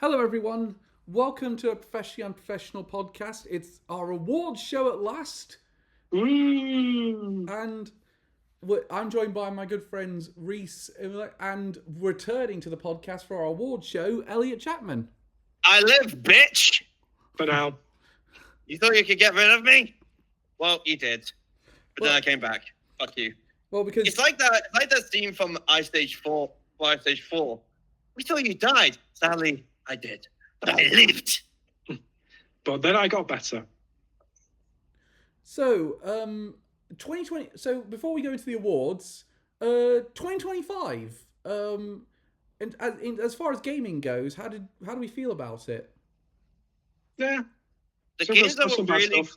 Hello, everyone. Welcome to a professionally unprofessional podcast. It's our awards show at last, and I'm joined by my good friends Reese and returning to the podcast for our awards show, Elliot Chapman. I live, bitch! For now. You thought you could get rid of me? Well, you did. But then I came back. Fuck you. Well, because It's like that scene from Ice Stage 4. We thought you died. Sadly, I did. But I lived. But then I got better. So, 2020. So before we go into the awards, 2025. And as far as gaming goes, how do we feel about it? Yeah. The So games there's that some were bad really, stuff.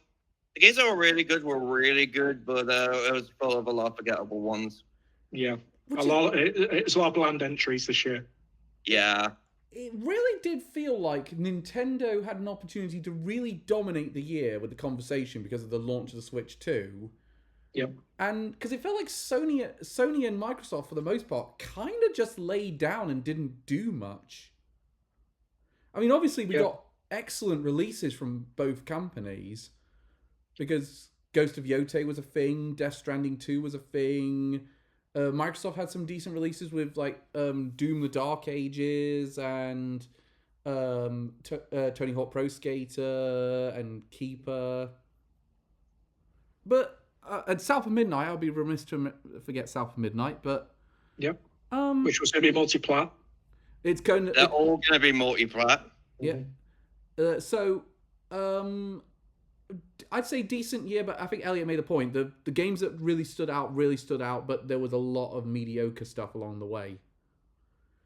the games that were really good, but it was full of a lot of forgettable ones. Yeah. Which It's a lot of bland entries this year. Yeah. It really did feel like Nintendo had an opportunity to really dominate the year with the conversation because of the launch of the Switch 2. Yep. And because it felt like Sony and Microsoft, for the most part, kind of just laid down and didn't do much. I mean, obviously, we got excellent releases from both companies because Ghost of Yotei was a thing, Death Stranding 2 was a thing. Microsoft had some decent releases with like Doom: The Dark Ages and Tony Hawk Pro Skater and Keeper. But at South of Midnight, I'll be remiss to forget South of Midnight. But Yep. Which was going to be multi-plat. it's going. They're all going to be multi-plat. Yeah. I'd say decent year, but I think Elliot made a point. The games that really stood out, but there was a lot of mediocre stuff along the way.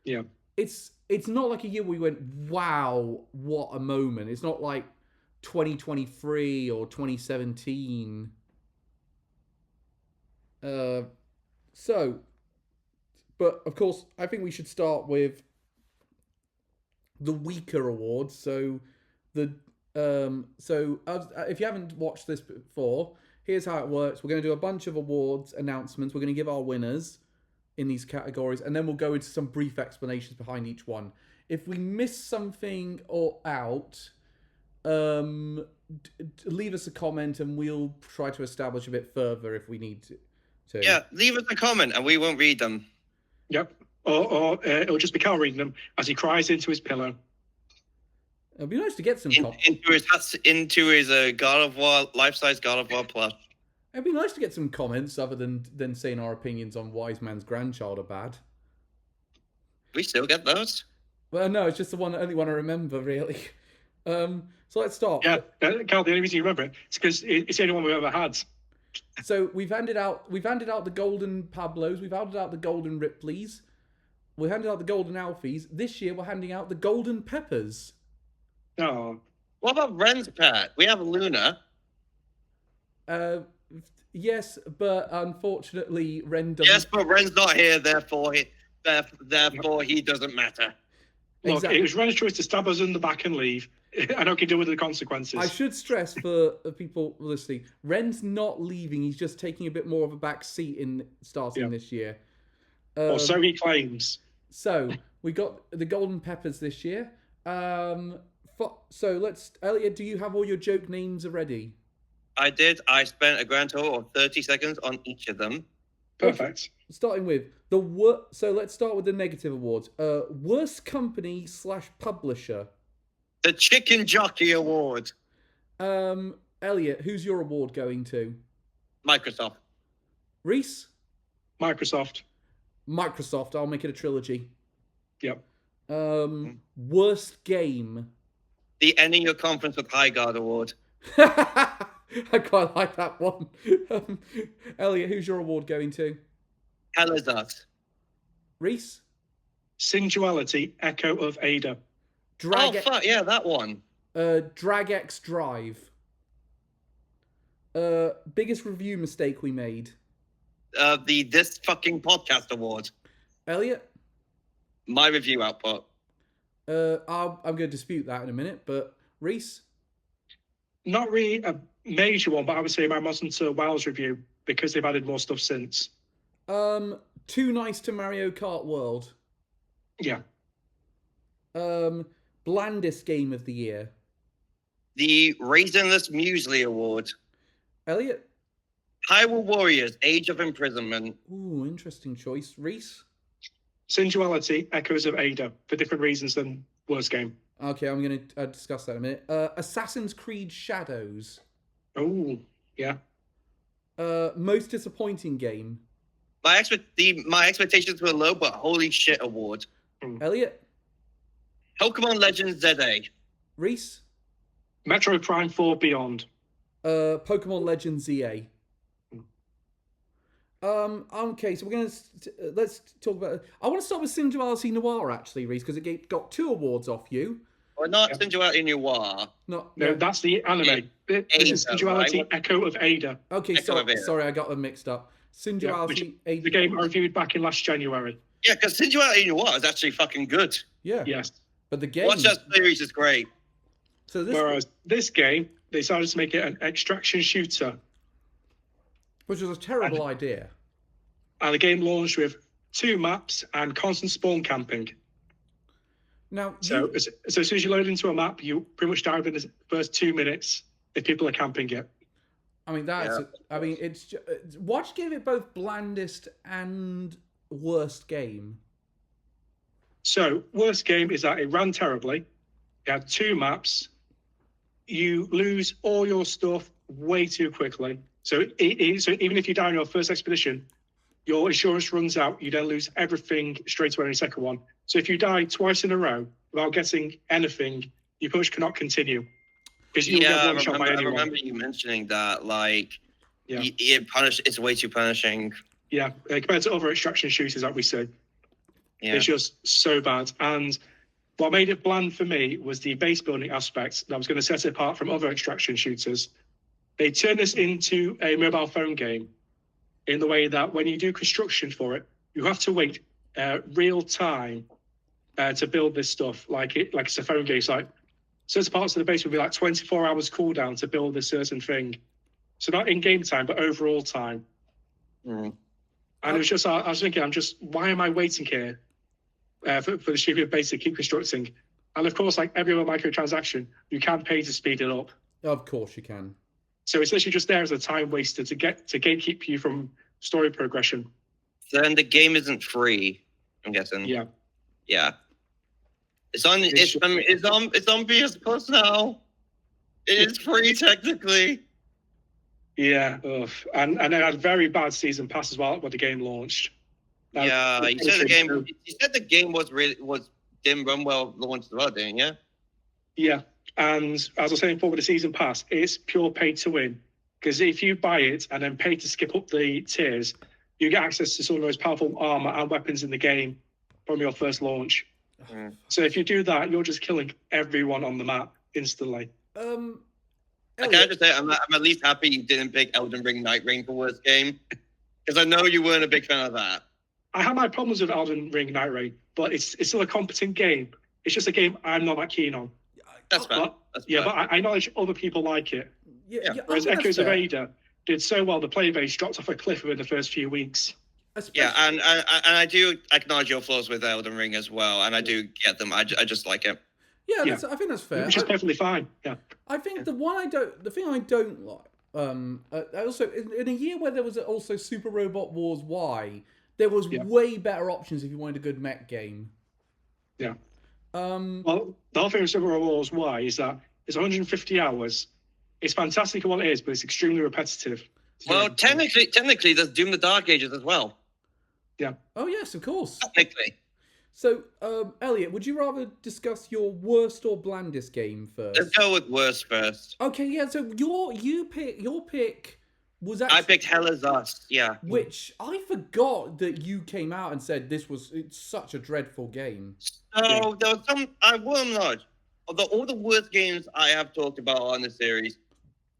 Yeah. It's not like a year where we went, wow, what a moment. It's not like 2023 or 2017. But of course, I think we should start with the weaker awards. So if you haven't watched this before, here's how it works. We're going to do a bunch of awards announcements. We're going to give our winners in these categories, and then we'll go into some brief explanations behind each one. If we miss something or out, leave us a comment, and we'll try to establish a bit further if we need to. Yeah, leave us a comment, and we won't read them. Yep. Or it'll just be Carl reading them as he cries into his pillow. It'd be nice to get some into his God of War life-size God of War plush. It'd be nice to get some comments other than saying our opinions on Wise Man's Grandchild are bad. We still get those? Well, no, it's just the only one I remember, really. So let's start. Yeah, Carl, the only reason you remember it is because it's the only one we've ever had. So we've handed out the golden Pablos, we've handed out the golden Ripleys, we handed out the golden Alfies. This year we're handing out the golden Peppers. Oh. What about Ren's pet? We have Luna. Yes, but unfortunately Ren doesn't. Yes, but Ren's not here, therefore he doesn't matter. Look, Exactly. It was Ren's choice to stab us in the back and leave. I know he can deal with the consequences. I should stress for people listening, Ren's not leaving. He's just taking a bit more of a back seat in starting this year. Or so he claims. So we got the golden Peppers this year. So Elliot, do you have all your joke names ready? I did. I spent a grand total of 30 seconds on each of them. Perfect. Starting with so let's start with the negative awards. Worst company / publisher. The Chicken Jockey Award. Elliot, who's your award going to? Microsoft. Reese? Microsoft. I'll make it a trilogy. Yep. Worst game. The Ending Your Conference with High Guard Award. I quite like that one. Elliot, who's your award going to? Hell is Us. Reese? Sensuality, Echo of Ada. Fuck, yeah, that one. Drag X Drive. Biggest review mistake we made. This fucking podcast award. Elliot? My review output. I'm going to dispute that in a minute, but Reese? Not really a major one, but I would say my Moss to Wales review because they've added more stuff since. Too Nice to Mario Kart World. Yeah. blandest game of the year. The Raisinless Muesli Award. Elliot? Hyrule Warriors, Age of Imprisonment. Ooh, interesting choice. Reese? Sensuality, Echoes of Ada, for different reasons than worst game. Okay, I'm going to discuss that in a minute. Assassin's Creed Shadows. Oh, yeah. Most disappointing game. My expectations were low, but holy shit award. Elliot? Pokemon Legends ZA. Reese? Metroid Prime 4 Beyond. Pokemon Legends ZA. Okay, so we're gonna let's talk about. I want to start with Sensuality Noir actually, Reese, because it got 2 awards off you. Or not Sensuality Noir. No, that's the anime. This is Sensuality right? Echo of Ada. Okay, sorry, I got them mixed up. Sensuality Ada. The game I reviewed back in last January. Yeah, because Sensuality Noir is actually fucking good. Yeah. Yes. But the game. Watch that series is great. So whereas this game, they decided to make it an extraction shooter. Which was a terrible idea. And the game launched with 2 maps and constant spawn camping. Now, so as soon as you load into a map, you pretty much die within the first 2 minutes if people are camping it. I mean, it's Watch gave it both blandest and worst game. So, worst game is that it ran terribly. You had 2 maps. You lose all your stuff way too quickly. So even if you die on your first expedition, your insurance runs out. You then lose everything straight away in the second one. So if you die twice in a row without getting anything, you pretty much cannot continue. Because you get one shot by anyone. I remember you mentioning that. It's way too punishing. Yeah, compared to other extraction shooters that we see. Yeah. It's just so bad. And what made it bland for me was the base building aspect that was going to set it apart from other extraction shooters. They turned this into a mobile phone game in the way that when you do construction for it, you have to wait real time to build this stuff. Like it's a phone game. It's like certain parts of the base would be like 24 hours cooldown to build a certain thing. So not in game time, but overall time. And it was just, I was thinking, why am I waiting here for the stupid base to keep constructing? And of course, like every other microtransaction, you can pay to speed it up. Of course you can. So it's literally just there as a time waster to gatekeep you from story progression. Then the game isn't free, I'm guessing. Yeah. Yeah. It's on PS Plus now. It is free technically. Yeah, and it had very bad season pass as well when the game launched. You said the game didn't run well launched as well, didn't you? Yeah, and as I was saying before with the season pass, it's pure pay to win. Because if you buy it and then pay to skip up the tiers, you get access to some of the most powerful armor and weapons in the game from your first launch. So if you do that, you're just killing everyone on the map instantly. I can't just say I'm at least happy you didn't pick Elden Ring Night Rain for worst game, because I know you weren't a big fan of that. I have my problems with Elden Ring Night Rain, but it's still a competent game. It's just a game I'm not that keen on. That's fair. But I acknowledge other people like it. Whereas Echoes of Ada did so well, the player base dropped off a cliff within the first few weeks. Yeah, and I do acknowledge your flaws with Elden Ring as well, and I do get them. I just like it. Yeah, I think that's fair. Which is perfectly fine. Yeah. I think the thing I don't like, also in a year where there was also Super Robot Wars Y, there was way better options if you wanted a good mech game. Yeah. Well, the whole thing with Super Robot Wars Y is that it's 150 hours. It's fantastic for what it is, but it's extremely repetitive. Well, technically, there's Doom the Dark Ages as well. Yeah. Oh yes, of course. Technically. So, Elliot, would you rather discuss your worst or blandest game first? Let's go with worst first. Okay, yeah. So your pick was actually, I picked Hell Is Us. Yeah. Which I forgot that you came out and said it's such a dreadful game. So there was some. I will not. Although all the worst games I have talked about on the series,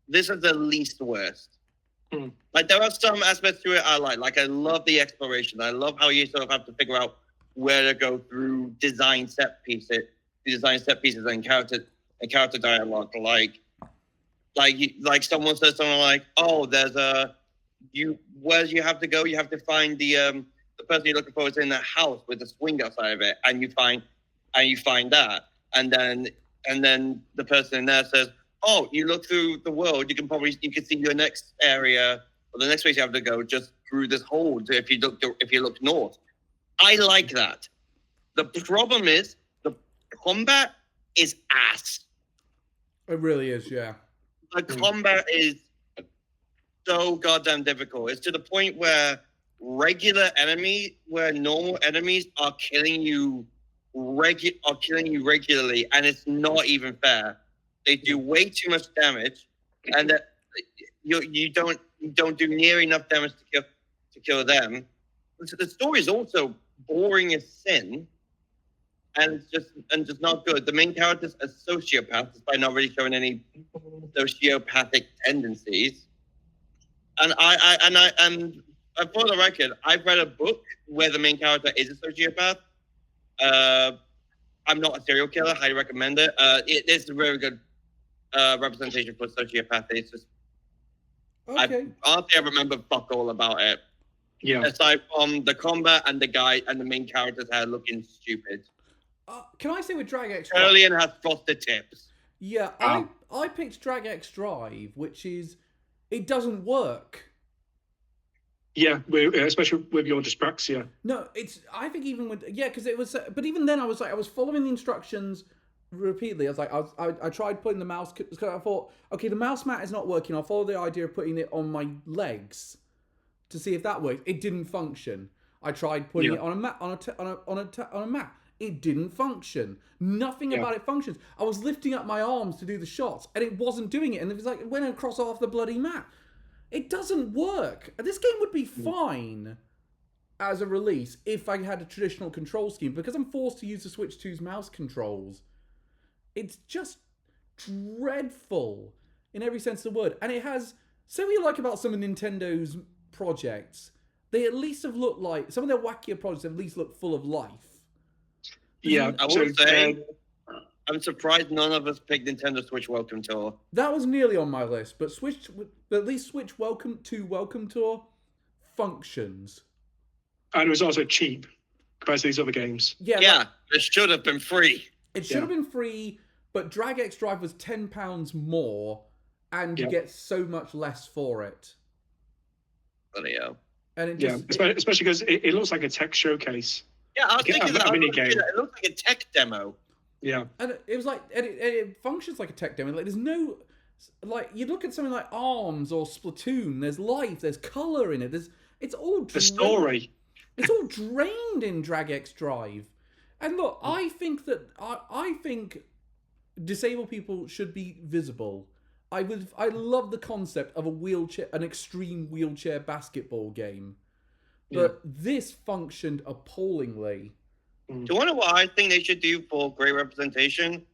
this is the least worst. Like there are some aspects to it I like. Like I love the exploration. I love how you sort of have to figure out where to go through design set pieces and character dialogue. Like someone says something like, "Oh, where you have to go. You have to find the person you're looking for is in the house with the swing outside of it, and you find that." and then the person in there says, "Oh, you look through the world, you can see your next area or the next place you have to go just through this hole if you look north." I like that. The problem is the combat is ass. It really is, yeah. The combat is so goddamn difficult. It's to the point where normal enemies are killing you regularly, and it's not even fair. They do way too much damage, and you don't do near enough damage to kill them. So the story is also boring as sin, and just not good. The main character's a sociopath, despite not really showing any sociopathic tendencies. And for the record, I've read a book where the main character is a sociopath. I'm not a serial killer. Highly recommend it. It's a very good representation for sociopath. It's just Okay. I remember fuck all about it. Yeah. Aside from the combat and the guy and the main character's hair looking stupid. Can I say with Drag X Drive? Curly and has frosted tips. Yeah, I picked Drag X Drive, which is it doesn't work. Yeah, especially with your dyspraxia. No, I think even with because it was, but even then I was following the instructions repeatedly. I was like, I tried putting the mouse because I thought, okay, the mouse mat is not working. I'll follow the idea of putting it on my legs to see if that works. It didn't function. I tried putting it on a mat on a mat. It didn't function. Nothing about it functions. I was lifting up my arms to do the shots, and it wasn't doing it. And it was like it went across half the bloody mat. It doesn't work. This game would be fine as a release if I had a traditional control scheme, because I'm forced to use the Switch 2's mouse controls. It's just dreadful in every sense of the word. And it has, so what you like about some of Nintendo's projects, they at least have looked like, some of their wackier projects at least look full of life. Yeah, I will say, I'm surprised none of us picked Nintendo Switch Welcome Tour. That was nearly on my list, but at least Switch Welcome Tour functions. And it was also cheap compared to these other games. Yeah, it should have been free. It should have been free, but Drag X Drive was £10 more, and you get so much less for it. Bloody hell. And it just, especially because it looks like a tech showcase. Yeah, I was thinking that. It looks like a tech demo. Yeah. And it was like, it functions like a tech demo. Like, there's no, like, you look at something like ARMS or Splatoon, there's life, there's colour in it, it's all the story. It's all drained in Drag X Drive. And look, I think disabled people should be visible. I love the concept of an extreme wheelchair basketball game. But this functioned appallingly. Do you want to know what I think they should do for great representation?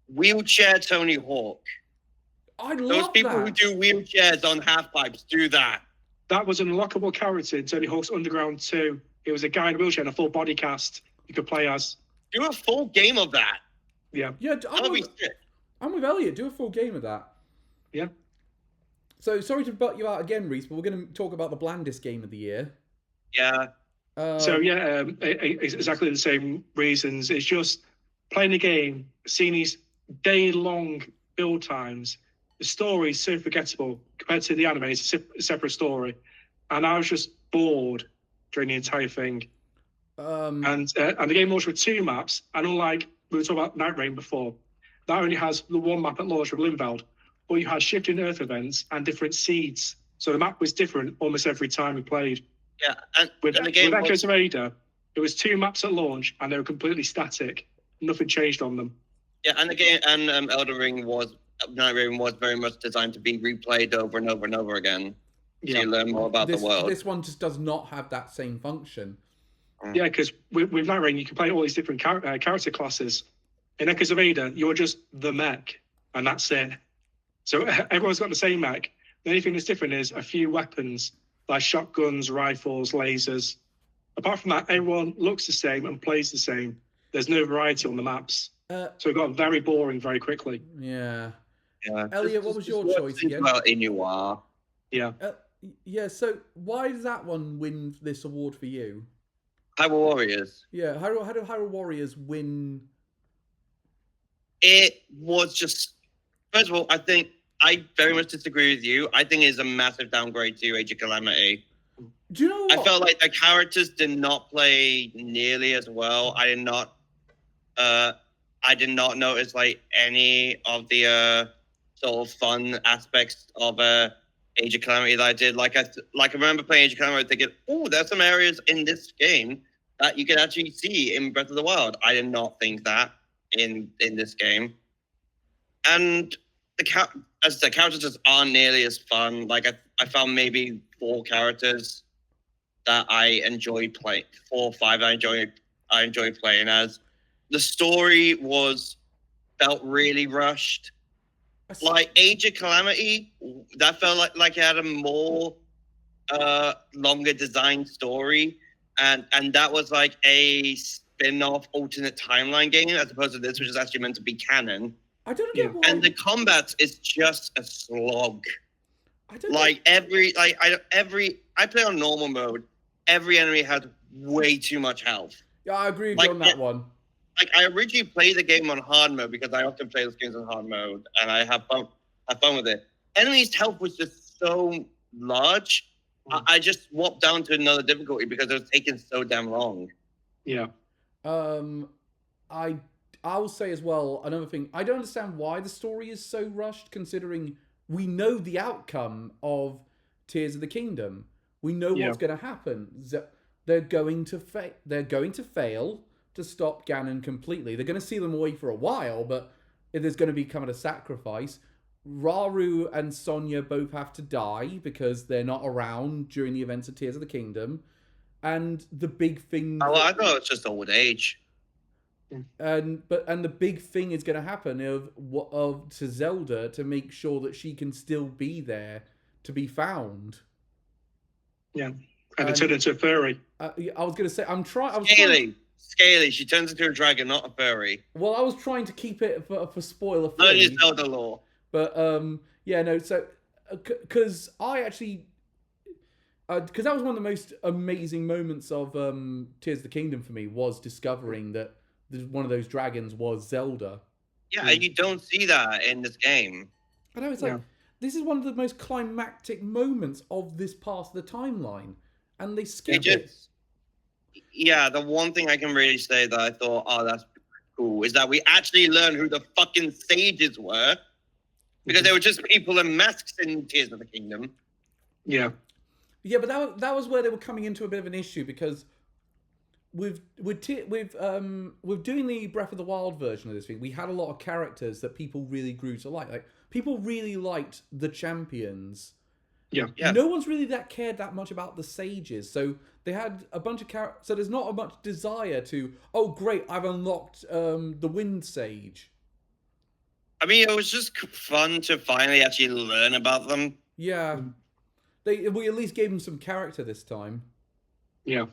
Wheelchair Tony Hawk. I love those people that. who do wheelchairs on half pipes. Do that. That was an unlockable character in Tony Hawk's Underground 2. It was a guy in a wheelchair and a full body cast you could play as. Do a full game of that. Yeah. Yeah, that would be sick. I'm with Elliot. Do a full game of that. Yeah. So sorry to butt you out again, Reese, but we're going to talk about the blandest game of the year. Yeah. It's exactly the same reasons. It's just playing the game, seeing these day-long build times. The story is so forgettable compared to the anime. It's a separate story, and I was just bored during the entire thing. And the game launched with 2 maps, and unlike we were talking about Night Rain before, that only has the 1 map at launch with Limveld, but you had shifting Earth events and different seeds, so the map was different almost every time we played. Yeah, and with the game Echoes of Ada, it was 2 maps at launch, and they were completely static. Nothing changed on them. Yeah, and the game and Night Rain was very much designed to be replayed over and over and over again. So you learn more about the world. This one just does not have that same function. Yeah, because with Night Rain, you can play all these different character classes. In Echoes of Ada, you're just the mech, and that's it. So everyone's got the same mech. The only thing that's different is a few weapons, like shotguns, rifles, lasers. Apart from that, everyone looks the same and plays the same. There's no variety on the maps. So it got very boring very quickly. Yeah. Yeah. Elliot, what was your choice again? Well, Inuar. Yeah. Yeah, so why does that one win this award for you? Hyrule Warriors. Yeah, how do Hyrule Warriors win it was just. First of all, I very much disagree with you. I think it's a massive downgrade to Age of Calamity. Do you know what? I felt like the characters did not play nearly as well. I did not notice like any of the sort of fun aspects of Age of Calamity that I did. Like I remember playing Age of Calamity thinking, oh, there's some areas in this game that you can actually see in Breath of the Wild. I did not think that in this game. And as the characters just aren't nearly as fun. Like I found maybe 4 characters that I enjoyed playing, 4 or 5 I enjoyed playing as. The story felt really rushed. Like Age of Calamity, that felt like it had a more longer design story, and that was like a spin-off alternate timeline game as opposed to this, which is actually meant to be canon. I don't get why. And the combat is just a slog. I play on normal mode. Every enemy has way too much health. Yeah, I agree with you on that one. Like I originally played the game on hard mode because I often play those games on hard mode, and I have fun with it. Enemy's health was just so large. I just swapped down to another difficulty because it was taking so damn long. Yeah. I will say as well, another thing, I don't understand why the story is so rushed, considering we know the outcome of Tears of the Kingdom. We know what's going to happen. They're going to fail to stop Ganon completely. They're going to see them away for a while, but there's going to be kind of a sacrifice. Rauru and Sonia both have to die because they're not around during the events of Tears of the Kingdom. And the big thing... Oh, I thought it was just old age. And the big thing is going to happen to Zelda to make sure that she can still be there to be found. Yeah, and to turn into a furry. I was going to say, Scaly. She turns into a dragon, not a furry. Well, I was trying to keep it for spoiler free. Learn your Zelda lore. But so because I actually. Because that was one of the most amazing moments of Tears of the Kingdom for me, was discovering that one of those dragons was Zelda. Yeah, and you don't see that in this game. I know, it's like, this is one of the most climactic moments of this part of the timeline, and they skip it. Yeah, the one thing I can really say that I thought, oh, that's cool, is that we actually learned who the fucking sages were, because they were just people in masks in Tears of the Kingdom. Yeah. Yeah, but that was where they were coming into a bit of an issue, because with doing the Breath of the Wild version of this thing, we had a lot of characters that people really grew to like. Like, people really liked the champions. Yeah. No one's really cared that much about the sages, so they had a bunch of characters. So there's not a much desire to, oh great, I've unlocked the Wind Sage. I mean, it was just fun to finally actually learn about them. Yeah. We at least gave them some character this time. Yeah.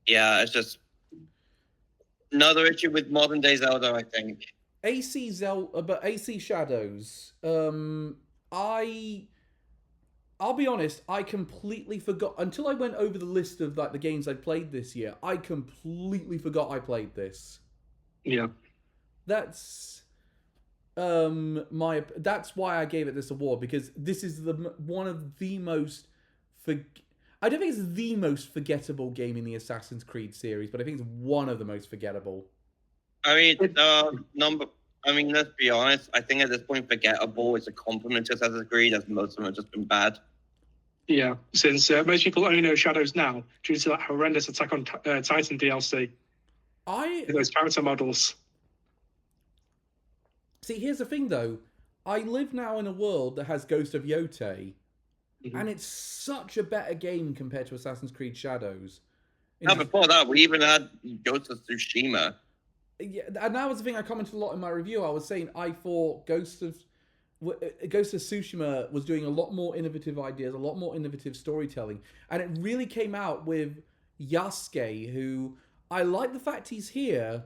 Yeah, it's just another issue with modern day Zelda, I think. AC Shadows. I'll be honest, I completely forgot until I went over the list of like the games I played this year. I completely forgot I played this. Yeah. That's that's why I gave it this award, because this is one of the most I don't think it's the most forgettable game in the Assassin's Creed series, but I think it's one of the most forgettable. I mean, let's be honest. I think at this point, forgettable is a compliment to Assassin's Creed, as most of them have just been bad. Yeah, since most people only know Shadows now due to that horrendous Attack on Titan DLC. Those character models. See, here's the thing, though. I live now in a world that has Ghost of Yotei, and it's such a better game compared to Assassin's Creed Shadows. Now, before that, we even had Ghost of Tsushima. Yeah, and that was the thing I commented a lot in my review. I was saying I thought Ghost of Tsushima was doing a lot more innovative ideas, a lot more innovative storytelling, and it really came out with Yasuke, who I like the fact he's here,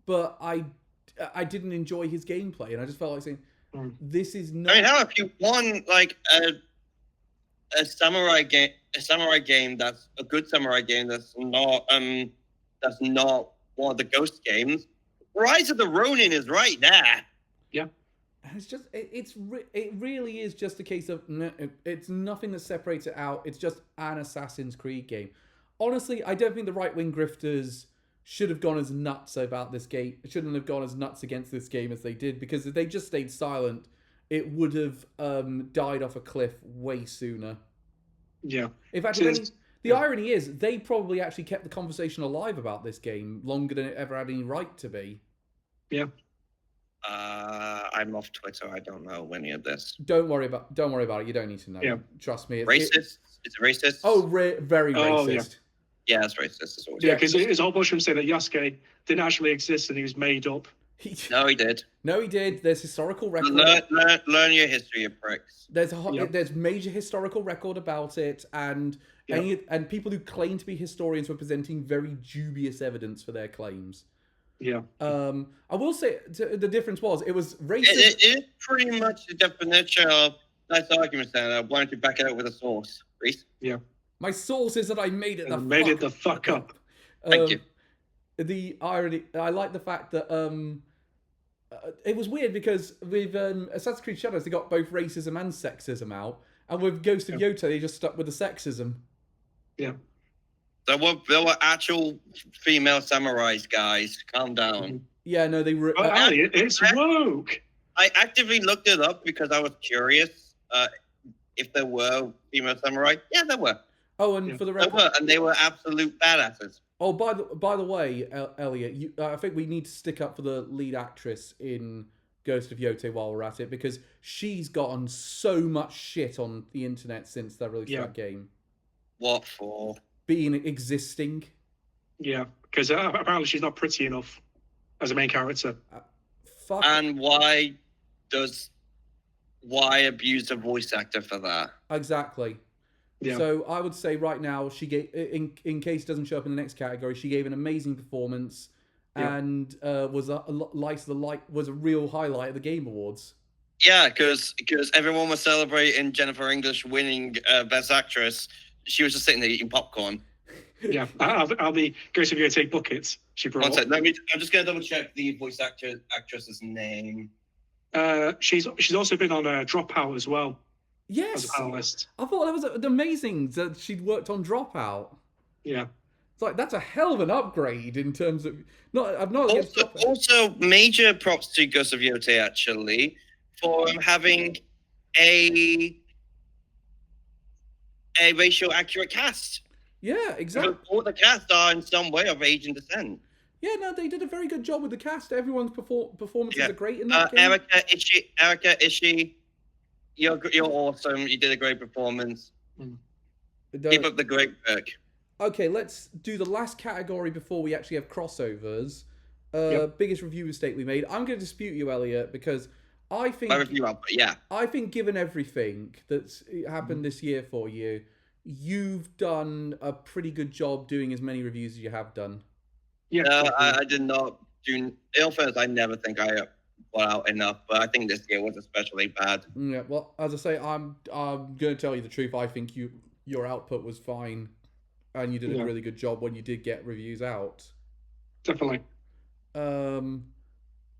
but I didn't enjoy his gameplay, and I just felt like saying, "This is not." I mean, how if you won like a samurai game that's a good samurai game that's not one of the Ghost games, Rise of the Ronin is right there. Yeah. And it's just, it really is just a case of, it's nothing that separates it out. It's just an Assassin's Creed game. Honestly, I don't think the right-wing grifters should have gone as nuts about this game. Shouldn't have gone as nuts against this game as they did, because if they just stayed silent, it would have died off a cliff way sooner. Yeah. In fact, the irony is, they probably actually kept the conversation alive about this game longer than it ever had any right to be. Yeah. I'm off Twitter. I don't know any of this. Don't worry about it. You don't need to know. Yeah. Trust me. Racist? Is it racist? Oh, very racist. Yeah, it's racist. Yeah, because there's a whole bunch of them saying that Yasuke didn't actually exist and he was made up. No, he did. No, he did. There's historical record. Learn your history, you pricks. There's major historical record about it, and people who claim to be historians were presenting very dubious evidence for their claims. Yeah. I will say the difference was it was racist. It is pretty much the definition of nice arguments. Then why don't you back it up with a source, Reese? Yeah. My source is that I made it the fuck up. Thank you. The irony, I like the fact that it was weird because with Assassin's Creed Shadows they got both racism and sexism out, and with Ghost of Yota they just stuck with the sexism. Yeah. There were actual female samurais, guys. Calm down. Yeah, no, they were. It's woke. I actively looked it up because I was curious if there were female samurai. Yeah, there were. Oh, and for the record, there were, and they were absolute badasses. Oh, by the way, Elliot, I think we need to stick up for the lead actress in Ghost of Yota while we're at it, because she's gotten so much shit on the internet since they released that game. What for? Being existing. Yeah, because apparently she's not pretty enough as a main character. And why abuse a voice actor for that? Exactly. Yeah. So I would say right now she gave, in case it doesn't show up in the next category, she gave an amazing performance and was a real highlight of the Game Awards. Yeah, because everyone was celebrating Jennifer English winning Best Actress. She was just sitting there eating popcorn. Yeah, I'll be Ghost of Yota buckets. She brought. One second, I'm just gonna double check the voice actress's name. She's also been on Dropout as well. Yes, as a panelist. I thought that was amazing that she'd worked on Dropout. Yeah, it's like that's a hell of an upgrade in terms of also major props to Ghost of Yota actually for having a racial accurate cast. Yeah, exactly. All the cast are in some way of Asian descent. Yeah, no, they did a very good job with the cast. Everyone's performances are great in that game. Erika Ishii, you're awesome. You did a great performance. Keep up the great work. Okay, let's do the last category before we actually have crossovers. Biggest review mistake we made. I'm going to dispute you, Elliot, because I think... My review output, yeah. I think given everything that's happened this year for you, you've done a pretty good job doing as many reviews as you have done. Yeah, I did not do... In all fairness, I never think I put out enough, but I think this year was especially bad. Yeah, well, as I say, I'm going to tell you the truth. I think your output was fine, and you did a really good job when you did get reviews out. Definitely.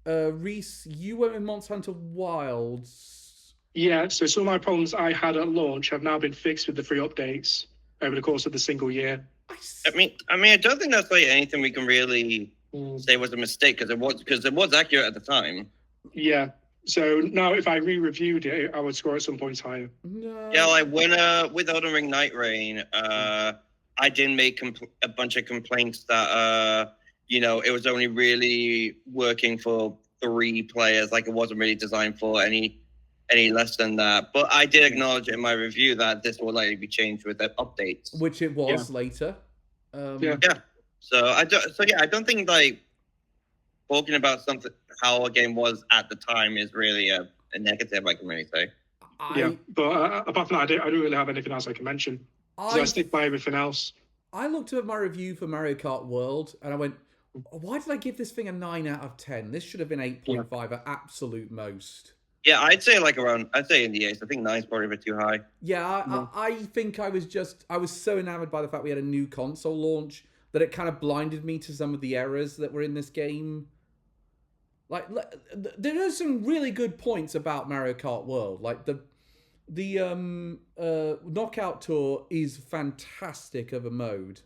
Reese, you went with Monster Hunter Wilds. Yeah, so some of my problems I had at launch have now been fixed with the free updates over the course of the single year. I mean, I don't think that's like anything we can really say was a mistake because it was accurate at the time. Yeah. So now, if I re-reviewed it, I would score at some points higher. No. Yeah, like when with Elden Ring Night Rain, I did make a bunch of complaints that it was only really working for 3 players, like it wasn't really designed for any less than that. But I did acknowledge in my review that this will likely be changed with the updates, which it was later. Yeah. So I don't think like talking about how a game was at the time is really a negative. I can really say. But apart from that, I don't really have anything else I can mention. I stick by everything else. I looked at my review for Mario Kart World and I went, why did I give this thing a 9 out of 10? This should have been 8.5 at absolute most. Yeah, I'd say in the 8s. I think 9's probably a bit too high. Yeah, I think I was so enamored by the fact we had a new console launch that it kind of blinded me to some of the errors that were in this game. Like, there are some really good points about Mario Kart World. Like the Knockout Tour is fantastic of a mode.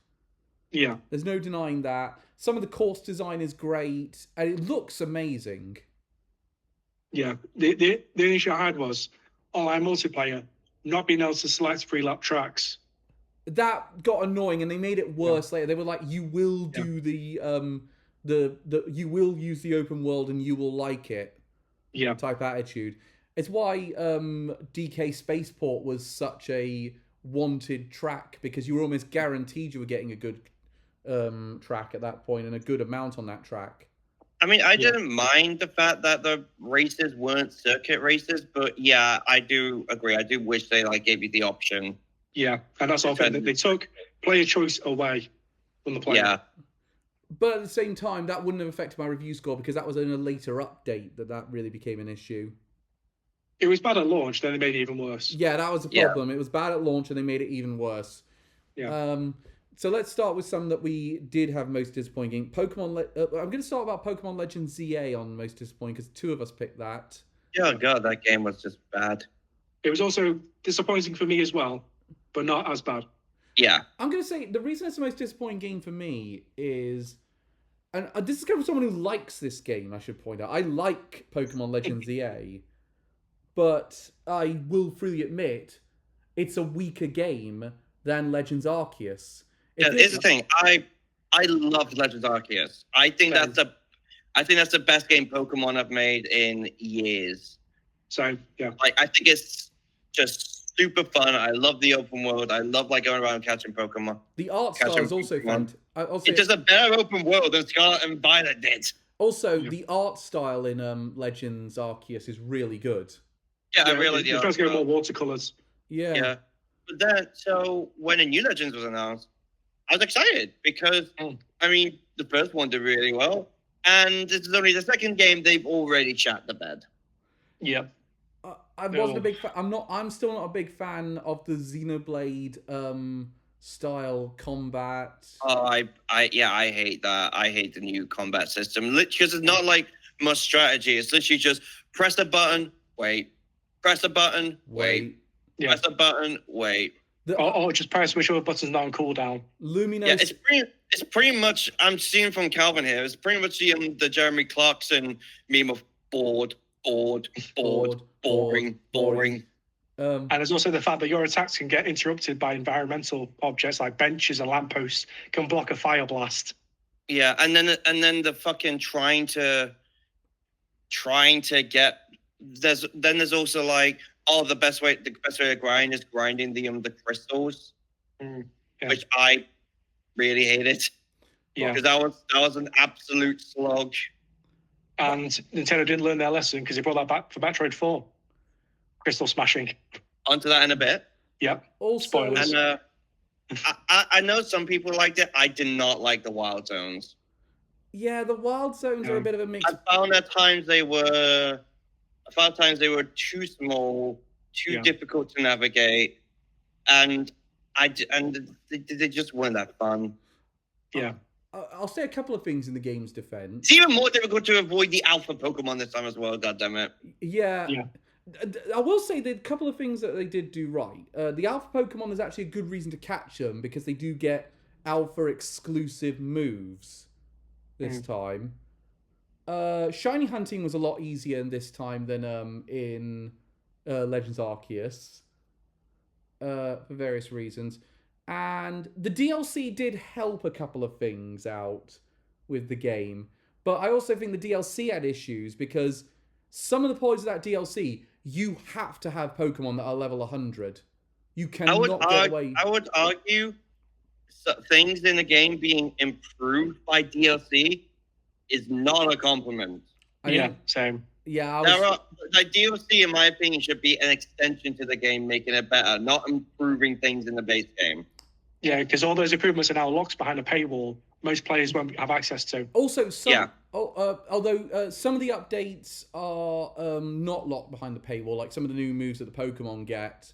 Yeah. There's no denying that. Some of the course design is great, and it looks amazing. Yeah. The issue I had was online multiplayer, not being able to select free-lap tracks. That got annoying, and they made it worse later. They were like, "You will do the you will use the open world, and you will like it." Yeah. Type attitude. It's why DK Spaceport was such a wanted track, because you were almost guaranteed you were getting a good track at that point and a good amount on that track. I mean, I didn't mind the fact that the races weren't circuit races, but yeah, I do agree. I do wish they gave you the option. Yeah, and that's all. They took player choice away from the player. Yeah. But at the same time, that wouldn't have affected my review score, because that was in a later update that really became an issue. It was bad at launch, then they made it even worse. Yeah, that was the problem. It was bad at launch, and they made it even worse. Yeah. So let's start with some that we did have most disappointing. I'm going to start about Pokemon Legends ZA on most disappointing, because 2 of us picked that. Oh god, that game was just bad. It was also disappointing for me as well, but not as bad. Yeah. I'm going to say the reason it's the most disappointing game for me is, and this is coming from someone who likes this game, I should point out. I like Pokemon Legends ZA, but I will freely admit it's a weaker game than Legends Arceus. Here's the thing. I love Legends Arceus. I think that's the best game Pokemon have made in years. So yeah. I think it's just super fun. I love the open world. I love going around catching Pokemon. The art style is also fun. It's just a better open world than Scarlet and Violet did. Also, the art style in Legends Arceus is really good. Yeah, I really do. It does go more watercolors. Yeah. But then, so when a new Legends was announced, I was excited because, I mean, the first one did really well. And this is only the second game they've already shat the bed. Yeah. I wasn't a big fan. I'm still not a big fan of the Xenoblade style combat. Oh, I hate that. I hate the new combat system because it's not like much strategy. It's literally just press a button, wait, press a button, wait, press a button, wait. Or just press whichever button's not on cooldown. Luminos. Yeah, it's pretty much. I'm seeing from Calvin here. It's pretty much the Jeremy Clarkson meme of bored, boring. And there's also the fact that your attacks can get interrupted by environmental objects like benches and lampposts can block a fire blast. Yeah, and then the fucking trying to get. There's also the best way to grind is grinding the crystals, which I really hated. Yeah, because that was an absolute slog. And Nintendo didn't learn their lesson because they brought that back for Metroid 4. Crystal smashing. Onto that in a bit. Yep. Also, spoilers. And I know some people liked it. I did not like the wild zones. Yeah, the wild zones are a bit of a mix. I found at times they were too small, too difficult to navigate, and they just weren't that fun. Yeah. I'll say a couple of things in the game's defense. It's even more difficult to avoid the alpha Pokemon this time as well. God damn it. Yeah. I will say that a couple of things that they did do right. The alpha Pokemon is actually a good reason to catch them because they do get alpha exclusive moves this time. Shiny hunting was a lot easier in this time than in Legends Arceus for various reasons. And the DLC did help a couple of things out with the game. But I also think the DLC had issues because some of the points of that DLC, you have to have Pokemon that are level 100. You cannot get away. I would argue things in the game being improved by DLC is not a compliment. Same. Yeah, DLC, in my opinion, should be an extension to the game, making it better, not improving things in the base game. Yeah, because all those improvements are now locked behind a paywall. Most players won't have access to. Also, although some of the updates are not locked behind the paywall, like some of the new moves that the Pokemon get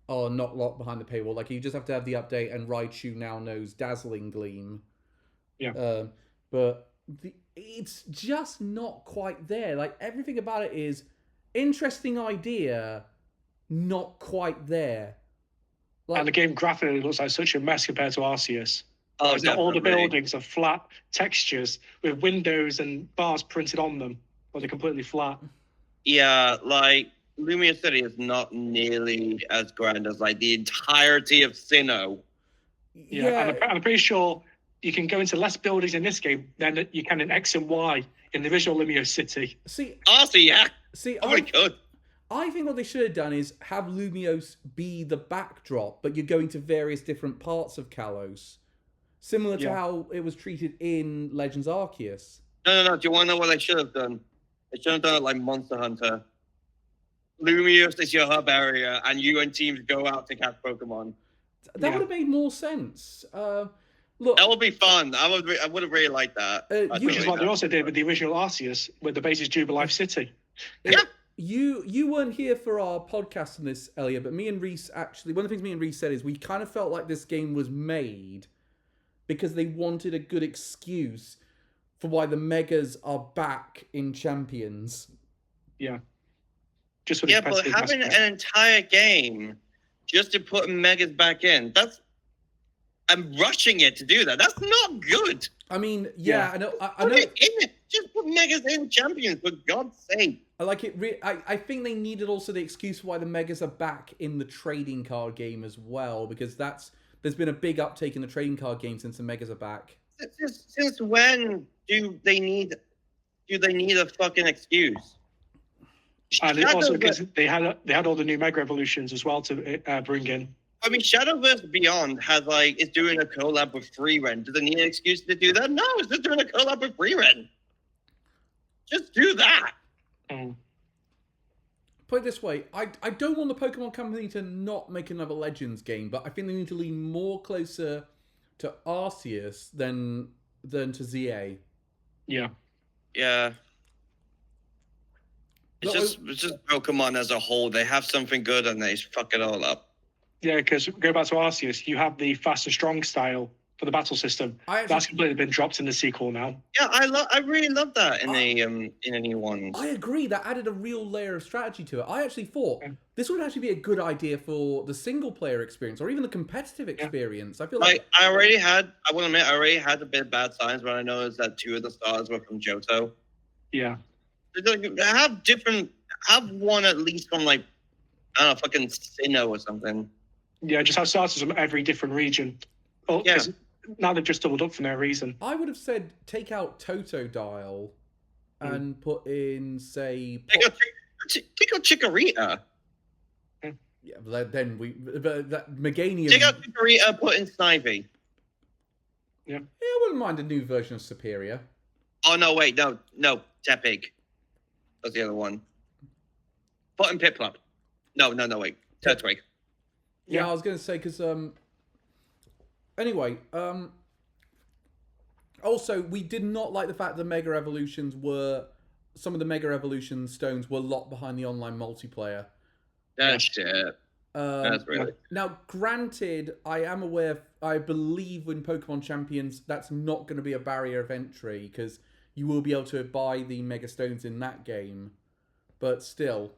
are not locked behind the paywall. Like you just have to have the update, and Raichu now knows Dazzling Gleam. Yeah. But it's just not quite there. Like, everything about it is interesting idea, not quite there. Like, and the game graphically looks like such a mess compared to Arceus. Oh, all the buildings are flat textures with windows and bars printed on them, or they're completely flat. Yeah, like Lumia City is not nearly as grand as like the entirety of Sinnoh. Yeah. And I'm pretty sure you can go into less buildings in this game than you can in X and Y in the original Lumia City. Oh my god. I think what they should have done is have Lumiose be the backdrop, but you're going to various different parts of Kalos. Similar to how it was treated in Legends Arceus. No. Do you want to know what they should have done? They should have done it like Monster Hunter. Lumiose is your hub area, and you and teams go out to catch Pokemon. That would have made more sense. Look, that would be fun. I would have really liked that. Which is what they also did with the original Arceus, with the base is Jubilife City. Yeah. You weren't here for our podcast on this, Elliot, but me and Reese actually, one of the things me and Reese said is we kind of felt like this game was made because they wanted a good excuse for why the Megas are back in Champions. Yeah. But having an entire game just to put Megas back in, I'm rushing it to do that. That's not good. I mean, I know. Put it in it. Just put Megas in Champions, for God's sake. I like it. I think they needed also the excuse for why the Megas are back in the trading card game as well, because there's been a big uptake in the trading card game since the Megas are back. Since when do they need a fucking excuse? And also because they had all the new Mega Evolutions as well to bring in. I mean, Shadowverse Beyond is doing a collab with Freeren. Do they need an excuse to do that? No, it's just doing a collab with Freeren. Just do that. Put it this way, I don't want the Pokemon Company to not make another Legends game, but I think they need to lean more closer to Arceus than to ZA. Yeah. Yeah. It's just Pokemon as a whole. They have something good and they fuck it all up. Yeah, because go back to Arceus, you have the fast and strong style for the battle system. That's completely been dropped in the sequel now. Yeah, I really love that in the new ones. I agree. That added a real layer of strategy to it. I actually thought this would actually be a good idea for the single player experience or even the competitive experience. I feel like I already had a bit of bad signs when I noticed that 2 of the stars were from Johto. Yeah. Have one at least from I don't know, fucking Sinnoh or something. Yeah, just have starters from every different region. Oh, yeah. Now they've just doubled up for no reason. I would have said take out Totodile and put in, say... Take out Chikorita. Yeah, but then Meganium... Take out Chikorita, put in Snivy. Yeah. I wouldn't mind a new version of Superior. Oh, no, wait, no, Tepig. That's the other one. Put in Piplup. No, wait. Turtwig. Yeah, I was going to say, because... Anyway, also, we did not like the fact that Mega Evolutions some of the Mega Evolution stones were locked behind the online multiplayer. That's shit. That's really... Now, granted, I believe in Pokemon Champions, that's not going to be a barrier of entry, because you will be able to buy the Mega Stones in that game. But still...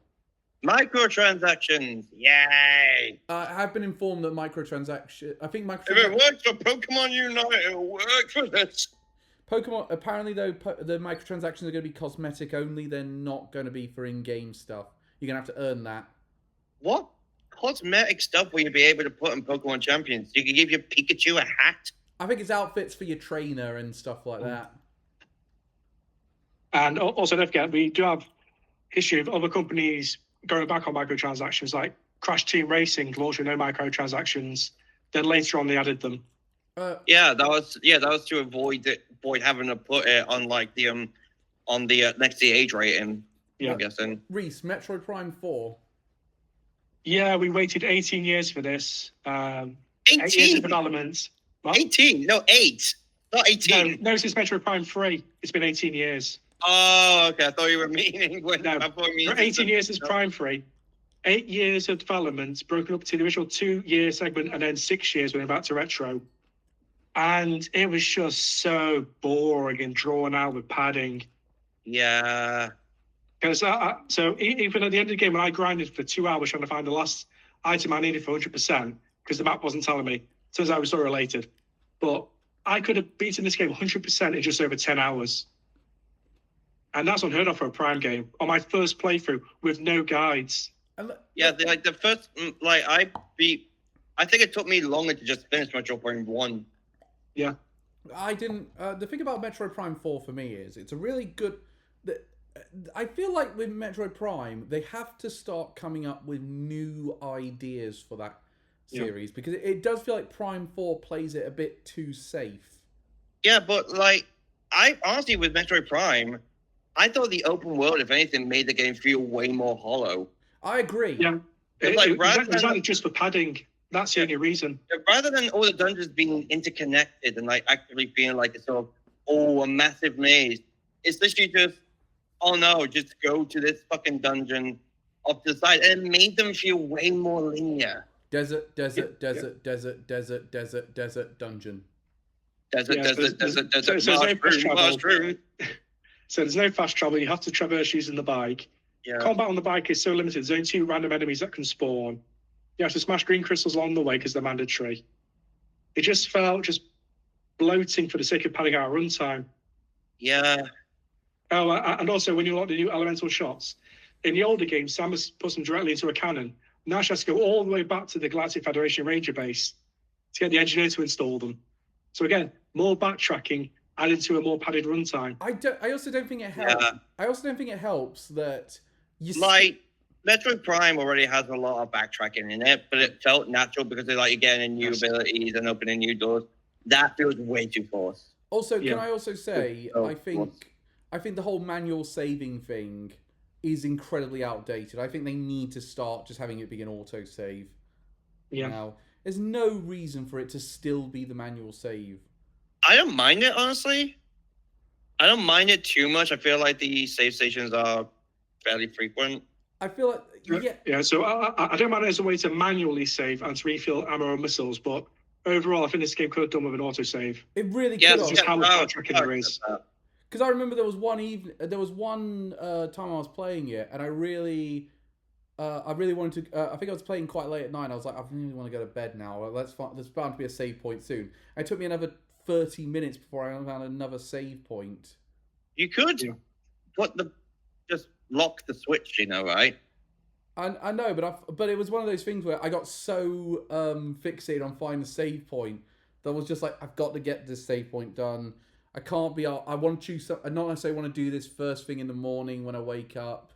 Microtransactions, yay! I have been informed that microtransactions... I think If it works for Pokemon Unite, it'll work for this. Pokemon... Apparently, though, the microtransactions are going to be cosmetic only. They're not going to be for in-game stuff. You're going to have to earn that. What cosmetic stuff will you be able to put in Pokemon Champions? You can give your Pikachu a hat? I think it's outfits for your trainer and stuff like that. And also, don't forget, we do have history of other companies... going back on microtransactions, like Crash Team Racing launched with no microtransactions. Then later on, they added them. That was to avoid having to put it on the next to the age rating. Yeah, I'm guessing. Reese, Metroid Prime 4. Yeah, we waited 18 years for this. 18 8 years of development. What? 18? No, 8. Not 18. No, since Metroid Prime 3, it's been 18 years. Oh, okay. I thought you were meaning when... No, for 18 years is Prime 3. 8 years of development, broken up to the original 2-year segment, and then 6 years when about to Retro. And it was just so boring and drawn out with padding. Yeah. Because so even at the end of the game, when I grinded for 2 hours trying to find the last item I needed for 100%, because the map wasn't telling me, turns out it was still related. But I could have beaten this game 100% in just over 10 hours. And that's unheard of for a Prime game. On my first playthrough with no guides. Yeah, the first, I think it took me longer to just finish Metroid Prime 1. Yeah. I didn't. The thing about Metroid Prime 4 for me is it's a really good. I feel like with Metroid Prime, they have to start coming up with new ideas for that series because it does feel like Prime 4 plays it a bit too safe. Yeah, but like, I honestly, with Metroid Prime, I thought the open world, if anything, made the game feel way more hollow. I agree. Yeah. Exactly just for padding. That's the only reason. Rather than all the dungeons being interconnected and like actually feeling like it's sort of, a massive maze, it's literally just, oh no, just go to this fucking dungeon off to the side. And it made them feel way more linear. Desert, dungeon. Desert, mushroom. So there's no fast travel. You have to traverse using the bike. Yeah. Combat on the bike is so limited. There's only 2 random enemies that can spawn. You have to smash green crystals along the way because they're mandatory. It just felt just bloating for the sake of padding out runtime. Yeah. Oh, and also when you unlock the new elemental shots, in the older games, Samus puts them directly into a cannon. Now she has to go all the way back to the Galactic Federation Ranger base to get the engineer to install them. So again, more backtracking added to a more padded runtime. I also don't think it helps. Yeah. I also don't think it helps that Metroid Prime already has a lot of backtracking in it, but it felt natural because they're like you're getting new abilities and opening new doors. That feels way too forced. Also, can I also say I think the whole manual saving thing is incredibly outdated. I think they need to start just having it be an autosave. Yeah. Now, there's no reason for it to still be the manual save. I don't mind it, honestly. I don't mind it too much. I feel like the save stations are fairly frequent. I feel like, yeah. So I don't mind it as a way to manually save and to refill ammo and missiles, but overall, I think this game could have done with an autosave. It really could. That's just how much backtracking there is. Because I remember there was one time I was playing it, and I really wanted to. I think I was playing quite late at night. I was like, I really want to go to bed now. There's bound to be a save point soon. It took me another 30 minutes before I found another save point. You could just lock the switch, right? I know, but it was one of those things where I got so fixated on finding the save point that I was just like, I've got to get this save point done. I can't be. I want to choose. I not necessarily want to do this first thing in the morning when I wake up.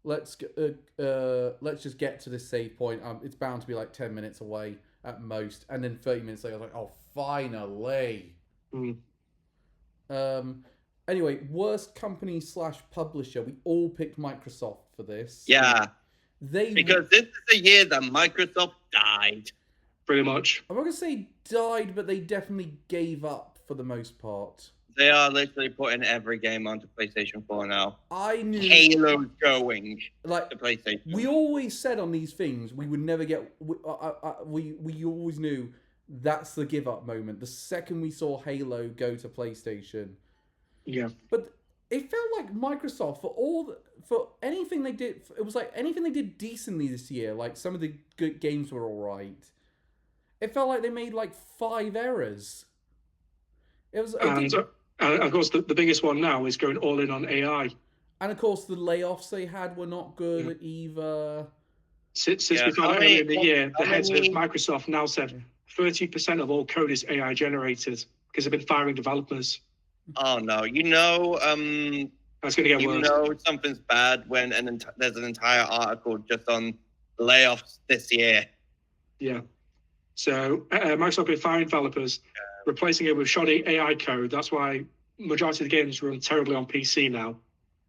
Let's just get to this save point. It's bound to be like 10 minutes away at most, and then 30 minutes later, I was like, oh, finally. Anyway, worst company / publisher. We all picked Microsoft for this. Yeah. Because this is the year that Microsoft died. Pretty much. I'm not going to say died, but they definitely gave up for the most part. They are literally putting every game onto PlayStation 4 now. I knew Halo's going to PlayStation. We always said on these things we would never get. We always knew that's the give up moment. The second we saw Halo go to PlayStation. Yeah. But it felt like Microsoft for anything they did. It was like anything they did decently this year. Like some of the good games were all right. It felt like they made like 5 errors. It was. And of course, the biggest one now is going all in on AI. And of course, the layoffs they had were not good either. Since we found out earlier in the year, the heads of Microsoft now said 30% of all code is AI generated because they've been firing developers. Oh no! That's going to get worse. Something's bad when there's an entire article just on layoffs this year. Yeah. So Microsoft been firing developers, replacing it with shoddy AI code. That's why majority of the games run terribly on PC now.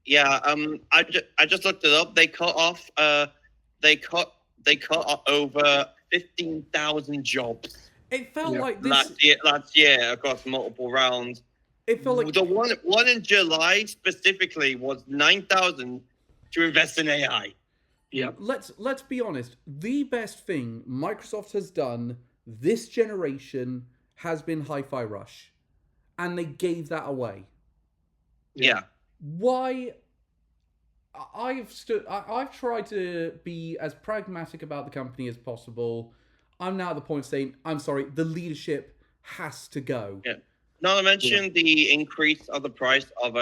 Yeah. I just looked it up. They cut off. They cut over 15,000 jobs. It felt like this last year across multiple rounds. It felt like the one in July specifically was 9,000 to invest in AI. Yeah. Let's be honest. The best thing Microsoft has done this generation has been Hi-Fi Rush, and they gave that away. Yeah. Why? I've tried to be as pragmatic about the company as possible. I'm now at the point saying, I'm sorry, the leadership has to go. Yeah. Not to mention the increase of the price of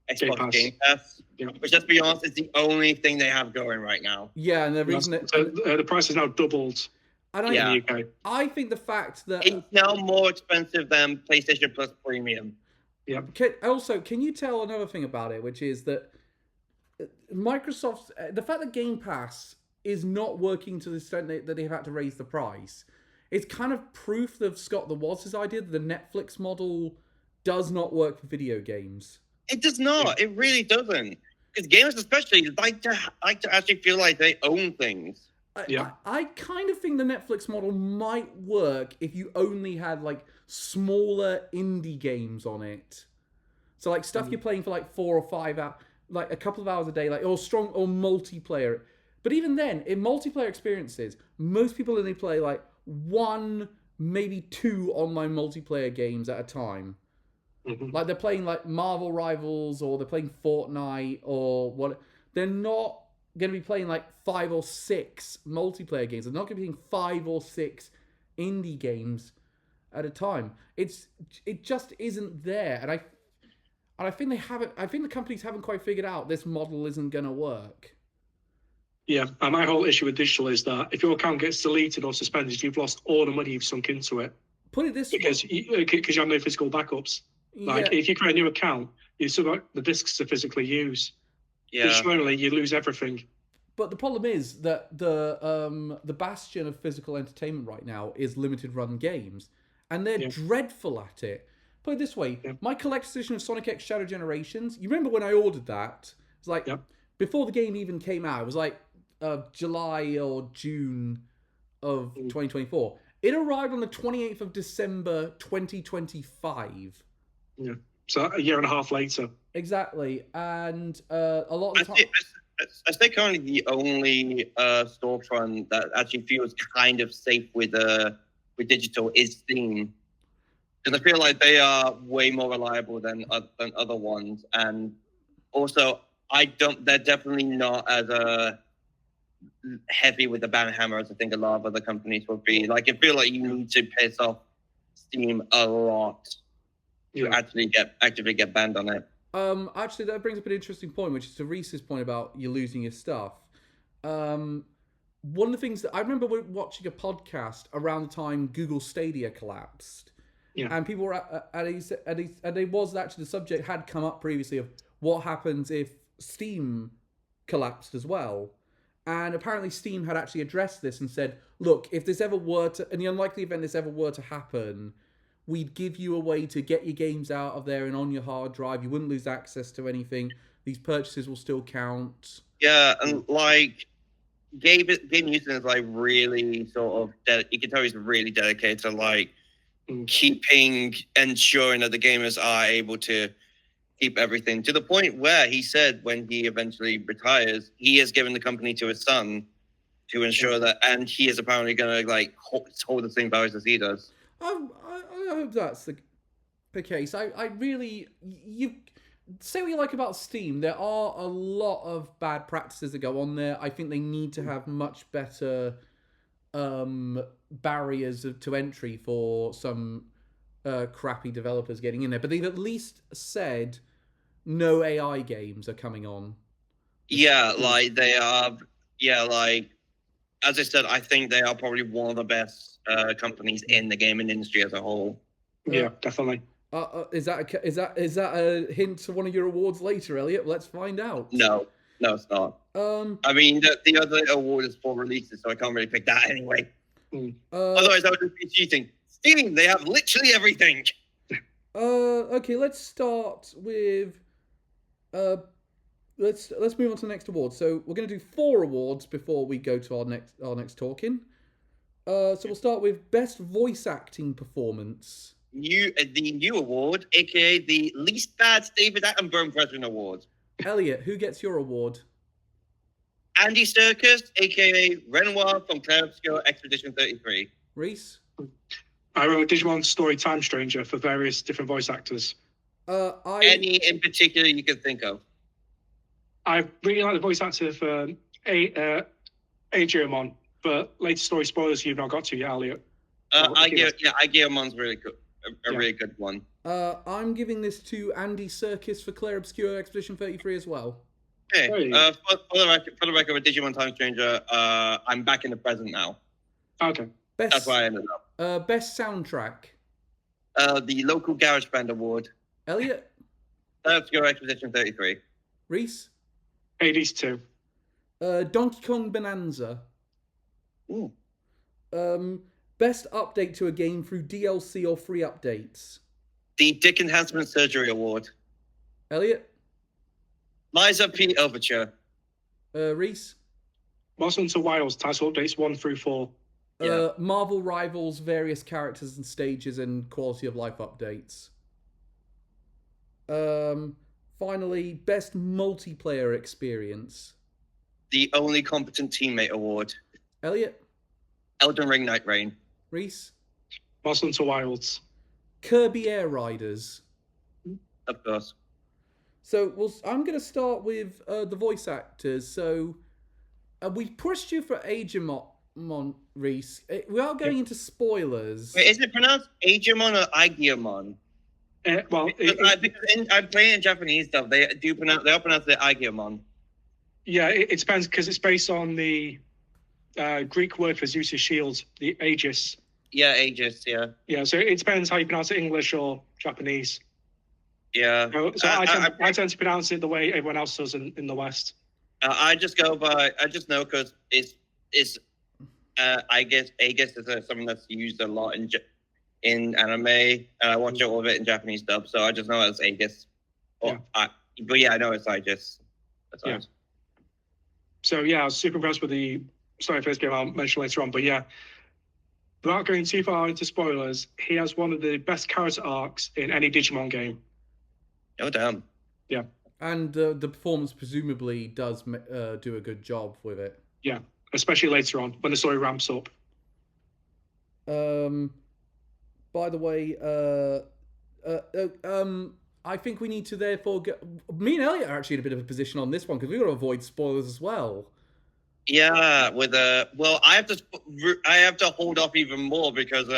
Xbox Game Pass, which, let's be honest, is the only thing they have going right now. Yeah, and the reason the price has now doubled. And in the UK. I think the fact that it's now more expensive than PlayStation Plus Premium. Yeah. Can you tell another thing about it, which is that Microsoft's the fact that Game Pass is not working to the extent that they've had to raise the price, it's kind of proof of Scott the Waz's idea that the Netflix model does not work for video games. It does not. It really doesn't. Because gamers especially like to actually feel like they own things. I kind of think the Netflix model might work if you only had like smaller indie games on it. So like stuff you're playing for like 4 or 5 hours, like a couple of hours a day, like or multiplayer. But even then, in multiplayer experiences, most people only play like 1, maybe 2 online multiplayer games at a time. Like they're playing like Marvel Rivals, or they're playing Fortnite, or what. They're not going to be playing like 5 or 6 multiplayer games. They're not going to be playing 5 or 6 indie games at a time. It just isn't there, and I think they haven't. I think the companies haven't quite figured out this model isn't going to work. Yeah, and my whole issue with digital is that if your account gets deleted or suspended, you've lost all the money you've sunk into it. Put it this way, because you have no physical backups. Like if you create a new account, you still got the discs to physically use. Digitally, you lose everything. But the problem is that the bastion of physical entertainment right now is limited run games, and they're dreadful at it. Put it this way, my collector's edition of Sonic X Shadow Generations, you remember when I ordered that? It's like before the game even came out. It was like July or June of 2024. It arrived on the 28th of December 2025. Yeah, so a year and a half later. Exactly, and a lot of the time... I think currently the only storefront that actually feels kind of safe with digital is Steam, because I feel like they are way more reliable than other ones, and also they're definitely not as heavy with the ban hammer as I think a lot of other companies would be. Like, I feel like you need to piss off Steam a lot to actively get banned on it. Actually, that brings up an interesting point, which is to Reese's point about you losing your stuff. One of the things that I remember watching a podcast around the time Google Stadia collapsed, and people were and it was actually the subject had come up previously of what happens if Steam collapsed as well. And apparently Steam had actually addressed this and said, look, if this ever were to, in the unlikely event this ever were to happen, we'd give you a way to get your games out of there and on your hard drive. You wouldn't lose access to anything. These purchases will still count. Yeah, and like Gabe Newton is like really sort of, you can tell he's really dedicated to like ensuring that the gamers are able to keep everything, to the point where he said when he eventually retires, he has given the company to his son to ensure that, and he is apparently going to like hold the same values as he does. I hope that's the case. I really, you say what you like about Steam. There are a lot of bad practices that go on there. I think they need to have much better barriers to entry for some crappy developers getting in there. But they've at least said no AI games are coming on. Yeah, like they are. Yeah, like as I said, I think they are probably one of the best companies in the gaming industry as a whole. Yeah, definitely. Is that a hint to one of your awards later, Elliot? Let's find out. No, it's not. I mean, the other award is for releases, so I can't really pick that anyway. Otherwise, I would just be cheating. Steam, they have literally everything. Okay, let's start with. Let's move on to the next award. So we're going to do 4 awards before we go to our next talking. So we'll start with best voice acting performance. The new award, aka the least bad David Attenborough impression award. Elliot, who gets your award? Andy Serkis, aka Renoir from Clair Obscur Expedition 33. Reese? I wrote Digimon Story Time Stranger for various different voice actors. Any in particular you could think of? I really like the voice actor for Agiomon, but later story spoilers you've not got to yet, Elliot. Agiomon's really good. Really good one. I'm giving this to Andy Serkis for Claire Obscure Expedition 33 as well. Okay. For the record, with Digimon Time Stranger, I'm back in the present now. Okay. That's why I ended up. Best soundtrack. The local Garage Band Award. Elliot? Claire Obscure Expedition 33. Reese? Hades 2. Donkey Kong Bonanza. Ooh. Best update to a game through DLC or free updates. The Dick Enhancement Surgery Award. Elliot? Liza P. Overture. Reese? Monster Hunter Wilds title updates 1 through 4. Marvel Rivals, various characters and stages and quality of life updates. Finally, best multiplayer experience. The Only Competent Teammate Award. Elliot? Elden Ring Night Rain. Reese? Monster Hunter Wilds. Kirby Air Riders. Of course. So I'm going to start with the voice actors. So we pushed you for Agiomon, Reese. We are going into spoilers. Wait, is it pronounced Agiomon or Agiomon? Because I'm playing in Japanese stuff. They all pronounce it Agiomon. Yeah, it depends because it's based on the Greek word for Zeus's shield, the Aegis. Yeah, Aegis. Yeah. Yeah, so it depends how you pronounce it, English or Japanese. Yeah. So I tend to pronounce it the way everyone else does in the West. I just know because it's Aegis is something that's used a lot in anime, and I watch all of it in Japanese dub, so I just know it's Aegis. But yeah, I know it's Aegis. Yeah. So yeah, I was super impressed with the first game I'll mention later on, but yeah, without going too far into spoilers, he has one of the best character arcs in any Digimon game. Oh damn. Yeah. And the performance presumably does do a good job with it. Yeah, especially later on when the story ramps up. By the way, I think we need to therefore get... Me and Elliot are actually in a bit of a position on this one because we've got to avoid spoilers as well. Yeah, I have to hold off even more because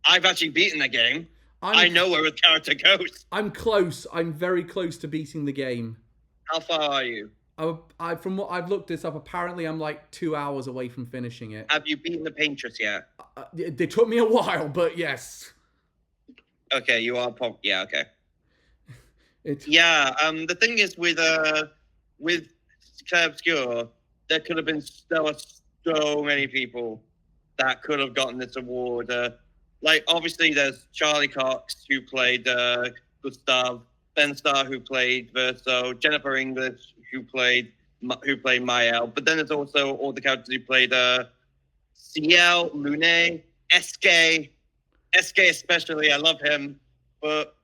I've actually beaten the game. I know where a character goes. I'm close. I'm very close to beating the game. How far are you? From what I've looked this up, apparently I'm like 2 hours away from finishing it. Have you beaten the Paintress yet? They took me a while, but yes. Okay, you are yeah, okay. The thing is with Claire Obscure, there could have been so many people that could have gotten this award. Obviously, there's Charlie Cox, who played Gustav, Ben Starr, who played Verso, Jennifer English, who played Mael. But then there's also all the characters who played Ciel, Lune, SK especially. I love him. But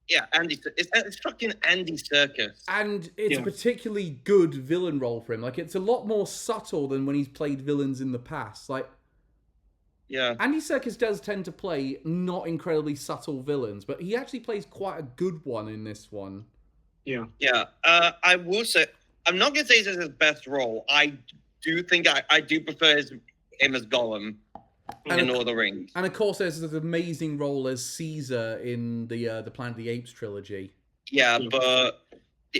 yeah, it's fucking Andy Serkis. And it's a particularly good villain role for him. Like, it's a lot more subtle than when he's played villains in the past. Like, yeah, Andy Serkis does tend to play not incredibly subtle villains, but he actually plays quite a good one in this one. Yeah. Yeah. I will say, I'm not going to say this is his best role. I do think I do prefer him as Gollum in Lord of the Rings. And of course, there's this amazing role as Caesar in the Planet of the Apes trilogy. Yeah, but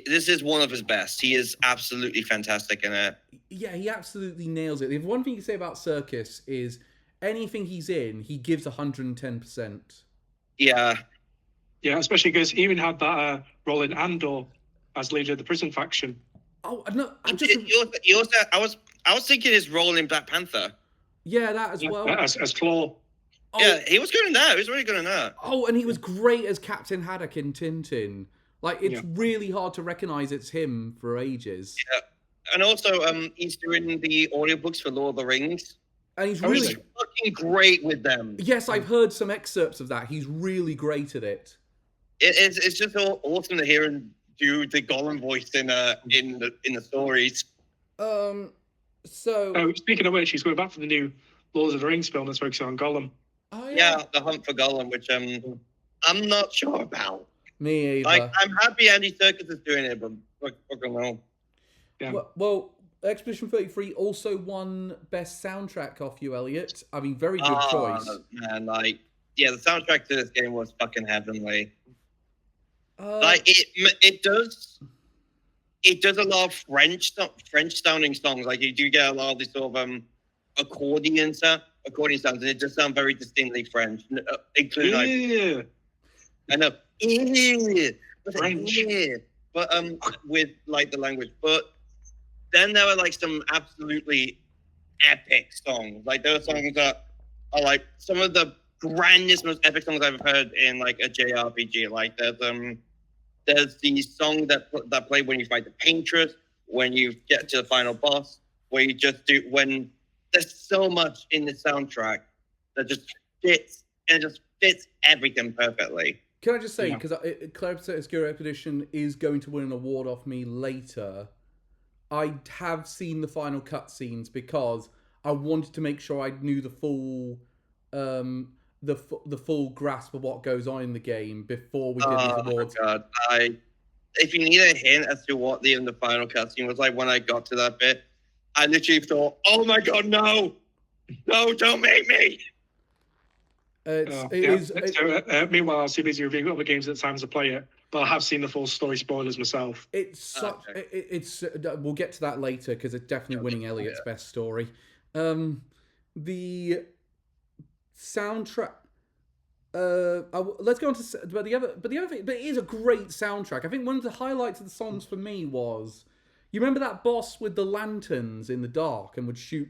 this is one of his best. He is absolutely fantastic in it. Yeah, he absolutely nails it. The one thing you say about Serkis is anything he's in, he gives 110%. Yeah. Yeah, especially because he even had that role in Andor as leader of the prison faction. Oh no! I was thinking his role in Black Panther. Yeah, that as well. As Claw. Oh. Yeah, he was good in that. He was really good in that. Oh, and he was great as Captain Haddock in Tintin. Like, it's really hard to recognise it's him for ages. Yeah, and also he's doing the audiobooks for Lord of the Rings. And he's really fucking great with them. Yes, I've heard some excerpts of that. He's really great at it. It's just awesome to hear him do the Gollum voice in the stories. So speaking of which, he's going back for the new Lord of the Rings film that's focusing on Gollum. Oh, yeah, The Hunt for Gollum, which I'm not sure about. Me either. Like, I'm happy Andy Serkis is doing it, but fucking hell. Yeah. Well, Expedition 33 also won Best Soundtrack off you, Elliot. I mean, very good choice. Man, like, yeah, the soundtrack to this game was fucking heavenly. Like, it does a lot of French sounding songs. Like, you do get a lot of this sort of accordion sounds, and it does sound very distinctly French, including like, I know, French, but with like the language. But then there were like some absolutely epic songs. Like there are songs that are like some of the grandest, most epic songs I've heard in like a JRPG. Like there's the song that play when you fight the Paintress, when you get to the final boss, where you just do when there's so much in the soundtrack that just fits everything perfectly. Can I just say, because Claire's Obscure Expedition is going to win an award off me later, I have seen the final cutscenes because I wanted to make sure I knew the full the full grasp of what goes on in the game before we did these awards. Oh my god! If you need a hint as to what the final cutscene was like when I got to that bit, I literally thought, "Oh my god, no, don't make me!" Meanwhile, I'll see busy reviewing other games at times to play it, but I have seen the full story spoilers myself. It's such. Okay. It's we'll get to that later because it's definitely winning Elliot's best story. The soundtrack. Let's go on to but the other thing. But it is a great soundtrack. I think one of the highlights of the songs for me was, you remember that boss with the lanterns in the dark and would shoot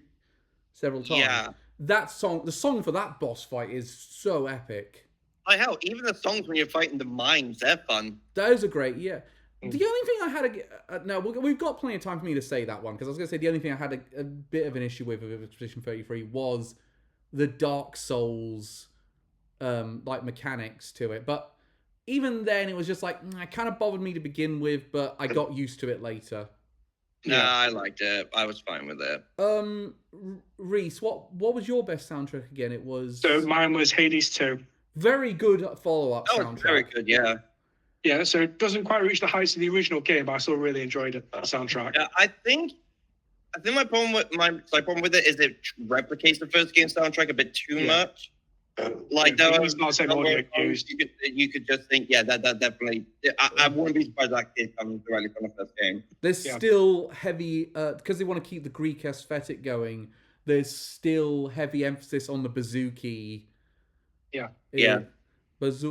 several times. Yeah. That song, the song for that boss fight is so epic. Hell, even the songs when you're fighting the mines, they're fun. Those are great, yeah. The only thing I had now we've got plenty of time for me to say that one, because I was going to say the only thing I had a bit of an issue with Expedition 33 was the Dark Souls like mechanics to it. But even then, it was just like it kind of bothered me to begin with, but I got used to it later. Nah, I liked it. I was fine with it. Reese, what was your best soundtrack again? It was... So mine was Hades 2. Very good follow-up soundtrack. Very good, yeah. Yeah, so it doesn't quite reach the heights of the original game, but I still really enjoyed it, that soundtrack. Yeah, I think my problem with it is it replicates the first game soundtrack a bit too much. Like there was not same audio used. You could just think, that definitely. I wouldn't be surprised that it comes directly from the first game. There's still heavy because they want to keep the Greek aesthetic going. There's still heavy emphasis on the bouzouki. Yeah. Which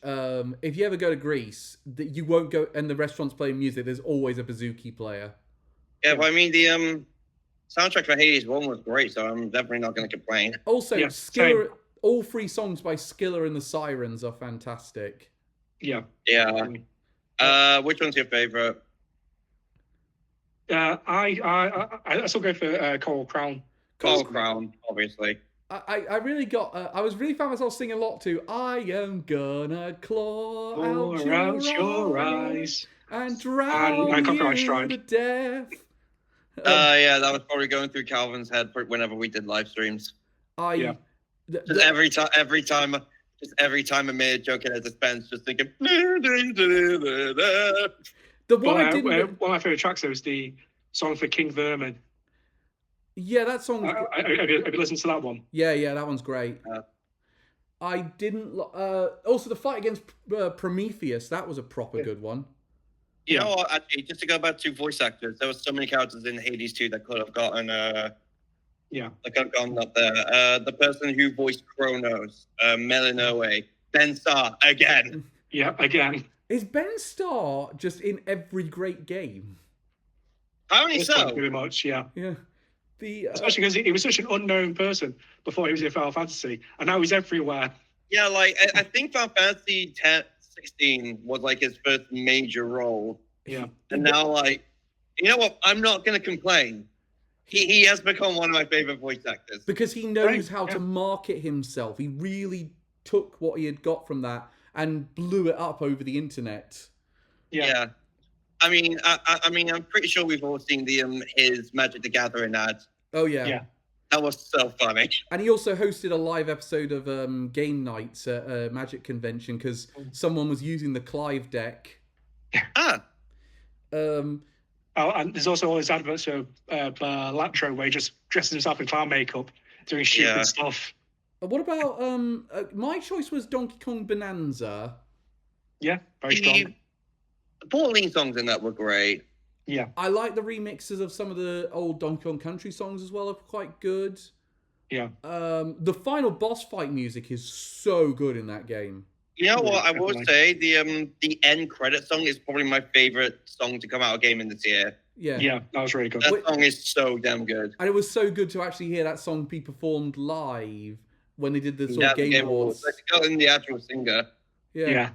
if you ever go to Greece, you won't go and the restaurant's playing music. There's always a bouzouki player. Yeah, but I mean the soundtrack for Hades 1 was great, so I'm definitely not going to complain. Also, Skiller, all three songs by Skiller and the Sirens are fantastic. Yeah. Which one's your favorite? I still go for Coral Crown. Coral Crown, obviously. I really got. I was really found myself singing a lot to "I am gonna claw out your eyes and drown you to death." That was probably going through Calvin's head whenever we did live streams. Just every time a made joke at a dispense, just thinking. One of my favorite tracks though is the song for King Vermin. Yeah, that song. Have you listened to that one? Yeah, that one's great. I didn't. Also, the fight against Prometheus, that was a proper good one. You know what? Actually, just to go back to voice actors, there were so many characters in Hades 2 that could have gotten. That could have gone up there. The person who voiced Kronos, Melinoe, Ben Starr again. Yeah, again. Is Ben Starr just in every great game? Apparently so. Pretty much, yeah. Yeah. Especially because he was such an unknown person before he was in Final Fantasy, and now he's everywhere. Yeah, like I think Final Fantasy 16 was like his first major role. Yeah. And now, like, you know what? I'm not going to complain. He has become one of my favorite voice actors. Because he knows how to market himself. He really took what he had got from that and blew it up over the internet. Yeah. I mean, I'm pretty sure we've all seen the his Magic the Gathering ad. Oh yeah. That was so funny. And he also hosted a live episode of Game Nights at a Magic convention because someone was using the Clive deck. And there's also all these adverts of Latro where he just dresses himself in clown makeup, doing stupid stuff. What about my choice was Donkey Kong Bonanza. Yeah, very strong. The Pauline songs in that were great. Yeah, I like the remixes of some of the old Donkey Kong Country songs as well. Are quite good. Yeah. The final boss fight music is so good in that game. You know what? I will say the end credit song is probably my favorite song to come out of gaming this year. Yeah, that was really good. That song is so damn good. And it was so good to actually hear that song be performed live when they did the sort of Game Awards. Like got in the actual singer. Yeah.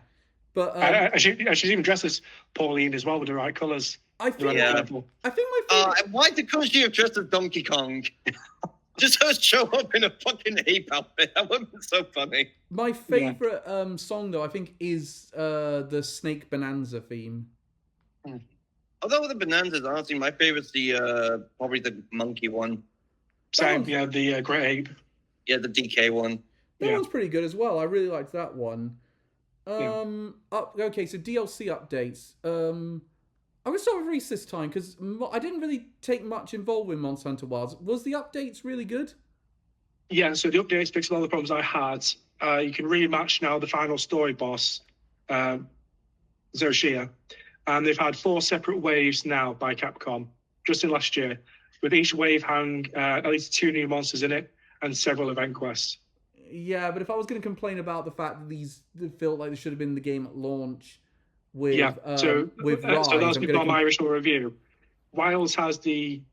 But she's even dressed as Pauline as well with the right colours. I think my favorite. why did Koji have dressed as Donkey Kong? Just show up in a fucking ape outfit. That would have been so funny. My favorite song, though, I think, is the Snake Bonanza theme. Although the Bonanzas, honestly, my favorite's the probably the monkey one. Same, the Great Ape. Yeah, the DK one. That one's pretty good as well. I really liked that one. Okay, so DLC updates. I'm going to start with Reese this time, because I didn't really take much involved with Monster Hunter Wilds. Was the updates really good? Yeah, so the updates fixed a lot of the problems I had. You can rematch now the final story boss, Zoshia. And they've had 4 separate waves now by Capcom, just in last year, with each wave having at least 2 new monsters in it and several event quests. Yeah, but if I was going to complain about the fact that these felt like they should have been the game at launch with Rise, so those people on my original review, Wilds has an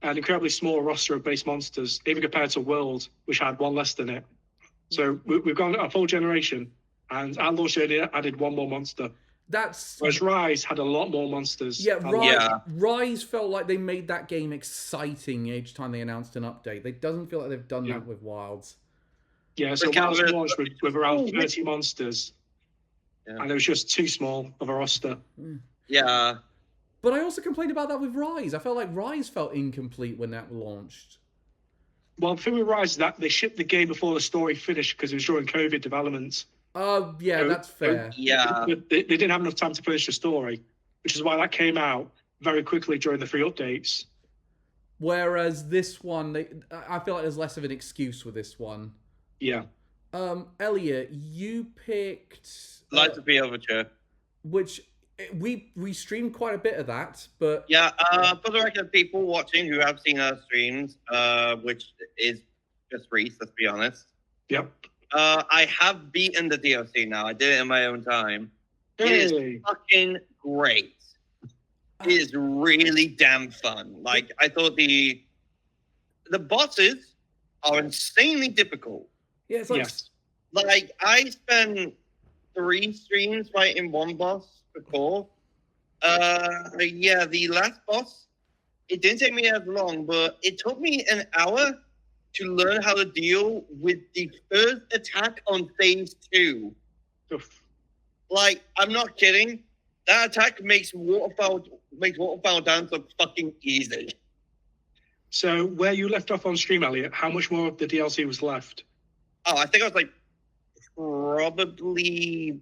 incredibly small roster of base monsters, even compared to World, which had 1 less than it. So we've gone a full generation, and at launch they added 1 more monster. Whereas Rise had a lot more monsters. Rise felt like they made that game exciting each time they announced an update. It doesn't feel like they've done that with Wilds. Yeah, so Wilds launched with around 30 monsters, and it was just too small of a roster. Yeah. But I also complained about that with Rise. I felt like Rise felt incomplete when that launched. Well, the thing with Rise is that they shipped the game before the story finished because it was during COVID development. That's fair. They didn't have enough time to finish the story, which is why that came out very quickly during the free updates. Whereas this one, I feel like there's less of an excuse with this one. Yeah. Elliot, you picked Lights of the Overture, which we streamed quite a bit of that, but for the record, people watching who have seen our streams, which is just Reese, let's be honest. Yep. I have beaten the DLC now. I did it in my own time. Hey. It is fucking great. It is really damn fun. Like, I thought the bosses are insanely difficult. Yeah, it's like... Yes. Like, I spent 3 streams fighting one boss before. The last boss, it didn't take me as long, but it took me an hour to learn how to deal with the first attack on phase 2. Like, I'm not kidding. That attack makes waterfowl down so fucking easy. So where you left off on stream, Elliot, how much more of the DLC was left? Oh, I think I was like probably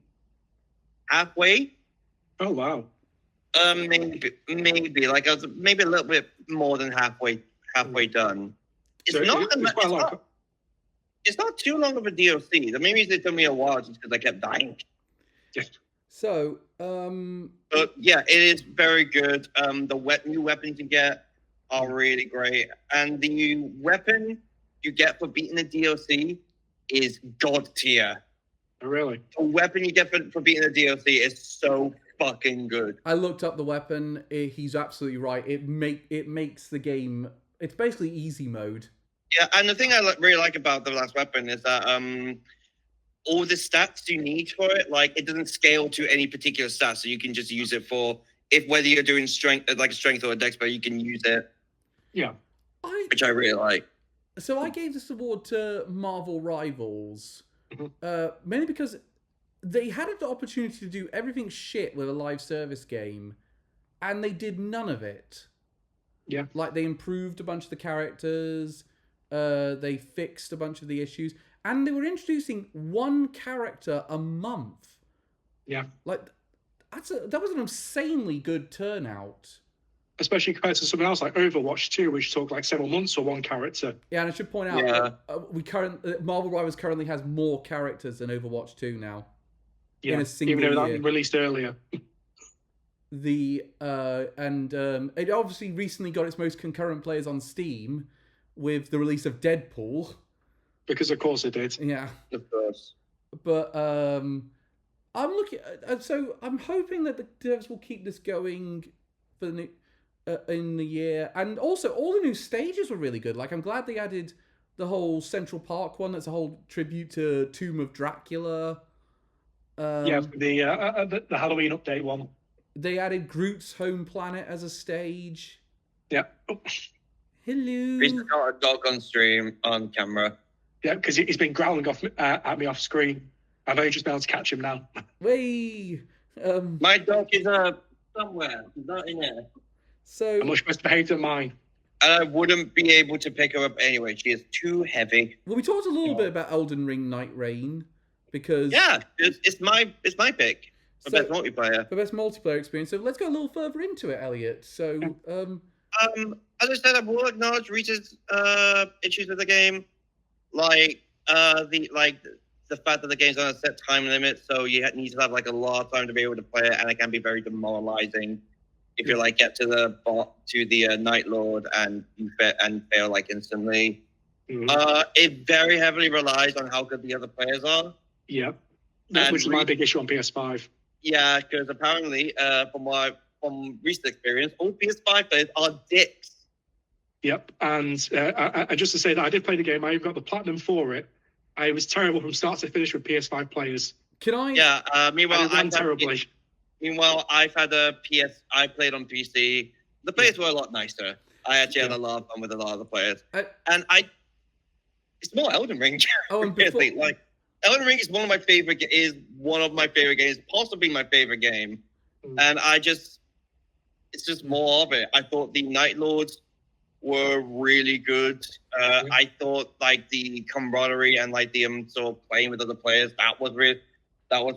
halfway. Oh wow. Maybe like I was maybe a little bit more than halfway done. It's not too long of a DLC. The main reason it took me a while is because I kept dying. So, but yeah, it is very good. The new weapons you get are really great, and the weapon you get for beating the DLC is god tier. Oh, really? The weapon you get for beating the DLC is so fucking good. I looked up the weapon. He's absolutely right. It makes the game. It's basically easy mode. Yeah, and the thing I really like about the last weapon is that all the stats you need for it, like it doesn't scale to any particular stat, so you can just use it for whether you're doing strength, like a strength or a dex, but you can use it. Yeah, which I really like. So I gave this award to Marvel Rivals, mainly because they had the opportunity to do everything shit with a live service game, and they did none of it. Yeah, like they improved a bunch of the characters. they fixed a bunch of the issues, and they were introducing one character a month. Yeah, like that was an insanely good turnout. Especially compared to something else like Overwatch 2, which took like several months for one character. Yeah, and I should point out that Marvel Rivals currently has more characters than Overwatch 2 now. Yeah, in a single even though year. that released earlier. It obviously recently got its most concurrent players on Steam with the release of Deadpool. Because of course it did. Yeah, of course. But I'm looking. So I'm hoping that the devs will keep this going for the new. In the year, and also all the new stages were really good. Like, I'm glad they added the whole Central Park one. That's a whole tribute to Tomb of Dracula. The Halloween update one. They added Groot's home planet as a stage. Yeah. Oh. He's Hello. got a dog on stream on camera. Yeah, because he's been growling at me off screen. I've only just been able to catch him now. Way. My dog is somewhere. He's not in there. So I'm much better behaved than mine. And I wouldn't be able to pick her up anyway. She is too heavy. Well, we talked a little bit about Elden Ring Night Rain because it's my pick for best multiplayer. For best multiplayer experience. So let's go a little further into it, Elliot. So as I said, I will acknowledge Reese's issues with the game, like the fact that the game's on a set time limit, so you need to have like a lot of time to be able to play it, and it can be very demoralizing if you like get to the Night Lord and you fail like instantly. Mm-hmm. It very heavily relies on how good the other players are. Yeah, which is my big issue on PS5. Yeah, because apparently, from recent experience, all PS5 players are dicks. Yep, and just to say that I did play the game. I even got the platinum for it. I was terrible from start to finish with PS5 players. Can I? Yeah. Meanwhile, I ran terribly. I've had I played on PC. The players were a lot nicer. I actually had a lot of fun with a lot of the players. It's more Elden Ring. Like Elden Ring is one of my favorite games, possibly my favorite game. And it's just more of it. I thought the Night Lords were really good. I thought like the camaraderie and like the sort of playing with other players, that was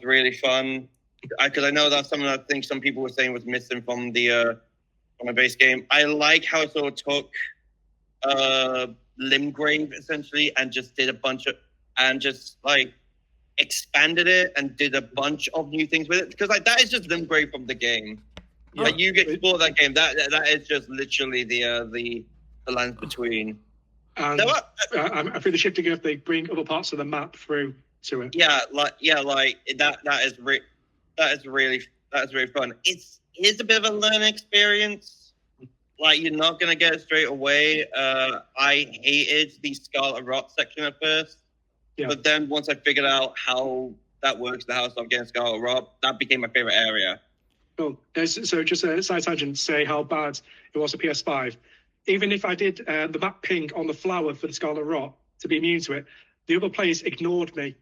really fun. Because I know that's something I think some people were saying was missing from the base game. I like how it sort of took Limgrave essentially and just did a bunch of expanded it and did a bunch of new things with it. Because like that is just Limgrave from the game. Yeah. Like you get explore that game. That is just literally the lands between. And I'm pretty shifting if they bring other parts of the map through to it. That is really fun. It's a bit of a learning experience. Like you're not gonna get it straight away. I hated the Scarlet Rot section at first, but then once I figured out how that works, the house of getting Scarlet Rot, that became my favorite area. Cool. So just a side tangent to say how bad it was for PS5. Even if I did the map ping on the flower for the Scarlet Rot to be immune to it, the other players ignored me.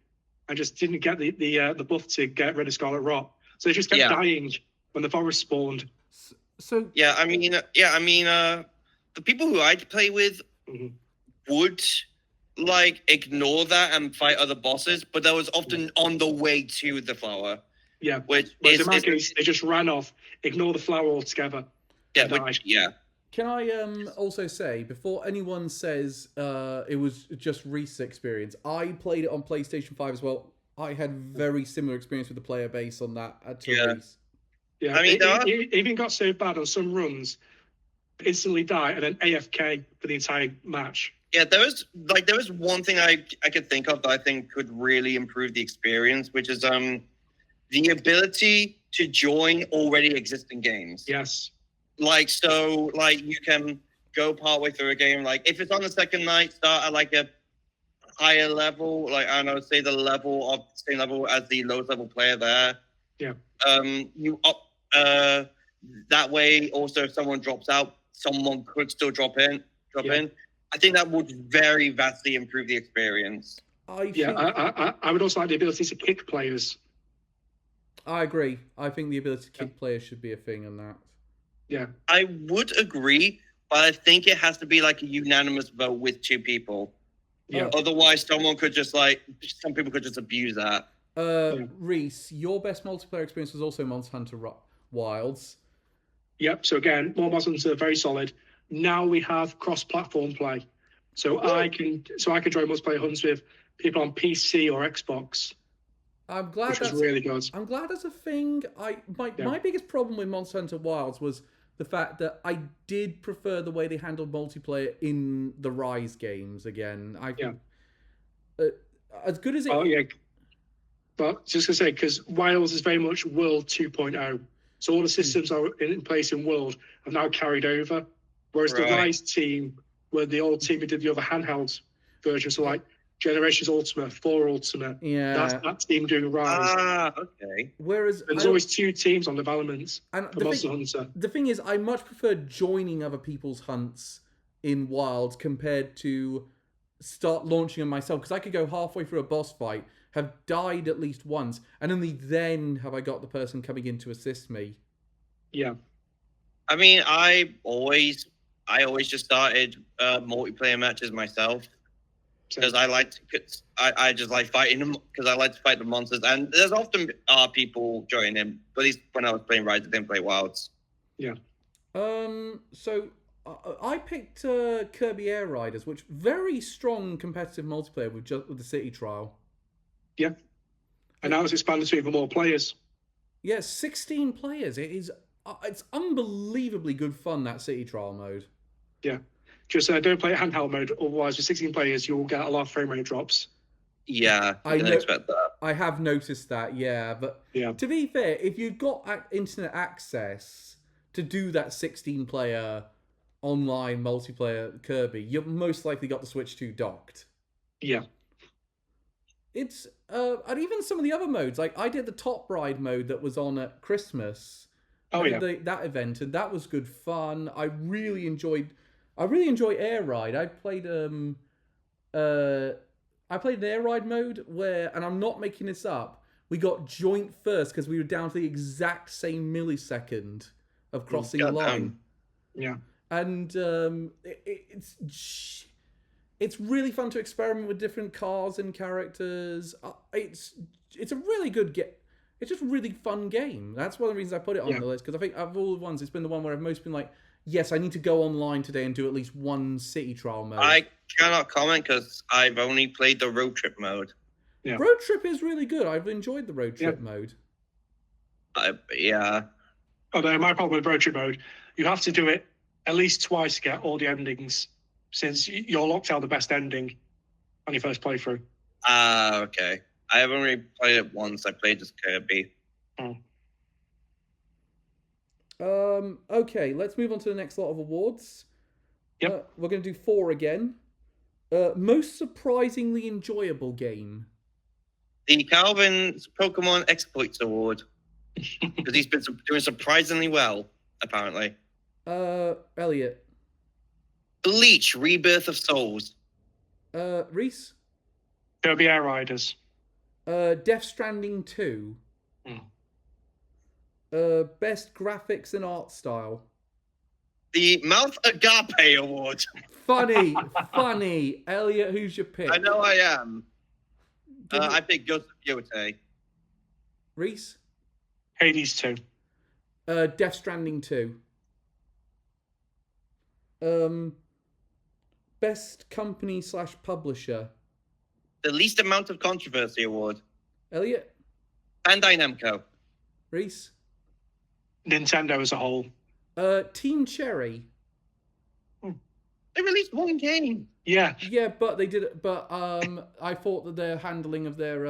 I just didn't get the buff to get rid of Scarlet Rot. So they just kept dying when the forest spawned. So the people who I'd play with would like ignore that and fight other bosses, but that was often on the way to the flower. Yeah, whereas in my case, they just ran off, ignore the flower altogether. Yeah. Can I also say, before anyone says it was just Reese's experience, I played it on PlayStation 5 as well. I had very similar experience with the player base on that to Reese. Yeah, I mean, it even got so bad on some runs, instantly die and then AFK for the entire match. Yeah, there was one thing I could think of that I think could really improve the experience, which is the ability to join already existing games. Yes. Like, so, like, you can go partway through a game. Like, if it's on the second night, start at, like, a higher level. Like, I don't know, say the level of same level as the lowest level player there. Yeah. You up, that way, also, if someone drops out, someone could still drop in. I think that would very vastly improve the experience. I would also like the ability to kick players. I agree. I think the ability to kick players should be a thing on that. Yeah, I would agree, but I think it has to be like a unanimous vote with 2 people. Yeah. Otherwise, some people could just abuse that. Reese, your best multiplayer experience was also Monster Hunter Wilds. Yep. So again, more Monster Hunter, very solid. Now we have cross-platform play, so I can join multiplayer hunts with people on PC or Xbox. I'm glad which was really good. I'm glad that's a thing. My biggest problem with Monster Hunter Wilds was the fact that I did prefer the way they handled multiplayer in the Rise games. Again, as good as it. Oh yeah, but just to say, because Wilds is very much World 2.0, so all the systems are in place in World have now carried over, whereas the Rise team were the old team who did the other handheld version, so like Generations Ultimate, 4 Ultimate. Yeah. That's that team doing Rise. Okay. Whereas there's always 2 teams on development for Monster Hunter. The thing is, I much prefer joining other people's hunts in Wilds compared to start launching them myself, because I could go halfway through a boss fight, have died at least once, and only then have I got the person coming in to assist me. Yeah. I mean, I always just started multiplayer matches myself. Because I just like fighting them, because I like to fight the monsters, and there's often people joining them. But at least when I was playing Rise, I didn't play Wilds. Yeah. So I picked Kirby Air Riders, which very strong competitive multiplayer with the city trial. Yeah. And now it's expanded to even more players. Yeah, 16 players. It's unbelievably good fun, that city trial mode. Yeah. Just don't play it handheld mode, otherwise with 16 players you'll get a lot of frame rate drops. Yeah, I didn't expect that. I have noticed that, yeah. But to be fair, if you've got internet access to do that 16-player online multiplayer Kirby, you've most likely got the Switch 2 docked. Yeah. It's and even some of the other modes, like I did the Top Ride mode that was on at Christmas. That event, and that was good fun. I really enjoy Air Ride. I played an Air Ride mode where, and I'm not making this up, we got joint first because we were down to the exact same millisecond of crossing a line. Yeah. And it's really fun to experiment with different cars and characters. It's a really good It's just a really fun game. That's one of the reasons I put it on the list, because I think of all the ones, it's been the one where I've most been like, yes, I need to go online today and do at least one city trial mode. I cannot comment because I've only played the road trip mode. Yeah. Road trip is really good. I've enjoyed the road trip mode. Yeah. Although my problem with road trip mode, you have to do it at least twice to get all the endings, since you're locked out the best ending on your first playthrough. Okay. I have only played it once. I played as Kirby. Okay, let's move on to the next lot of awards. Yep. We're going to do 4 again. Most surprisingly enjoyable game. The Calvin's Pokemon Exploits Award. Because he's been doing surprisingly well, apparently. Elliot. Bleach, Rebirth of Souls. Reese. Kirby Air Riders. Death Stranding 2. Best graphics and art style. The Mouth Agape Award. Funny. Elliot, who's your pick? I know I am. I picked Ghost of Yotei. Reese? Hades 2. Death Stranding 2. Best company / publisher. The Least Amount of Controversy Award. Elliot? Bandai Namco. Reese? Nintendo as a whole. Team Cherry. They released one game. Yeah. Yeah, but they did it. But I thought that their handling of their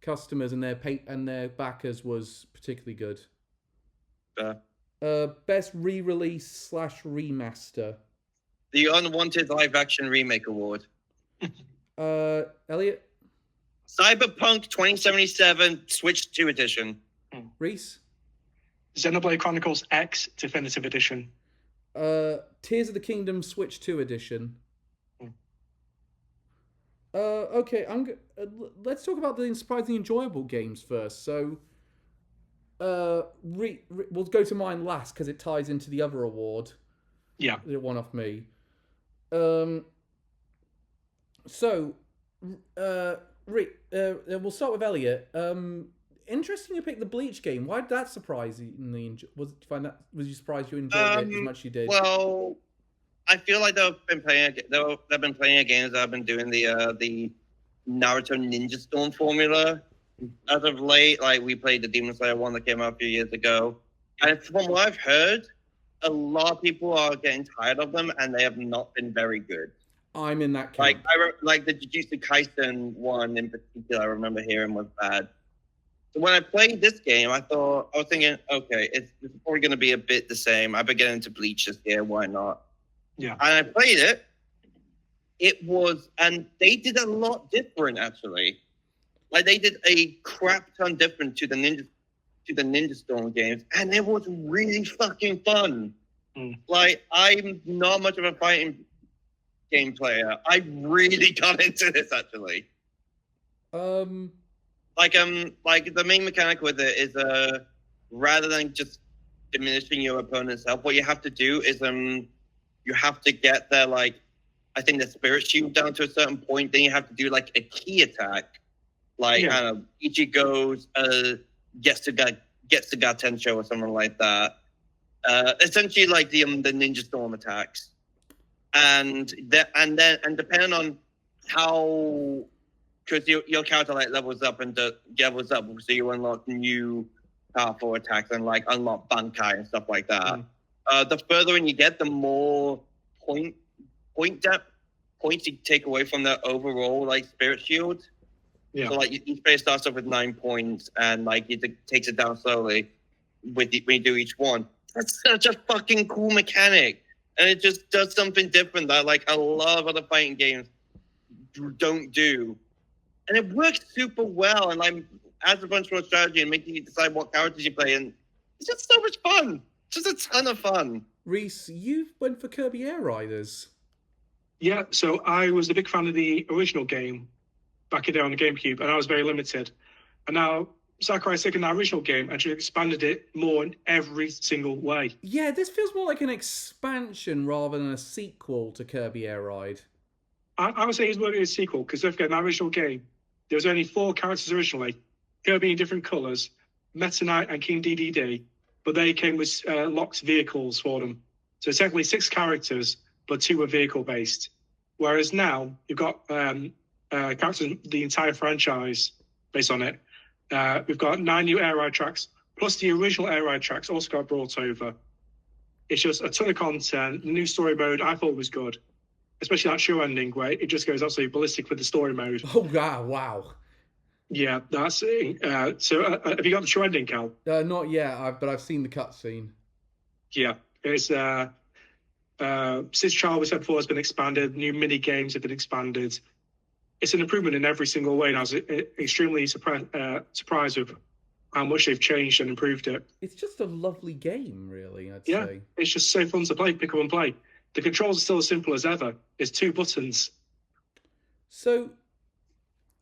customers and their backers was particularly good. Best re-release / remaster. The Unwanted Live Action Remake Award. Elliot? Cyberpunk 2077 Switch 2 Edition. Reese? Xenoblade Chronicles X Definitive Edition. Tears of the Kingdom Switch 2 Edition. Okay, let's talk about the surprisingly enjoyable games first. So, we'll go to mine last because it ties into the other award. Yeah. The one off me. We'll start with Elliot. Interesting you picked the Bleach game. Why did that surprise you? Was you surprised you enjoyed it as much as you did? Well, I feel like they've been playing games that have been doing the Naruto Ninja Storm formula as of late. Like we played the Demon Slayer one that came out a few years ago, and from what I've heard, a lot of people are getting tired of them, and they have not been very good. I'm in that camp. Like the Jujutsu Kaisen one in particular, I remember hearing was bad. So when I played this game, I was thinking, okay, it's probably going to be a bit the same. I've been getting into Bleach this year, why not? Yeah. And I played it. And they did a lot different, actually. Like they did a crap ton different to the Ninja Storm games, and it was really fucking fun. Like I'm not much of a fighting game player. I really got into this actually. Like the main mechanic with it is rather than just diminishing your opponent's health, what you have to do is you have to get their I think the spirit shield down to a certain point. Then you have to do like a key attack, Ichigo's Getsuga Tensho or something like that. Essentially like the Ninja Storm attacks, and depending on how. Because your character levels up, so you unlock new powerful attacks and unlock Bankai and stuff like that. The further in you get, the more points you take away from the overall spirit shield. Yeah. So each player starts off with 9 points, and it takes it down slowly when you do each one. That's such a fucking cool mechanic, and it just does something different that a lot of other fighting games don't do. And it works super well, and adds a bunch more strategy and making you decide what characters you play, and it's just so much fun. Just a ton of fun. Reese, you went for Kirby Air Riders. Yeah, so I was a big fan of the original game back in the day on the GameCube, and I was very limited. And now Sakurai's taken that original game and expanded it more in every single way. Yeah, this feels more like an expansion rather than a sequel to Kirby Air Ride. I would say it's more like a sequel, because don't forget, in that original game, there was only 4 characters originally, Kirby in different colours, Meta Knight and King DDD, but they came with locked vehicles for them. So technically 6 characters, but 2 were vehicle-based. Whereas now, you've got characters, the entire franchise based on it. We've got 9 new air ride tracks, plus the original air ride tracks also got brought over. It's just a ton of content. The new story mode I thought was good. Especially that show ending where it just goes absolutely ballistic with the story mode. Oh, wow. Yeah, that's it. So have you got the show ending, Cal? Not yet, but I've seen the cutscene. Yeah, it's Sis Child, we said before, has been expanded. New mini games have been expanded. It's an improvement in every single way, and I was extremely surprised with how much they've changed and improved it. It's just a lovely game, really, I'd say. It's just so fun to play, pick up and play. The controls are still as simple as ever. It's 2 buttons. So,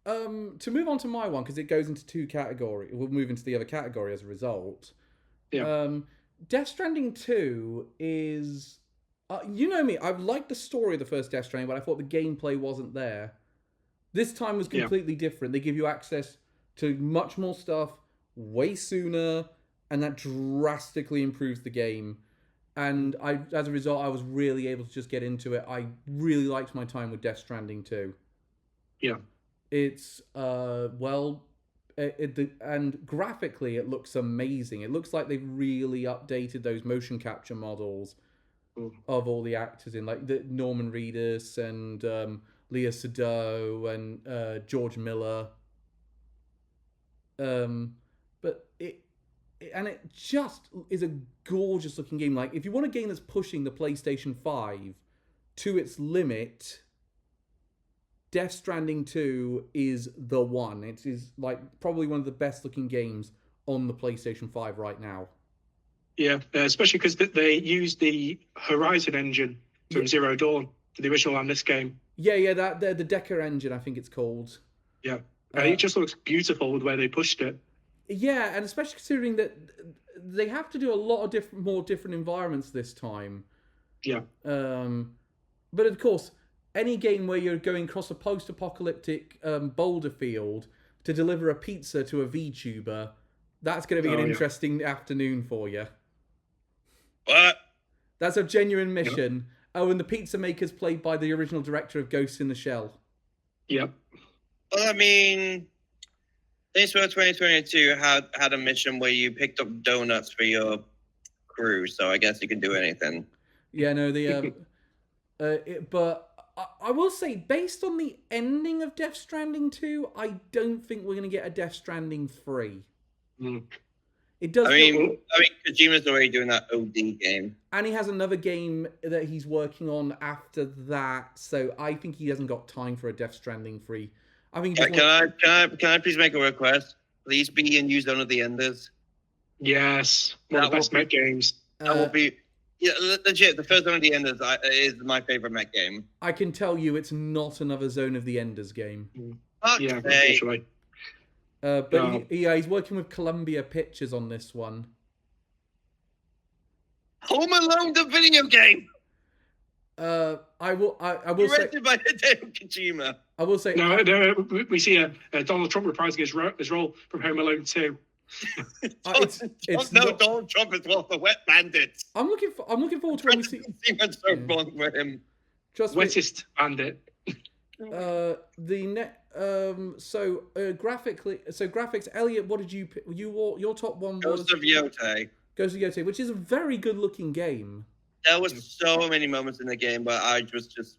to move on to my one, because it goes into 2 categories. We'll move into the other category as a result. Yeah. Death Stranding 2 is... you know me, I've liked the story of the first Death Stranding, but I thought the gameplay wasn't there. This time was completely different. They give you access to much more stuff way sooner, and that drastically improves the game. And as a result, I was really able to just get into it. I really liked my time with Death Stranding 2. Yeah. It's, and graphically, it looks amazing. It looks like they've really updated those motion capture models of all the actors in, like the Norman Reedus and Leah Sado and George Miller. But it just is a gorgeous looking game. Like, if you want a game that's pushing the PlayStation 5 to its limit, Death Stranding 2 is the one. It is probably one of the best looking games on the PlayStation 5 right now. Yeah, especially because they used the Horizon engine from Zero Dawn for the original and this game. Yeah, the Decker engine, I think it's called. Yeah, and it just looks beautiful the way they pushed it. Yeah, and especially considering that they have to do a lot of more different environments this time. Yeah. But of course, any game where you're going across a post-apocalyptic boulder field to deliver a pizza to a VTuber, that's going to be an interesting afternoon for you. What? That's a genuine mission. Oh, and the pizza maker's played by the original director of Ghost in the Shell. Yep. Well, I mean, Saints Row 2022 had a mission where you picked up donuts for your crew, so I guess you can do anything. Yeah, no, but I will say, based on the ending of Death Stranding 2, I don't think we're going to get a Death Stranding 3. It does. I mean, Kojima's already doing that OD game, and he has another game that he's working on after that. So I think he hasn't got time for a Death Stranding 3. I think. Can I please make a request? Please be in New Zone of the Enders. Yes, one of the best mech games. That will be. Yeah, legit. The first Zone of the Enders is my favorite mech game. I can tell you, it's not another Zone of the Enders game. Yeah, unfortunately. But he's working with Columbia Pictures on this one. Home Alone, the video game. I will say. Directed by Hideo Kojima. I will say. No, we see Donald Trump reprising his role from Home Alone 2. Donald Trump is one of the wet bandits. I'm looking forward to when we see. What's so wrong with him? Wettest bandit. Graphics. Elliot, what did you pick? Your top one was Ghost of Yotei. Ghost of Yotei, which is a very good looking game. There was so many moments in the game where I was just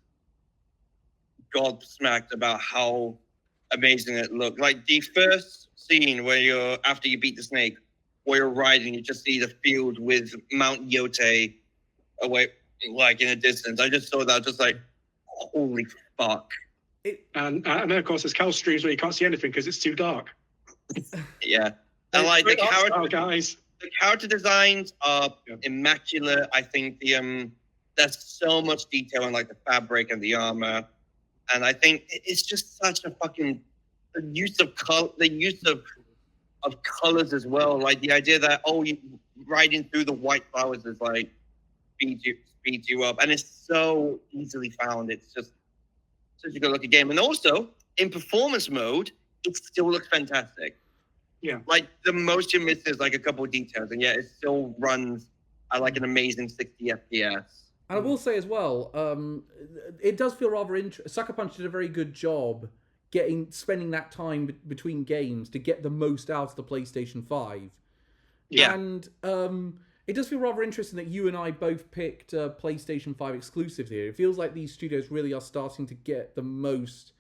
gobsmacked about how amazing it looked. Like the first scene where after you beat the snake, where you're riding, you just see the field with Mount Yotei away, like in the distance. I just saw that, just like, holy fuck. And then of course there's Cal streams where you can't see anything because it's too dark. Yeah, and like the character designs are immaculate. I think there's so much detail in like the fabric and the armor, and I think it's just such a fucking the use of colors as well. Like the idea that you riding through the white flowers is like speeds you up, and it's so easily found. It's just such a good looking game, and also in performance mode, it still looks fantastic. Yeah, like the most you miss is like a couple of details, and yet it still runs at like an amazing 60 FPS. And I will say as well, it does feel rather interesting. Sucker Punch did a very good job spending that time between games to get the most out of the PlayStation 5. Yeah, and it does feel rather interesting that you and I both picked PlayStation 5 exclusives here. It feels like these studios really are starting to get the most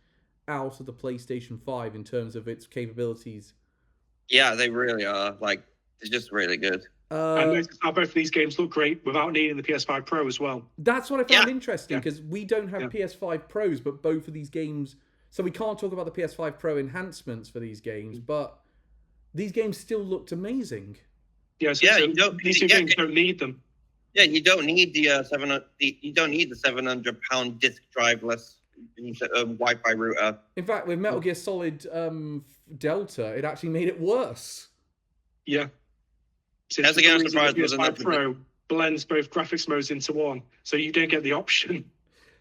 out of the PlayStation 5 in terms of its capabilities. Yeah, they really are. Like, they're just really good. And notice how both of these games look great without needing the PS5 Pro as well. That's what I found interesting, because we don't have PS5 Pros, but both of these games... So we can't talk about the PS5 Pro enhancements for these games, but these games still looked amazing. Yeah, these two games don't need them. Yeah, you don't need the 700-pound disk driveless Wi-Fi router. In fact, with Metal Gear Solid Delta, it actually made it worse. Yeah. As again, I'm surprised the PS5 Pro blends both graphics modes into one, so you don't get the option.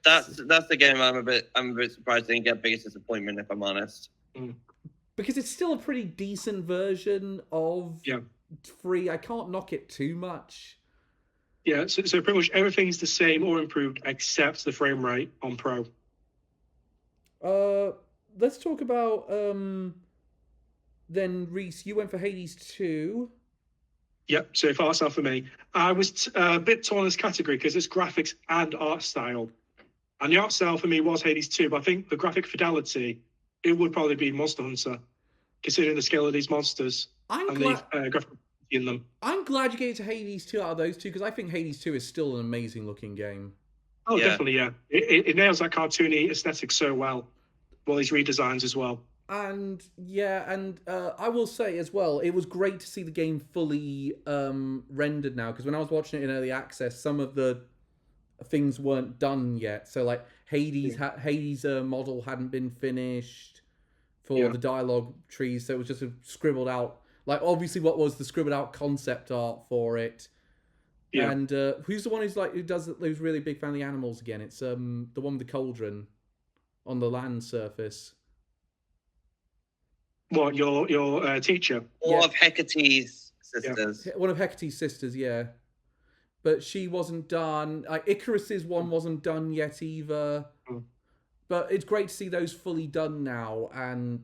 That's the game I'm a bit surprised they didn't get biggest disappointment, if I'm honest. Because it's still a pretty decent version of 3. I can't knock it too much. Yeah, so pretty much everything's the same or improved except the frame rate on Pro. Let's talk about then, Reese, you went for Hades 2. Yep, so far so for me. I was a bit torn in this category because it's graphics and art style. And the art style for me was Hades 2, but I think the graphic fidelity, it would probably be Monster Hunter, considering the scale of these monsters the graphic in them. I'm glad you gave it to Hades 2 out of those two, because I think Hades 2 is still an amazing looking game. Oh, definitely, yeah. It nails that cartoony aesthetic so well. Well, these redesigns as well. And I will say as well, it was great to see the game fully rendered now, because when I was watching it in early access, some of the things weren't done yet. So like Hades model hadn't been finished for the dialogue trees, so it was just scribbled out Like, obviously, what was the scribbled out concept art for it? Yeah. And who's the one who does those really big family animals again? It's the one with the cauldron on the land surface. What, your teacher? One of Hecate's sisters. Yeah. One of Hecate's sisters, yeah. But she wasn't done. Icarus's one wasn't done yet either. But it's great to see those fully done now. And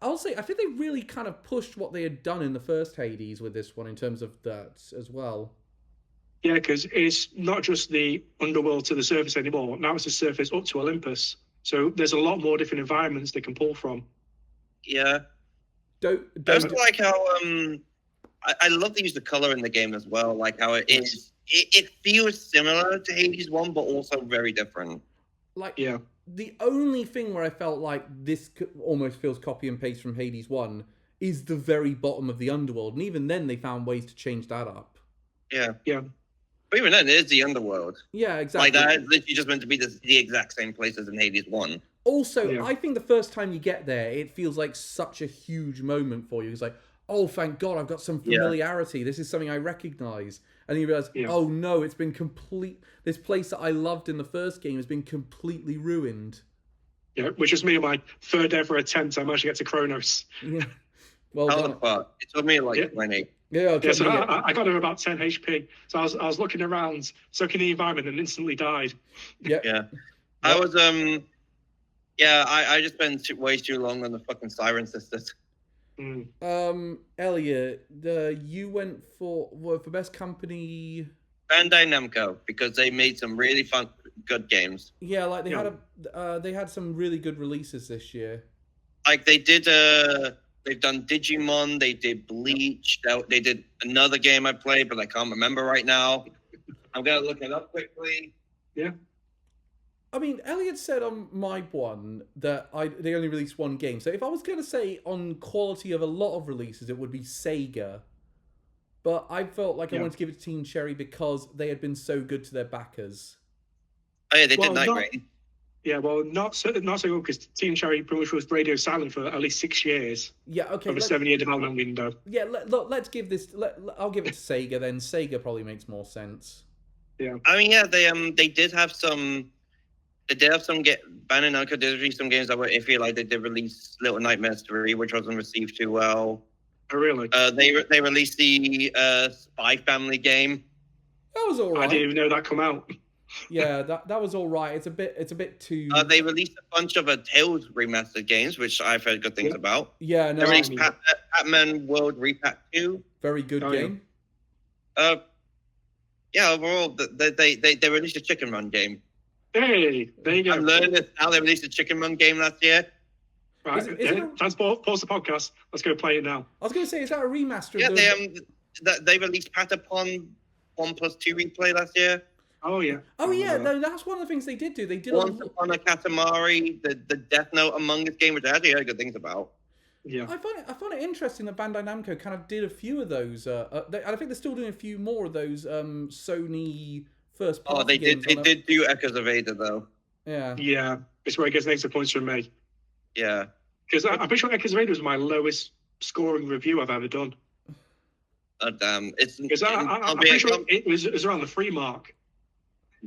I'll say, I think they really kind of pushed what they had done in the first Hades with this one in terms of that as well. Yeah, because it's not just the underworld to the surface anymore. Now it's the surface up to Olympus. So there's a lot more different environments they can pull from. Yeah. I also like how I love to use the color in the game as well. Like how it feels similar to Hades 1, but also very different. The only thing where I felt like this almost feels copy and paste from Hades 1 is the very bottom of the underworld. And even then, they found ways to change that up. Yeah. But even then, it is the underworld. Yeah, exactly. Like, that is literally just meant to be the exact same place as in Hades 1. Also, I think the first time you get there, it feels like such a huge moment for you. It's like, oh, thank God, I've got some familiarity. This is something I recognize. And you realize, oh no, it's been this place that I loved in the first game has been completely ruined. Yeah, which was me on my third ever attempt. I managed to get to Kronos. Yeah. Well done. It took me like 20. So I got to about 10 HP. So I was looking around, soaking the environment, and instantly died. Yeah. I was I just spent way too long on the fucking Siren Sisters. Elliot, you went for best company. Bandai Namco, because they made some really fun, good games. Yeah, like they had some really good releases this year. Like they've done Digimon, they did Bleach, they did another game I played, but I can't remember right now. I'm gonna look it up quickly. Yeah. I mean, Elliot said on my one that they only released one game. So if I was going to say on quality of a lot of releases, it would be Sega. But I felt like I wanted to give it to Team Cherry because they had been so good to their backers. Oh yeah, they did Night Rain. Yeah, well, not so good because Team Cherry pretty much was radio silent for at least 6 years. Yeah, okay. Of a 7-year development window. Yeah, let's give this. I'll give it to Sega then. Sega probably makes more sense. Yeah. I mean, yeah, they did have some. They did have some Bandai Namco did release some games that were iffy. Like they did release Little Nightmares 3, which wasn't received too well. Oh really? They released the Spy Family game. That was all right. I didn't even know that come out. Yeah, that was all right. It's a bit too. They released a bunch of Tales remastered games, which I've heard good things about. Yeah, no. They released Pac-Man World Repack 2. Very good game. Yeah, overall, they released a Chicken Run game. Hey, there you go. I'm learning this now. They released a Chicken Run game last year. Right, pause the podcast. Let's go play it now. I was going to say, is that a remaster? Yeah, they released Patapon 1+2 replay last year. Oh yeah. Oh yeah, no, that's one of the things they did do. They did Once Upon a Katamari, the Death Note Among Us game, which I actually heard good things about. Yeah. I find it interesting that Bandai Namco kind of did a few of those. I think they're still doing a few more of those Sony first party. Oh, they did do Echoes of Ada though. Yeah. Yeah, it's where it gets extra points from me. Yeah. Because I'm pretty sure Echoes of Ada was my lowest scoring review I've ever done. Oh damn! Because I'm pretty sure it was around the 3 mark.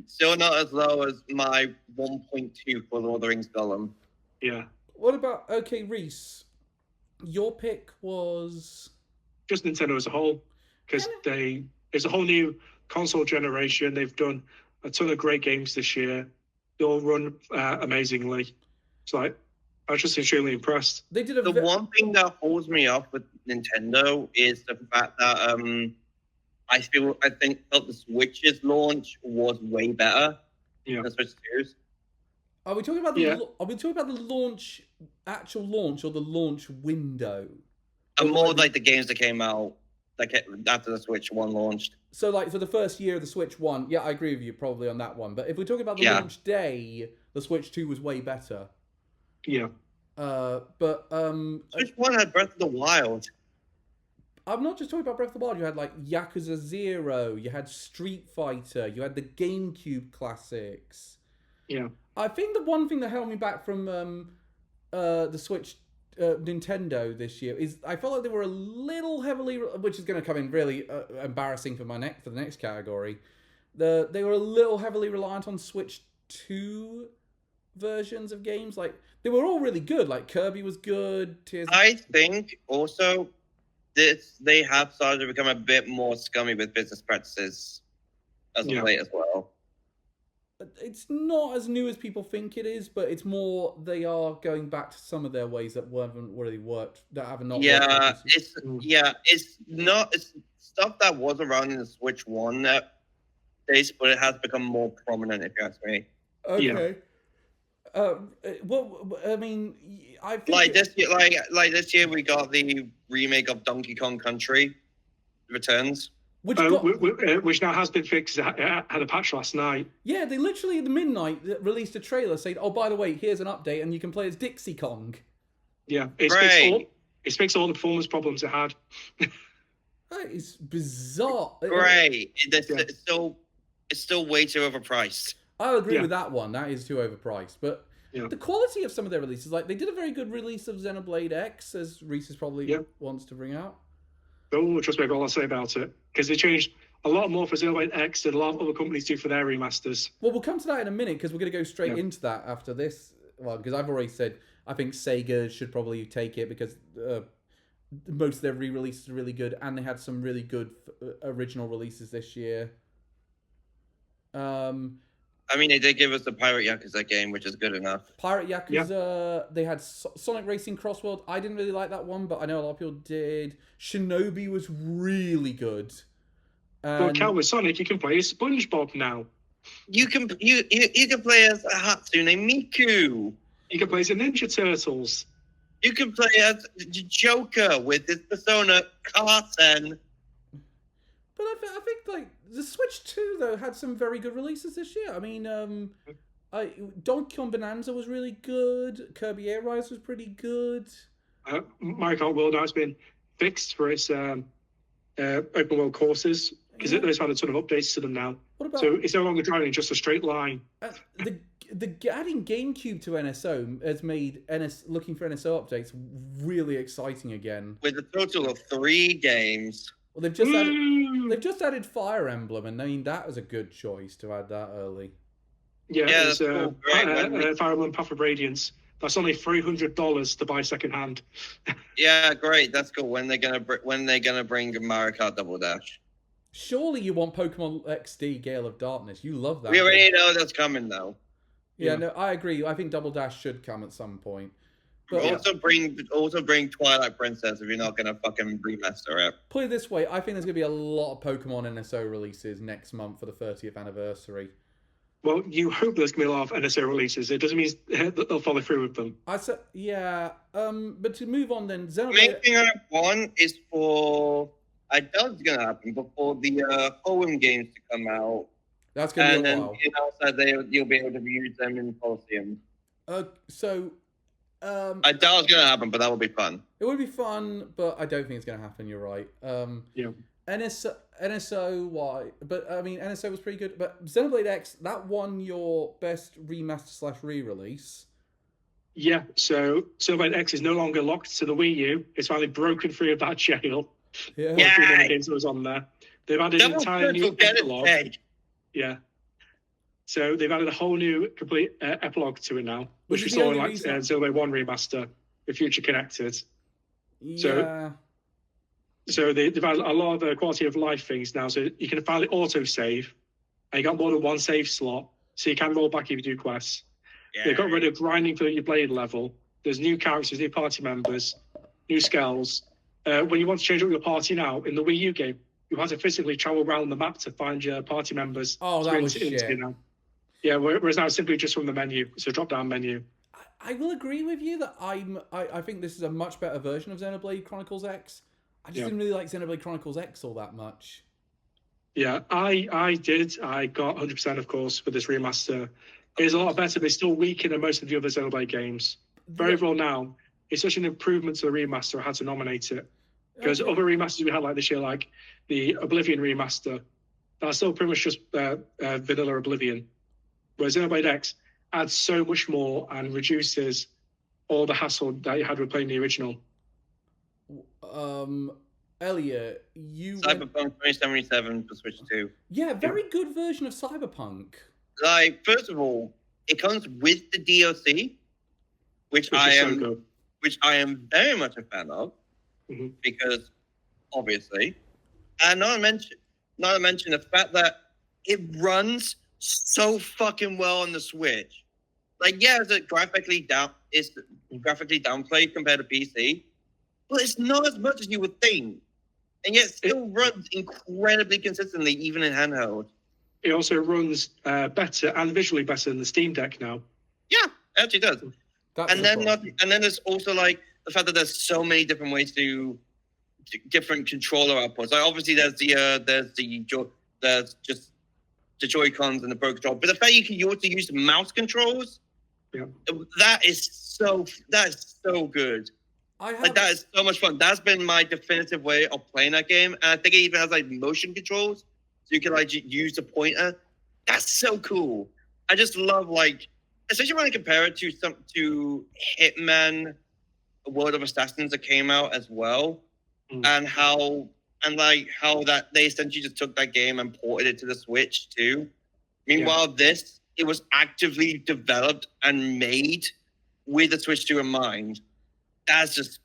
Still not as low as my 1.2 for Lord of the Rings Gollum. Yeah. What about Reese? Your pick was just Nintendo as a whole, because there's a whole new console generation. They've done a ton of great games this year. They all run amazingly. It's like I was just extremely impressed. They did the one thing that holds me off with Nintendo is the fact that I think the Switch's launch was way better than the Switch 2's. Are we talking about the actual launch, or the launch window? And more like the games that came out after the Switch 1 launched. So, like, for the first year of the Switch 1, yeah, I agree with you probably on that one. But if we're talking about the launch day, the Switch 2 was way better. Yeah. Switch 1 had Breath of the Wild. I'm not just talking about Breath of the Wild. You had, like, Yakuza 0, you had Street Fighter, you had the GameCube classics. Yeah. I think the one thing that held me back from the Switch Nintendo this year is I felt like they were a little heavily, which is going to come in really embarrassing for the next category. They were a little heavily reliant on Switch 2 versions of games. Like they were all really good. Like Kirby was good. I think also they have started to become a bit more scummy with business practices as of late as well. It's not as new as people think it is, but it's more they are going back to some of their ways that haven't really worked. That have not. Yeah, it's not. It's stuff that was around in the Switch 1 days, but it has become more prominent. If you ask me. Okay. Well, I mean, I think this year we got the remake of Donkey Kong Country Returns. Which now has been fixed. Had a patch last night. Yeah, they literally at midnight released a trailer saying, "Oh, by the way, here's an update, and you can play as Dixie Kong." Yeah, it fixed all the performance problems it had. That is bizarre. Great. It's still way too overpriced. I'll agree with that one. That is too overpriced. But the quality of some of their releases, like they did a very good release of Xenoblade X, as Reese probably wants to bring out. Oh, trust me, all I'll say about it. Because they changed a lot more for Xenoblade X than a lot of other companies do for their remasters. Well, we'll come to that in a minute, because we're going to go straight into that after this. Well, because I've already said, I think Sega should probably take it, because most of their re-releases are really good, and they had some really good original releases this year. I mean, they did give us the Pirate Yakuza game, which is good enough. Pirate Yakuza, they had Sonic Racing Crossworld. I didn't really like that one, but I know a lot of people did. Shinobi was really good. Well, Cal, with Sonic, you can play as SpongeBob now. You can play as Hatsune Miku. You can play as the Ninja Turtles. You can play as Joker with his persona Carson. But I think like the Switch 2 though had some very good releases this year. I mean, Donkey Kong Bonanza was really good. Kirby Air Rise was pretty good. Mario Kart World now has been fixed for its open world courses because they've had a ton of updates to them now. So it's no longer driving just a straight line. Adding GameCube to NSO has made looking for NSO updates really exciting again. With a total of 3 games. Well, they've just added Fire Emblem, and I mean that was a good choice to add that early. Yeah, it's Fire Emblem Path of Radiance. That's only $300 to buy secondhand. Yeah, great. That's cool. When they gonna bring Mario Kart Double Dash? Surely you want Pokemon XD Gale of Darkness. You love that. We already know that's coming though. Yeah, no, I agree. I think Double Dash should come at some point. But also bring Twilight Princess if you're not gonna fucking remaster it. Put it this way, I think there's gonna be a lot of Pokemon NSO releases next month for the 30th anniversary. Well, you hope there's gonna be a lot of NSO releases. It doesn't mean that they'll follow through with them. I said, yeah. But to move on then, Xenoblade. Main thing I want is for I doubt it's gonna happen, but for the poem games to come out. That's gonna be a while. And then you'll be able to use them in Coliseum. I doubt it's gonna happen, but that would be fun. It would be fun, but I don't think it's gonna happen. You're right. NSO, why? But I mean, NSO was pretty good. But Xenoblade X, that won your best remaster / re-release. Yeah. So Xenoblade X is no longer locked to the Wii U. It's finally broken free of that jail. Yeah. The games that was on there. They've added an entire new epilogue. Yeah. So they've added a whole new complete epilogue to it now, which we saw in like Xenoblade 1 remaster with Future Connected. Yeah. So they've added a lot of quality of life things now. So you can finally auto-save. And you got more than one save slot. So you can roll back if you do quests. Yeah. They've got rid of grinding for your blade level. There's new characters, new party members, new skills. When you want to change up your party now, in the Wii U game, you have to physically travel around the map to find your party members. Oh, that was shit. Yeah, whereas now it's simply just from the menu. It's a drop-down menu. I will agree with you that I think this is a much better version of Xenoblade Chronicles X. I just didn't really like Xenoblade Chronicles X all that much. Yeah, I did. I got 100%, of course, with this remaster. It's a lot better, but it's still weaker than most of the other Xenoblade games. But overall now, it's such an improvement to the remaster, I had to nominate it. Because other remasters we had like this year, like the Oblivion remaster, that's still pretty much just vanilla Oblivion. Whereas Xenoblade X adds so much more and reduces all the hassle that you had with playing the original? Elliot, you Cyberpunk 2077 for Switch 2. Yeah, very good version of Cyberpunk. Like, first of all, it comes with the DLC, which I am very much a fan of, because obviously, and not to mention the fact that it runs so fucking well on the Switch. Like, yeah, it's graphically downplayed compared to PC, but it's not as much as you would think, and yet still runs incredibly consistently, even in handheld. It also runs better and visually better than the Steam Deck now. Yeah, it actually does. And then there's also like the fact that there's so many different ways to different controller outputs. Like obviously there's just the Joy-Cons and the Pro Controller, but the fact you also use the mouse controls, that is so good. That is so much fun. That's been my definitive way of playing that game, and I think it even has like motion controls, so you can like use the pointer. That's so cool. I just love like, especially when I compare it to Hitman, World of Assassins that came out as well, and how that they essentially just took that game and ported it to the Switch too. Meanwhile, it was actively developed and made with the Switch 2 in mind. That's just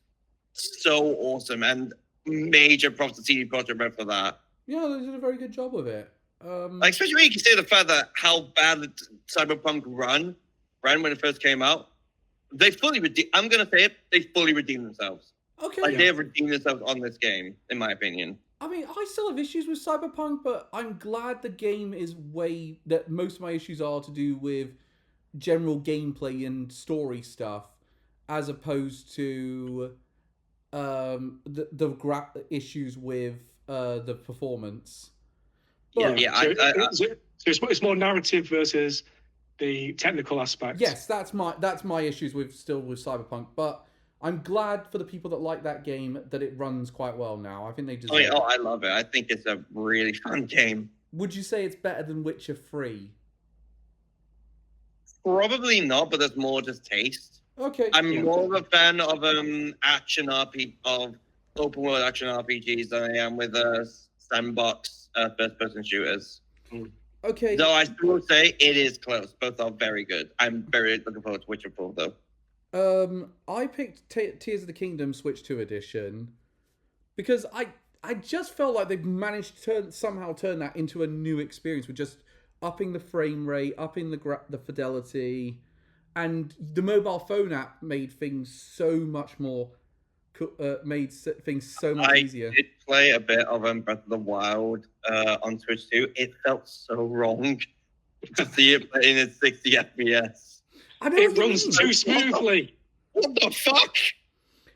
so awesome, and major props to CD Projekt Red for that. Yeah, they did a very good job with it. Like, especially when you consider the fact that how bad Cyberpunk ran when it first came out. They fully I'm gonna say it. They fully redeemed themselves. Okay, like they have redeemed themselves on this game, in my opinion. I mean, I still have issues with Cyberpunk, but I'm glad the game is that most of my issues are to do with general gameplay and story stuff, as opposed to the issues with the performance. But, it's more narrative versus the technical aspect. Yes, that's my issues with Cyberpunk, but I'm glad for the people that like that game that it runs quite well now. I think they deserve it. I love it. I think it's a really fun game. Would you say it's better than Witcher 3? Probably not, but there's more just taste. Okay. I'm more of a fan of open world action RPGs than I am with sandbox first person shooters. Okay. Though I still say it is close. Both are very good. I'm very looking forward to Witcher 4 though. I picked Tears of the Kingdom Switch 2 edition because I just felt like they've managed to somehow turn that into a new experience with just upping the frame rate, upping the fidelity, and the mobile phone app made things so much more easier. I did play a bit of Breath of the Wild on Switch 2. It felt so wrong to see it playing at 60 FPS. It runs too smoothly. What the fuck?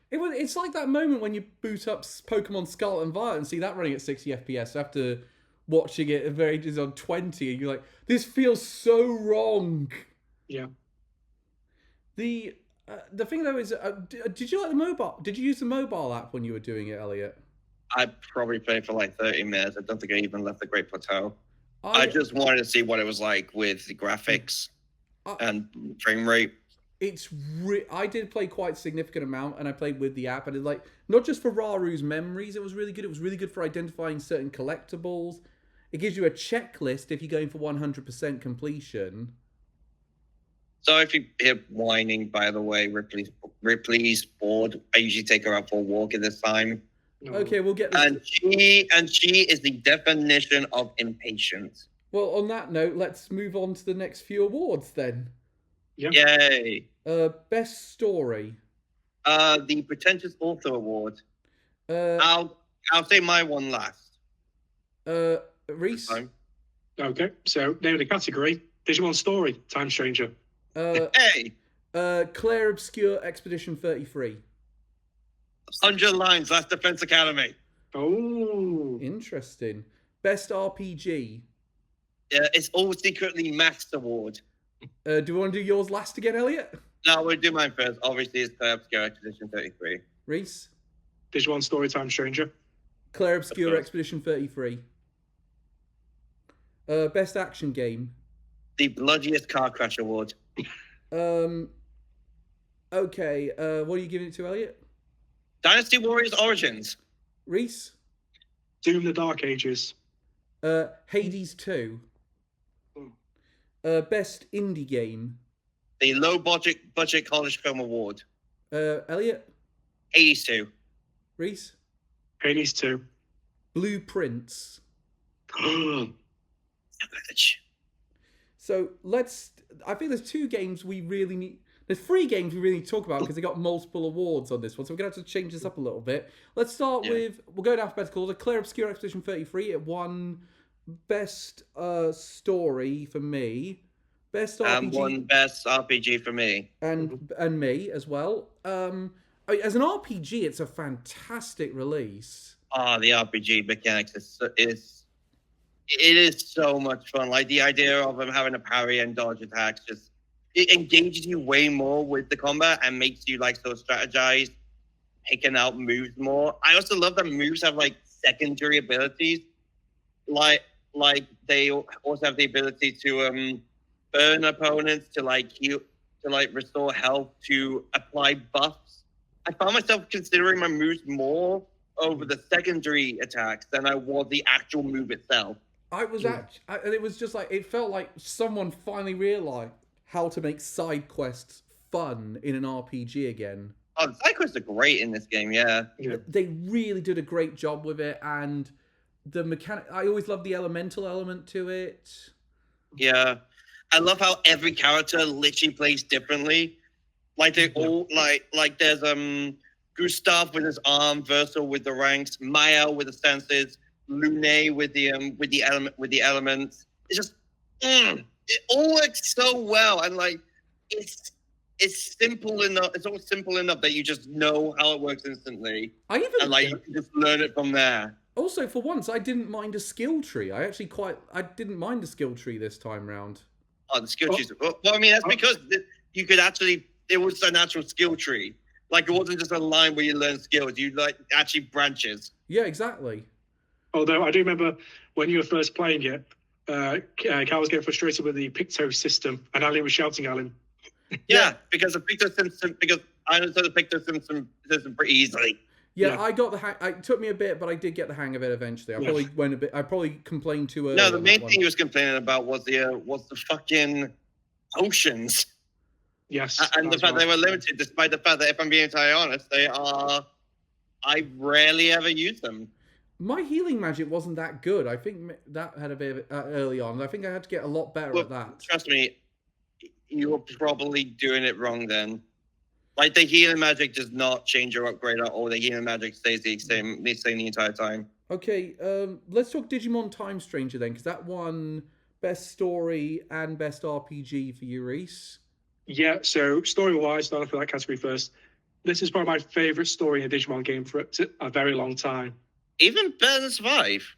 It's like that moment when you boot up Pokemon Scarlet and Violet and see that running at 60 FPS after watching it on 20, and you're like, this feels so wrong. Yeah. The thing though is, did you like the mobile? Did you use the mobile app when you were doing it, Elliot? I probably played for like 30 minutes. I don't think I even left the Great Plateau. I just wanted to see what it was like with the graphics and frame rate. I did play quite a significant amount, and I played with the app, and it not just for Raru's memories, it was really good. It was really good for identifying certain collectibles. It gives you a checklist if you're going for 100% completion. So if you hear whining, by the way, Ripley's bored. I usually take her out for a walk at this time. Okay, we'll get. And she is the definition of impatience. Well, on that note, let's move on to the next few awards then. Yep. Yay! Best story. The Pretentious Author Award. I'll say my one last. Reese. Okay, so name of the category: Visual and Story. Time Stranger. Hey. Claire Obscure Expedition 33. 100 Lines, Last Defense Academy. Oh, interesting. Best RPG. It's All Secretly Masked Award. Do we want to do yours last again, Elliot? No, we'll do mine first. Obviously, it's Claire Obscure Expedition 33. Reese? Visual and Story. Time Stranger. Claire Obscure Expedition 33. Best action game. The Bloodiest Car Crash Award. Okay, what are you giving it to, Elliot? Dynasty Warriors Origins. Reese? Doom: The Dark Ages. Hades 2. Best indie game. The low budget college film award. Elliot? Hades 2. Reese? Hades 2. Blueprints. So I think there's 2 games we really need. There's 3 games we really need to talk about because they got multiple awards on this one, so we're going to have to change this up a little bit. Let's start with, we'll go in alphabetical order. Claire Obscure Expedition 33, it won Best Story for me. Best RPG. And one Best RPG for me. And me as well. As an RPG, it's a fantastic release. The RPG mechanics is so much fun. Like the idea of them having a parry and dodge attacks, it engages you way more with the combat and makes you like sort of strategize, picking out moves more. I also love that moves have like secondary abilities, like they also have the ability to burn opponents, to like heal, to like restore health, to apply buffs. I found myself considering my moves more over the secondary attacks than I was the actual move itself. And it was just like, it felt like someone finally realized how to make side quests fun in an RPG again. Oh, the side quests are great in this game, yeah. They really did a great job with it, and the mechanic. I always loved the elemental element to it. Yeah, I love how every character literally plays differently. Like they all like there's Gustav with his arm, Versa with the ranks, Maya with the senses, Lune with the elements. It's just it all works so well, and like it's simple enough. It's all simple enough that you just know how it works instantly. You can just learn it from there. Also, for once, I didn't mind a skill tree. I didn't mind a skill tree this time round. Oh, the skill trees. Well, I mean, that's because you could actually. It was a natural skill tree. Like it wasn't just a line where you learn skills. You like actually branches. Yeah, exactly. Although I do remember when you were first playing it, Cal was getting frustrated with the Picto system, and Ali was shouting at him. Yeah, because the Picto system. Because I understood the Picto system pretty easily. Yeah, I got the hang. It took me a bit, but I did get the hang of it eventually. I probably complained too early. No, the main thing he was complaining about was the fucking potions. Yes, and the fact they were limited, despite the fact that, if I'm being entirely honest, they are. I rarely ever use them. My healing magic wasn't that good. I think that had a bit of it early on. I think I had to get a lot better at that. Trust me, you were probably doing it wrong then. Like the healing magic does not change or upgrade at all. The healing magic stays the same the entire time. Okay, let's talk Digimon Time Stranger then, because that won Best Story and Best RPG for you, Reese. Yeah, so story-wise, starting for that category first, this is probably my favourite story in a Digimon game for a very long time. Even better than Survive?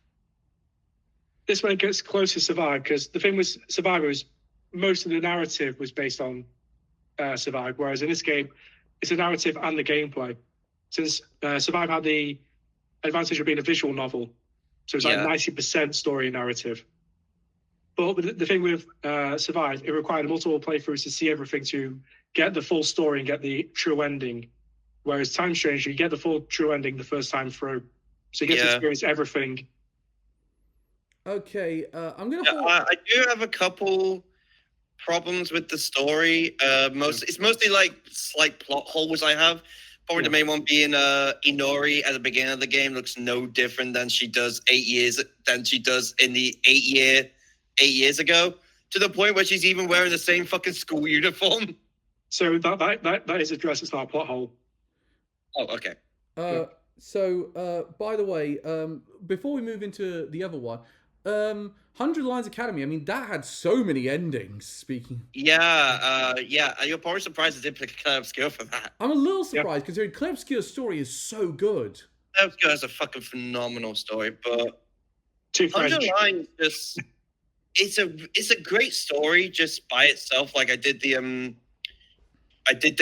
This one gets close to Survive, because the thing with Survive was most of the narrative was based on Survive, whereas in this game, it's a narrative and the gameplay. Since Survive had the advantage of being a visual novel, so it's like 90% story and narrative. But the thing with Survive, it required multiple playthroughs to see everything to get the full story and get the true ending. Whereas Time Stranger, you get the full true ending the first time through. So you get to experience everything. Okay, I'm going to... I do have a couple problems with the story. It's mostly like slight plot holes I have. Probably the main one being Inori at the beginning of the game looks no different than she does in the 8 years ago, to the point where she's even wearing the same fucking school uniform. So that is addressed. It's not a plot hole. Oh, okay. So, by the way, before we move into the other one, 100 Lines Academy, I mean, that had so many endings, speaking. Yeah, you're probably surprised it didn't pick Claire Obscure for that. I'm a little surprised, considering Claire Obscure's story is so good. Claire Obscure has a fucking phenomenal story, but 100 Lines just... It's a great story just by itself. Like I did the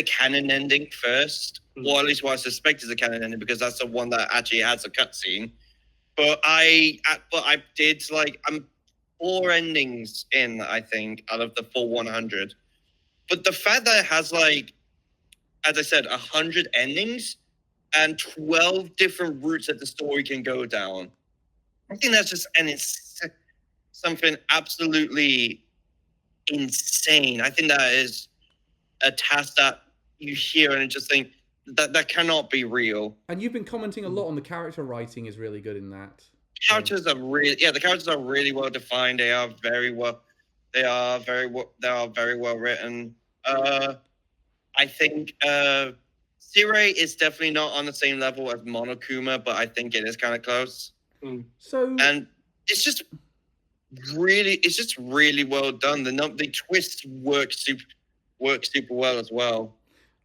canon ending first, or at least what I suspect is a canon ending, because that's the one that actually has a cutscene. But I did I'm 4 endings in, I think, out of the full 100. But the fact that it has as I said, 100 endings and 12 different routes that the story can go down. I think that's just it's something absolutely insane. I think that is a task that you hear and just think that cannot be real. And you've been commenting a lot on the character writing is really good in that. The characters are really well defined. They are very well written. I think Sire is definitely not on the same level as Monokuma, but I think it is kind of close. And it's just really well done. The twists work super well as well.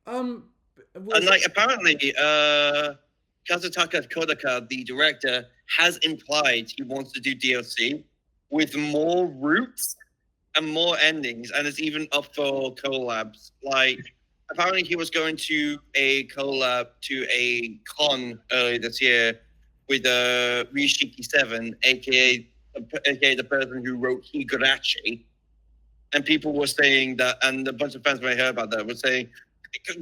And like apparently, Kazutaka Kodaka, the director, has implied he wants to do DLC with more routes and more endings, and it's even up for collabs. Like apparently, he was going to a collab to a con earlier this year with Rishiki 7, aka the person who wrote Higurashi. And people were saying that, and a bunch of fans when I heard about that were saying,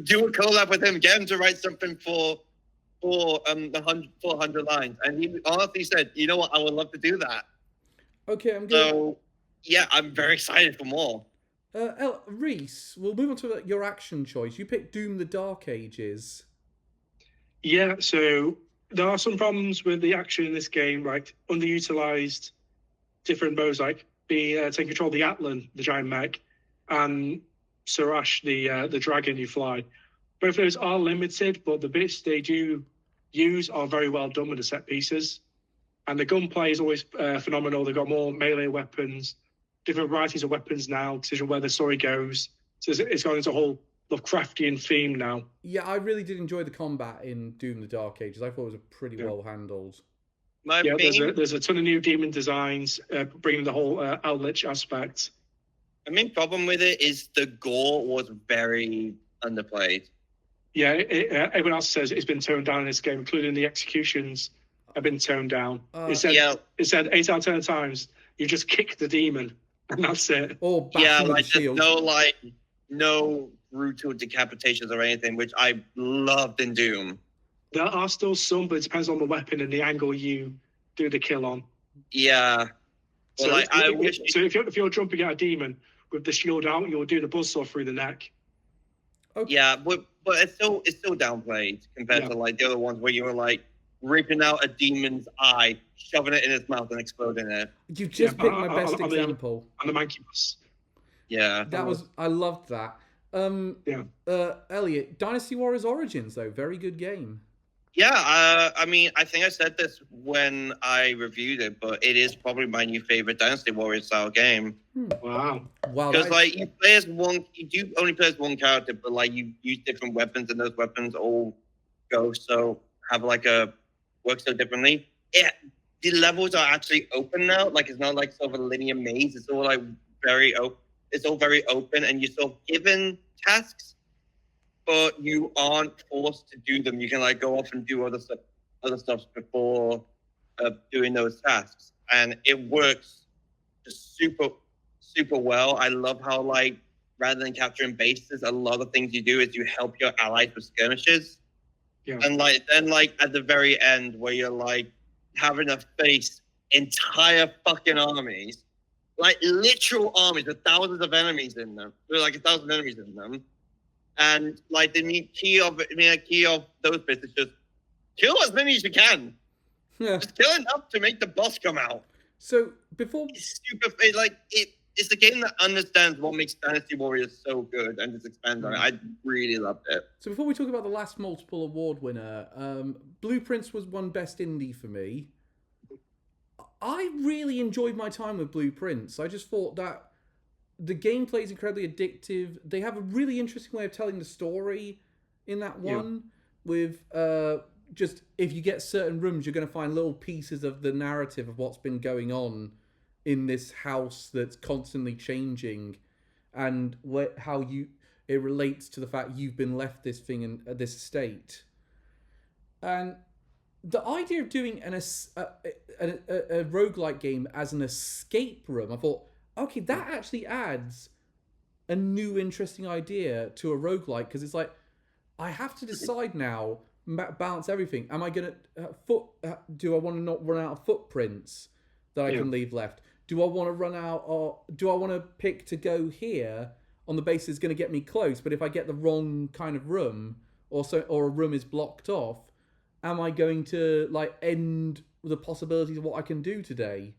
do a collab with him, get him to write something for 400 lines. And he honestly said, you know what, I would love to do that. Okay, I'm good. So, yeah, I'm very excited for more. Reese, we'll move on to your action choice. You picked Doom: The Dark Ages. Yeah, so there are some problems with the action in this game, like underutilized different modes, like taking control of the Atlan, the giant mech, and Sarash, the dragon you fly. Both of those are limited, but the bits they do use are very well done with the set pieces. And the gunplay is always phenomenal. They've got more melee weapons, different varieties of weapons now, to where the story goes. So it's gone into a whole Lovecraftian theme now. Yeah, I really did enjoy the combat in Doom: The Dark Ages. I thought it was pretty well handled. There's a ton of new demon designs, bringing the whole Outlich aspect. The main problem with it is the gore was very underplayed. Yeah, everyone else says it's been toned down in this game, including the executions have been toned down. It said 8 out of 10 times you just kick the demon, and that's it. Or there's no brutal decapitations or anything, which I loved in Doom. There are still some, but it depends on the weapon and the angle you do the kill on. Yeah. Well, so if you're jumping at a demon with the shield out, you'll do the buzzsaw through the neck. Okay. Yeah, but it's still downplayed compared to like the other ones where you were like ripping out a demon's eye, shoving it in its mouth and exploding it. You just picked my best example. On the Mancubus. Yeah. I loved that. Elliot, Dynasty Warriors Origins though, very good game. Yeah, I mean, I think I said this when I reviewed it, but it is probably my new favorite Dynasty Warriors style game. Wow. Because you do only play as one character, but like you use different weapons, and those weapons all work so differently. The levels are actually open now. Like it's not like sort of a linear maze. It's all like very open. It's all very open, and you're sort of given tasks, but you aren't forced to do them. You can like go off and do other stuff before doing those tasks, and it works just super well. I love how like rather than capturing bases, a lot of things you do is you help your allies with skirmishes. Yeah. And then at the very end where you're like having to face entire fucking armies, like literal armies with thousands of enemies in them. There's like 1,000 enemies in them. And like the key of those bits is just kill as many as you can. Yeah. Just kill enough to make the boss come out. So before it's the game that understands what makes Dynasty Warriors so good and just expands on it. I really loved it. So before we talk about the last multiple award winner, Blueprints was one best indie for me. I really enjoyed my time with Blueprints. I just thought that the gameplay is incredibly addictive. They have a really interesting way of telling the story in that one. With just if you get certain rooms, you're going to find little pieces of the narrative of what's been going on in this house that's constantly changing, and how it relates to the fact you've been left this thing in this state. And the idea of doing a roguelike game as an escape room, I thought, okay, that actually adds a new interesting idea to a roguelike, because it's like, I have to decide now, balance everything. Am I going to do I want to not run out of footprints that I can leave left? Do I want to run out, or do I want to pick to go here on the basis it's going to get me close, but if I get the wrong kind of room, or a room is blocked off, am I going to end the possibilities of what I can do today?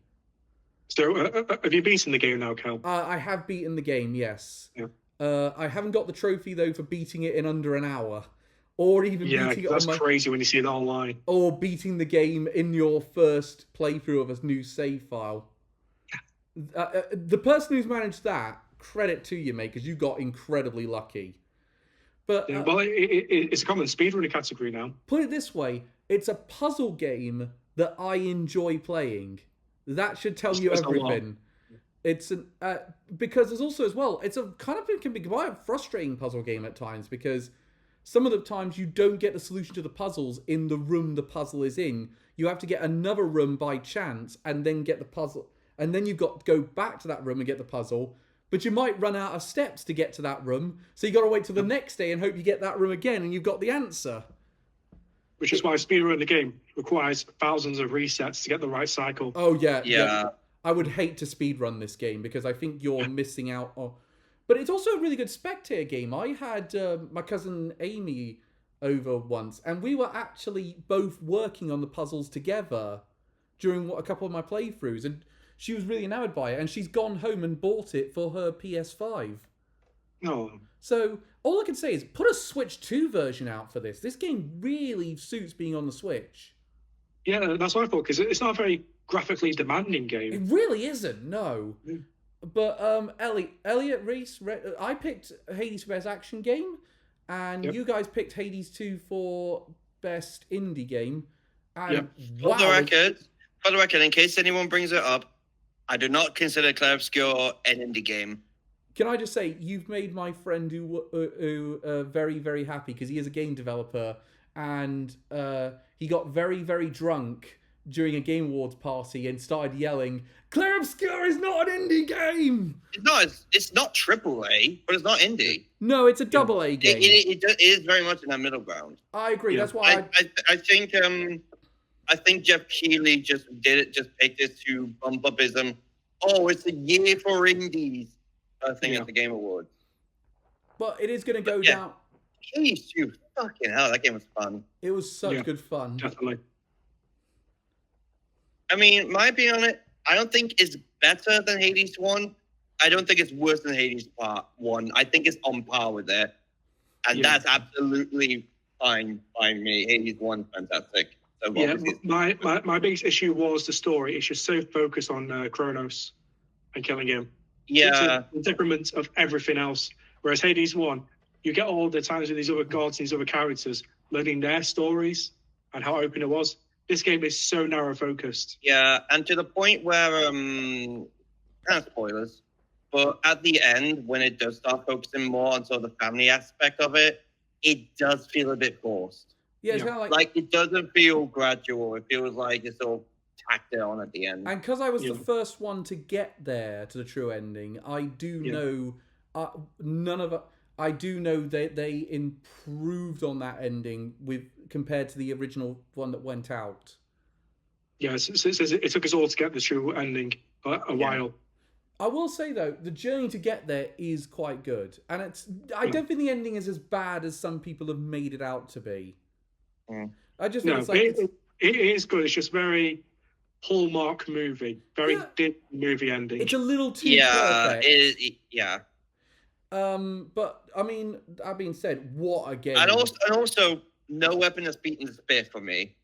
So, have you beaten the game now, Cal? I have beaten the game, yes. Yeah. I haven't got the trophy though for beating it in under an hour, or even beating it. That's crazy when you see it online. Or beating the game in your first playthrough of a new save file. The person who's managed that, credit to you, mate, because you got incredibly lucky. But it's a common speedrunning category now. Put it this way: it's a puzzle game that I enjoy playing. That should tell you everything. It's because there's also as well. It's a kind of it can be quite a frustrating puzzle game at times because some of the times you don't get the solution to the puzzles in the room the puzzle is in. You have to get another room by chance and then get the puzzle, and then you've got to go back to that room and get the puzzle. But you might run out of steps to get to that room, so you got to wait till the next day and hope you get that room again and you've got the answer. Which is why speedrunning the game requires thousands of resets to get the right cycle. Oh, yeah. I would hate to speedrun this game because I think you're missing out on... But it's also a really good spectator game. I had my cousin Amy over once, and we were actually both working on the puzzles together during a couple of my playthroughs, and she was really enamored by it, and she's gone home and bought it for her PS5. Oh. So all I can say is put a Switch 2 version out for this. This game really suits being on the Switch. Yeah, that's what I thought, because it's not a very graphically demanding game. It really isn't, no. Mm. But Elliot, Reese, I picked Hades for Best Action Game, and you guys picked Hades 2 for Best Indie Game. And For the record, in case anyone brings it up, I do not consider Clair Obscur an indie game. Can I just say, you've made my friend who very, very happy because he is a game developer, and he got very, very drunk during a Game Awards party and started yelling, "Clair Obscur is not an indie game!" It's not AAA, but it's not indie. No, it's a AA game. It is very much in that middle ground. I agree. Yeah. That's why I think Jeff Keighley just picked it to bump up his it's a year for indies thing at the Game Awards. But it is going to go down. Hades 2, fucking hell, that game was fun. It was such good fun. Definitely. I mean, my opinion on it, I don't think it's better than Hades 1. I don't think it's worse than Hades Part 1. I think it's on par with it. And that's absolutely fine by me. Hades 1 fantastic. So my biggest issue was the story. It's just so focused on Kronos and killing him. Yeah. It's a detriment of everything else. Whereas Hades 1, you get all the times with these other gods and these other characters, learning their stories and how open it was. This game is so narrow focused. Yeah, and to the point where, kind of spoilers, but at the end, when it does start focusing more on sort of the family aspect of it, it does feel a bit forced. Yeah, it's kind of like it doesn't feel gradual. It feels like it's all tacked it on at the end. And because I was the first one to get there to the true ending, I do know I do know that they improved on that ending compared to the original one that went out. Yeah, it took us all to get the true ending a while. I will say though, the journey to get there is quite good, and I don't think the ending is as bad as some people have made it out to be. I just think it is good. It's just very Hallmark movie, very Disney movie ending. It's a little too perfect. Yeah. But I mean, that being said, what a game! And also, no weapon has beaten the spear for me.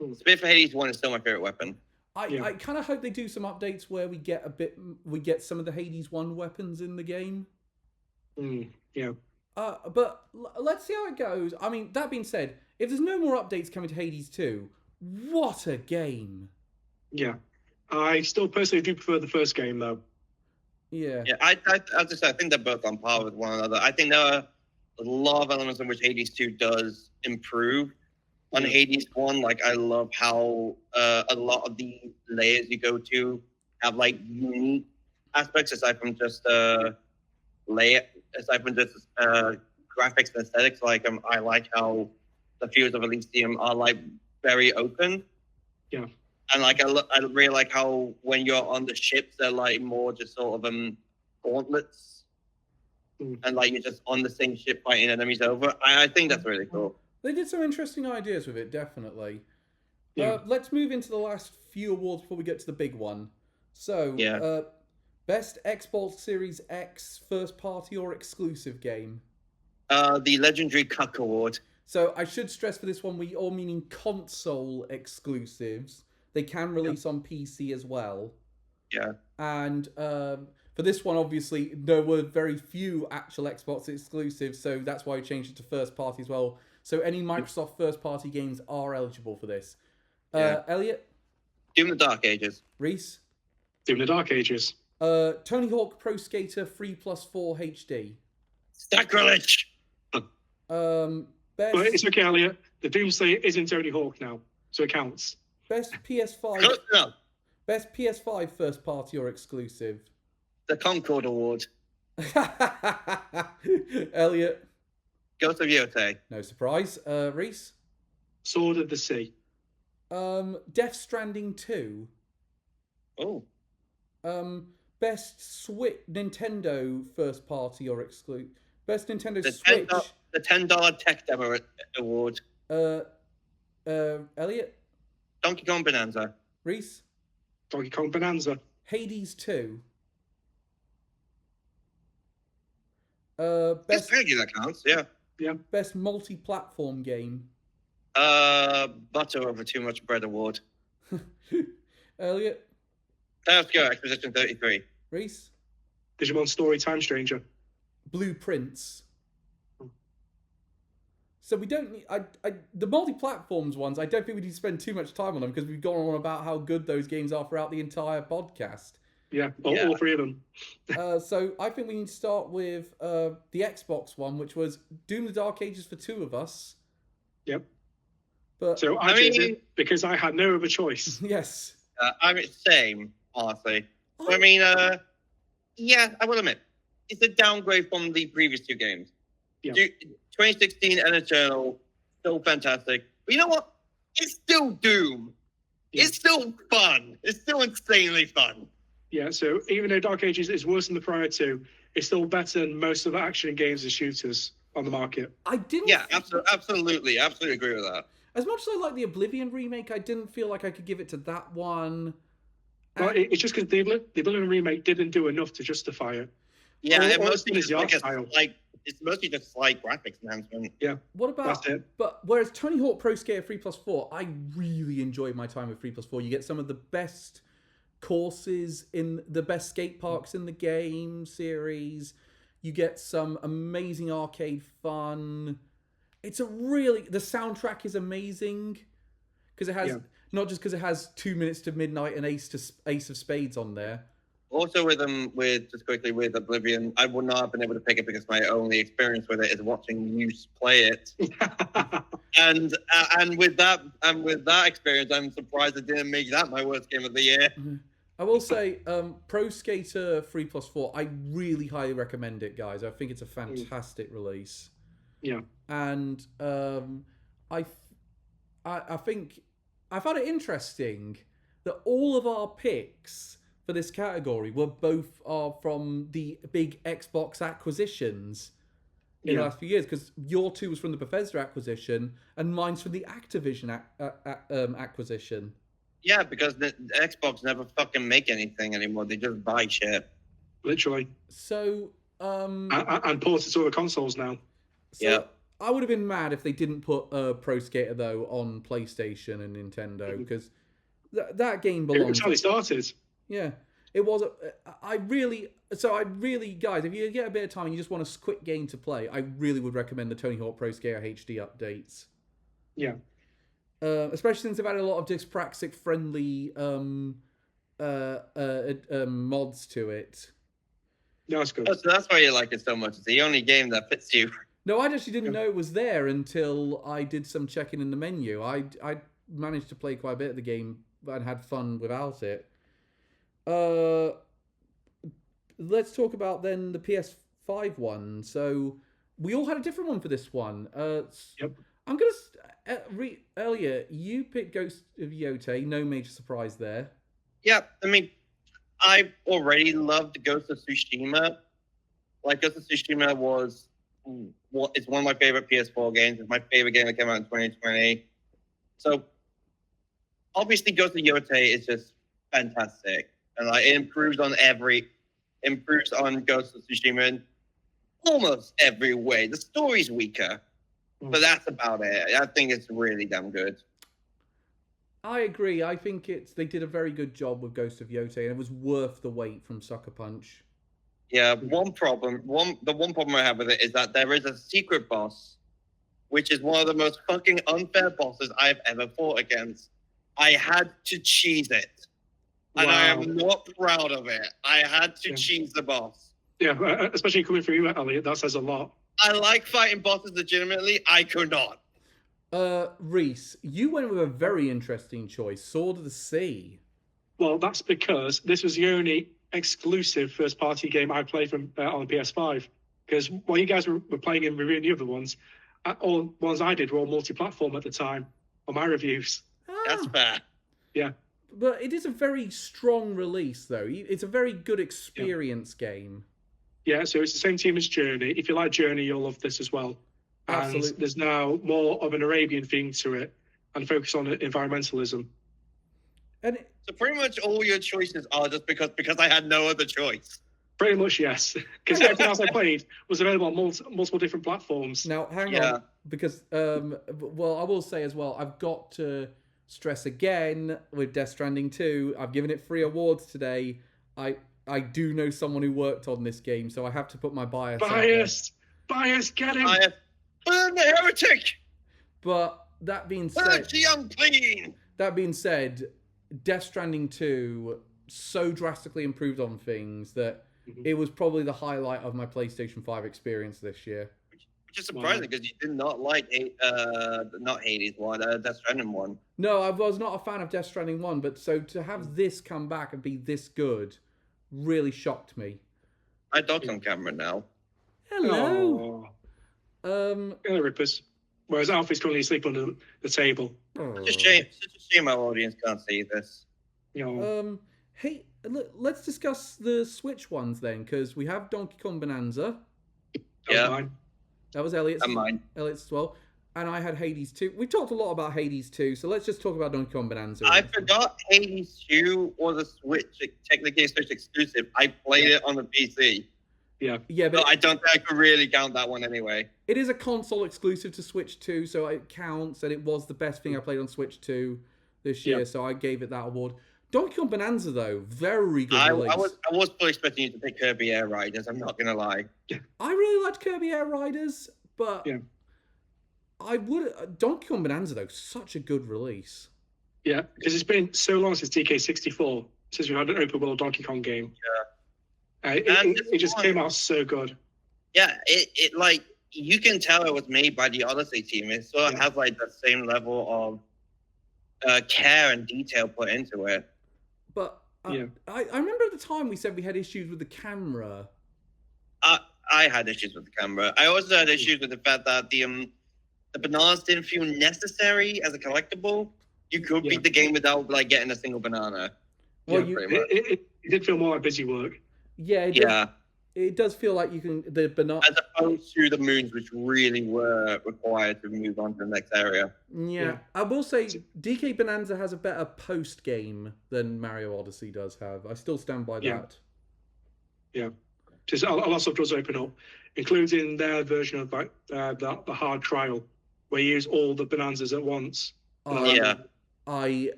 The spear for Hades 1 is still my favorite weapon. I kind of hope they do some updates where we get some of the Hades 1 weapons in the game. Yeah. But let's see how it goes. I mean, that being said, if there's no more updates coming to Hades 2, what a game! Yeah, I still personally do prefer the first game though. Yeah. Yeah, I think they're both on par with one another. I think there are a lot of elements in which Hades 2 does improve on Hades 1. Like, I love how a lot of the layers you go to have like unique aspects aside from just graphics and aesthetics. Like I like how the fields of Elysium are like very open. Yeah. And like I really like how when you're on the ships, they're like more just sort of gauntlets, and like you're just on the same ship fighting enemies over. I think that's really cool. They did some interesting ideas with it, definitely. Yeah. Let's move into the last few awards before we get to the big one. So, best Xbox Series X first party or exclusive game? The legendary Cuck Award. So I should stress for this one, we all meaning console exclusives. They can release on PC as well. Yeah. And for this one, obviously, there were very few actual Xbox exclusives, so that's why we changed it to first party as well. So any Microsoft first party games are eligible for this. Elliot? Doom the Dark Ages. Reese? Doom the Dark Ages. Tony Hawk Pro Skater 3+4 HD. Sacrilege! Best... But it's okay, Elliot. The Doomslayer is in Tony Hawk now, so it counts. Best PS5. No. Best PS5 first party or exclusive. The Concord Award. Elliot. Ghost of Yotei. No surprise. Reese. Sword of the Sea. Death Stranding 2. Oh. Best Nintendo first party or exclusive. Best Nintendo Switch. The $10 Tech Demo Award. Elliot. Donkey Kong Bonanza. Reese. Donkey Kong Bonanza. Hades 2. Best that counts, yeah. Yeah. Best multi-platform game. Butter Over Too Much Bread Award. Elliot. Let's go, Exposition 33. Reese. Digimon Story Time Stranger. Blueprints. So we don't need... the multi-platforms ones, I don't think we need to spend too much time on them because we've gone on about how good those games are throughout the entire podcast. Yeah, all three of them. So I think we need to start with the Xbox one, which was Doom the Dark Ages for two of us. Yep. But so I did it because I had no other choice. Yes. I mean, same, honestly. I mean, yeah, I will admit, it's a downgrade from the previous two games. Yeah. 2016 and Eternal, still fantastic. But you know what? It's still Doom. Yeah. It's still fun. It's still insanely fun. Yeah, so even though Dark Ages is worse than the prior two, it's still better than most of the action games and shooters on the market. I didn't... Yeah, absolutely agree with that. As much as I like the Oblivion remake, I didn't feel like I could give it to that one. Well, it's just because the Oblivion remake didn't do enough to justify it. Yeah, it's mostly just like graphics enhancement. Yeah. What about? That's it. But whereas Tony Hawk Pro Skater 3+4, I really enjoyed my time with 3+4. You get some of the best courses in the best skate parks in the game series. You get some amazing arcade fun. It's the soundtrack is amazing because it has not just because it has 2 Minutes to Midnight and Ace of Spades on there. Also with Oblivion, I would not have been able to pick it because my only experience with it is watching you play it. and with that experience, I'm surprised it didn't make that my worst game of the year. Mm-hmm. I will say, Pro Skater 3+4, I really highly recommend it, guys. I think it's a fantastic release. Yeah. And I think I found it interesting that all of our picks for this category were from the big Xbox acquisitions in the last few years, because your two was from the Bethesda acquisition and mine's from the Activision acquisition. Yeah, because the Xbox never fucking make anything anymore. They just buy shit. Literally. So and port it to other consoles now. So yeah. I would have been mad if they didn't put Pro Skater though on PlayStation and Nintendo, because that game belongs. It's how it started. Yeah, it was. I really, guys, if you get a bit of time and you just want a quick game to play, I really would recommend the Tony Hawk Pro Skater HD updates. Yeah. Especially since they've added a lot of dyspraxic friendly mods to it. Yeah, that's good. So that's why you like it so much. It's the only game that fits you. No, I actually didn't know it was there until I did some checking in the menu. I managed to play quite a bit of the game and had fun without it. Let's talk about then the PS5 one. So we all had a different one for this one. Yep. I'm gonna earlier. You picked Ghost of Yotei. No major surprise there. Yeah, I mean, I already loved Ghost of Tsushima. Like, Ghost of Tsushima was it's one of my favorite PS4 games. It's my favorite game that came out in 2020. So, obviously, Ghost of Yotei is just fantastic, and like it improves on Ghost of Tsushima in almost every way. The story's weaker, but that's about it. I think it's really damn good. I agree. I think they did a very good job with Ghost of Yotei, and it was worth the wait from Sucker Punch. Yeah, the one problem I have with it is that there is a secret boss, which is one of the most fucking unfair bosses I've ever fought against. I had to cheese it, and I am not proud of it. I had to cheese the boss. Yeah, especially coming from you, Elliot, that says a lot. I like fighting bosses legitimately. I could not. Reese, you went with a very interesting choice, Sword of the Sea. Well, that's because this was the only exclusive first-party game I played from on the PS5. Because while you guys were playing and reviewing the other ones, all ones I did were all multi-platform at the time on my reviews. That's fair. Yeah. But it is a very strong release, though. It's a very good experience game. Yeah, so it's the same team as Journey. If you like Journey, you'll love this as well. Absolutely. And there's now more of an Arabian theme to it and focus on environmentalism. And so pretty much all your choices are just because I had no other choice. Pretty much, yes. Because everything else I played was available on multiple different platforms. Now, hang on, because, well, I will say as well, I've got to stress again with Death Stranding 2. I've given it 3 awards today. I do know someone who worked on this game, so I have to put my bias out there. Bias, get him! Burn the heretic! But that being said... Purge the unclean! That being said, Death Stranding 2 so drastically improved on things that it was probably the highlight of my PlayStation 5 experience this year. Which is surprising, because you did not like not Hades 1, Death Stranding 1. No, I was not a fan of Death Stranding 1, but so to have this come back and be this good really shocked me. I docked on camera now. Hello. Hello, Rippers. Whereas Alfie's currently asleep under the table. Such a shame our audience can't see this. Hey, let's discuss the Switch ones then, because we have Donkey Kong Bonanza. That was Elliot's. And mine. Elliot's as well. And I had Hades 2. We talked a lot about Hades 2, so let's just talk about Donkey Kong Bonanza. I forgot Hades 2 was a Switch, technically a Switch exclusive. I played it on the PC. Yeah, but I don't think I could really count that one anyway. It is a console exclusive to Switch 2, so it counts, and it was the best thing I played on Switch 2 this year, so I gave it that award. Donkey Kong Bonanza, though, very good release. I was fully expecting you to pick Kirby Air Riders, I'm not going to lie. I really liked Kirby Air Riders, but I would... Donkey Kong Bonanza, though, such a good release. Yeah, because it's been so long since DK64, since we had an open world Donkey Kong game. Yeah. It just came out so good. Yeah, it like, you can tell it was made by the Odyssey team. It sort of has like the same level of care and detail put into it. But I remember at the time we said we had issues with the camera. I had issues with the camera. I also had issues with the fact that the bananas didn't feel necessary as a collectible. You could beat the game without like getting a single banana. Well, it did feel more like busy work. Yeah, it does feel like you can the banana as opposed to the moons, which really were required to move on to the next area. Yeah. I will say DK Bonanza has a better post game than Mario Odyssey does have. I still stand by that. Yeah, just a lot of stuff does open up, including their version of like the hard trial, where you use all the bonanzas at once. I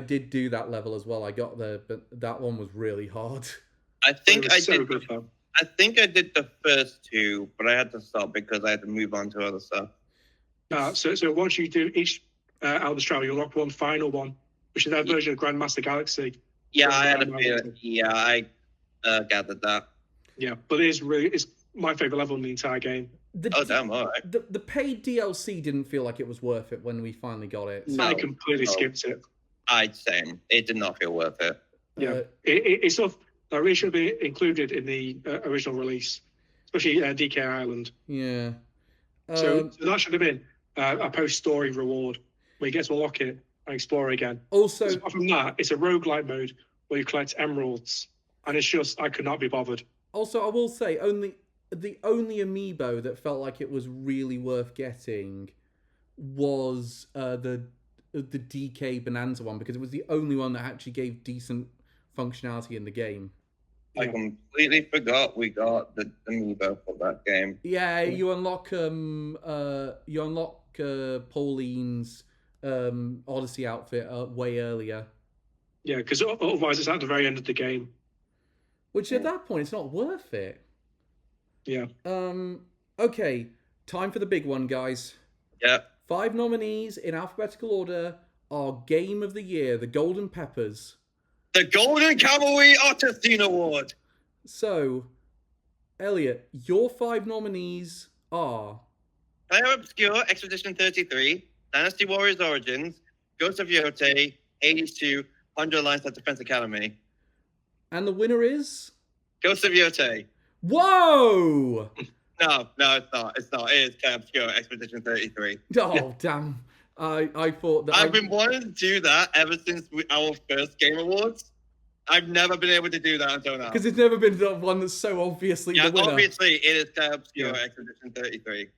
did do that level as well. I got but that one was really hard. I think I did the first 2, but I had to stop because I had to move on to other stuff. So once you do each Elder Trial, you'll unlock one final one, which is their version of Grandmaster Galaxy. Yeah, I had a feeling. Yeah, I gathered that. Yeah, but it's my favorite level in the entire game. Damn, all right. The paid DLC didn't feel like it was worth it when we finally got it. No, I completely skipped it. Same. It did not feel worth it. Yeah, it's sort of... That really should be included in the original release. especially DK Island. Yeah. So that should have been a post-story reward where you get to unlock it and explore again. Also, apart from that, it's a roguelike mode where you collect emeralds, and it's just I could not be bothered. Also, I will say the only amiibo that felt like it was really worth getting was the DK Bonanza one, because it was the only one that actually gave decent functionality in the game. I completely forgot we got the amiibo for that game. Yeah, you unlock Pauline's Odyssey outfit way earlier. Yeah, because otherwise it's at the very end of the game. Which at that point, it's not worth it. Yeah. Okay, time for the big one, guys. Yeah. 5 nominees in alphabetical order are Game of the Year, the Golden Peppers. The Golden Cavalry Artistine Award. So, Elliot, your 5 nominees are... Player Obscure, Expedition 33, Dynasty Warriors Origins, Ghost of Yote, Hades 2, 100 Alliance at Defense Academy. And the winner is... Ghost of Yote. Whoa! No, it's not. It's not. It is Player Obscure, Expedition 33. Oh, damn. I thought that... I've been wanting to do that ever since our first Game Awards. I've never been able to do that until now. Because it's never been the one that's so obviously the winner. Obviously, it is Player Obscure, Expedition 33.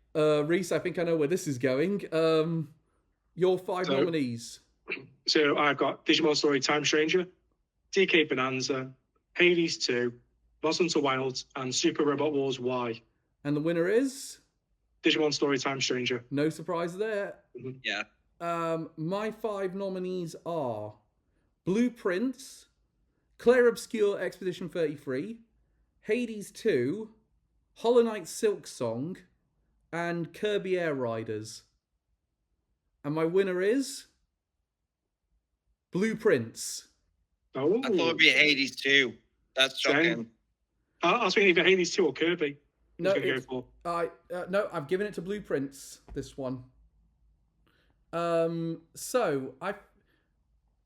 Reese, I think I know where this is going. Your 5 nominees. So I've got Digimon Story Time Stranger, DK Bonanza, Hades 2, Lost Hunter Wilds, and Super Robot Wars Y. And the winner is? Digimon Story Time Stranger. No surprise there. Mm-hmm. Yeah. My 5 nominees are Blueprints, Claire Obscure Expedition 33, Hades 2, Hollow Knight Silk Song, and Kirby Air Riders. And my winner is Blueprints. Oh. I thought it would be Hades 2. That's shocking. I was thinking either Hades 2 or Kirby. No, I've given it to Blueprints, this one. So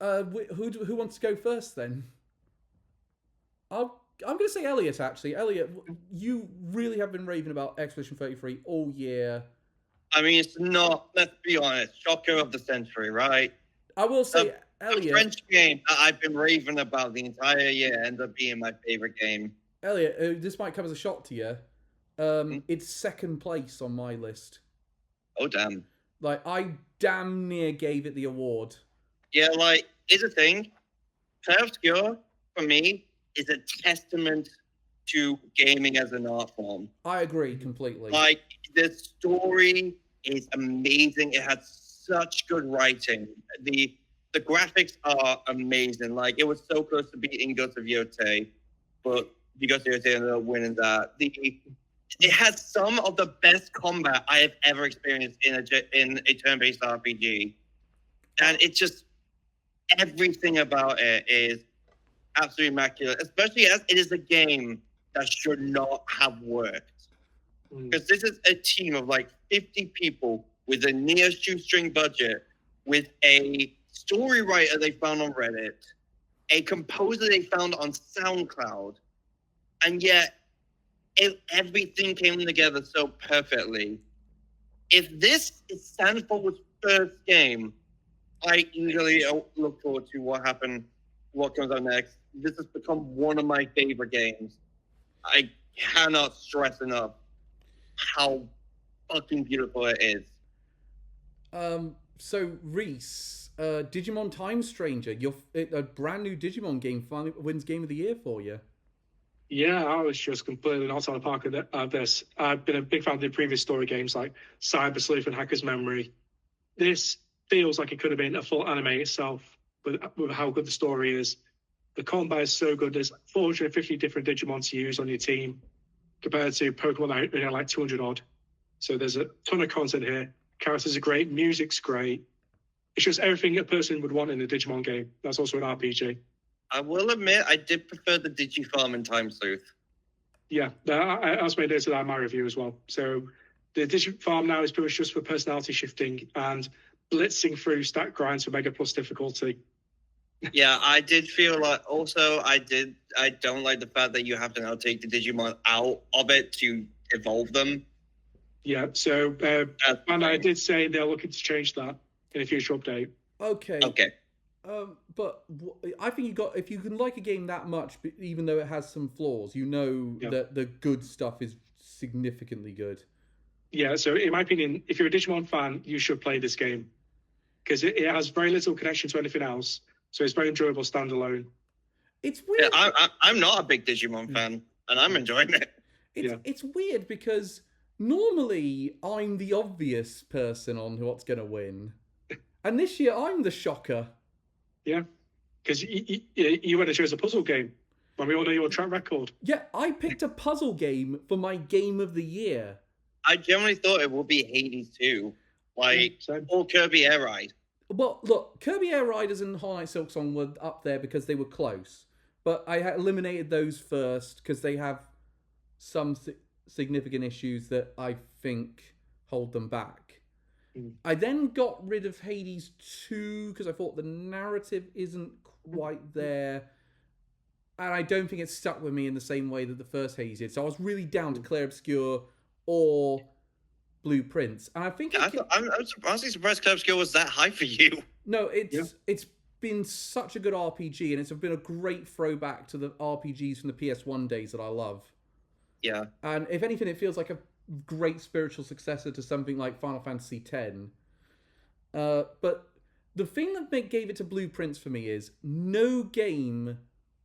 who wants to go first then? I'm going to say Elliot, actually. Elliot, you really have been raving about Expedition 33 all year. I mean, it's not, let's be honest, shocker of the century, right? I will say, Elliot... The French game that I've been raving about the entire year ends up being my favorite game. Elliot, this might come as a shock to you. It's second place on my list. Oh, damn. Like, I damn near gave it the award. Yeah, like, here's the thing. Player Obscure, for me, is a testament to gaming as an art form. I agree completely. Like, the story is amazing. It has such good writing. The graphics are amazing. Like, it was so close to beating Ghost of Yote, but Ghost of Yote ended up winning that. It has some of the best combat I have ever experienced in a turn-based RPG. And it just, everything about it is absolutely immaculate, especially as it is a game that should not have worked. Because this is a team of like 50 people with a near shoestring budget, with a story writer they found on Reddit, a composer they found on SoundCloud, and yet everything came together so perfectly. If this is Sanford's first game, I eagerly look forward to what comes out next. This has become one of my favorite games. I cannot stress enough how fucking beautiful it is. So Reese, Digimon Time Stranger, a brand new Digimon game finally wins Game of the Year for you. Yeah, I was just completely not on the park of this. I've been a big fan of the previous story games like Cyber Sleuth and Hacker's Memory. This feels like it could have been a full anime itself with how good the story is. The combat is so good. There's 450 different Digimon to use on your team compared to Pokemon that are like 200 odd. So there's a ton of content here. Characters are great. Music's great. It's just everything a person would want in a Digimon game. That's also an RPG. I will admit, I did prefer the Digifarm and Time Sleuth. Yeah, that's made it to that in my review as well. So the Digifarm now is pretty much just for personality shifting and blitzing through stat grinds for Mega Plus difficulty. Yeah, I did feel like, also, I don't like the fact that you have to now take the Digimon out of it to evolve them. Yeah, so Bandai did say they're looking to change that in a future update. Okay. But I think if you can like a game that much, even though it has some flaws, you know that the good stuff is significantly good. Yeah, so in my opinion, if you're a Digimon fan, you should play this game because it has very little connection to anything else. So it's very enjoyable standalone. It's weird. Yeah, I'm not a big Digimon fan, and I'm enjoying it. It's weird because normally I'm the obvious person on what's going to win. And this year I'm the shocker. Yeah, because you went and chose a puzzle game when we all know your track record. Yeah, I picked a puzzle game for my game of the year. I generally thought it would be Hades 2, or Kirby Air Ride. Well, look, Kirby Air Riders and Hollow Knight Silksong were up there because they were close. But I had eliminated those first because they have some significant issues that I think hold them back. I then got rid of Hades 2 because I thought the narrative isn't quite there. And I don't think it's stuck with me in the same way that the first Hades did. So I was really down to Clair Obscur or Blue Prince. And I think I'm honestly surprised Clair Obscur was that high for you. No, it's been such a good RPG, and it's been a great throwback to the RPGs from the PS1 days that I love. Yeah. And if anything, it feels like a great spiritual successor to something like Final Fantasy X. But the thing that gave it to Blue Prince for me is no game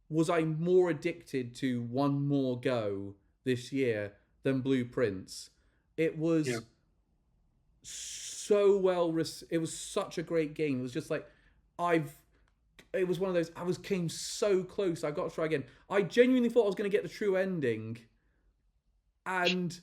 was I more addicted to one more go this year than Blue Prince. It was so well. It was such a great game. It was just like it was one of those. Came so close. I got to try again. I genuinely thought I was going to get the true ending, and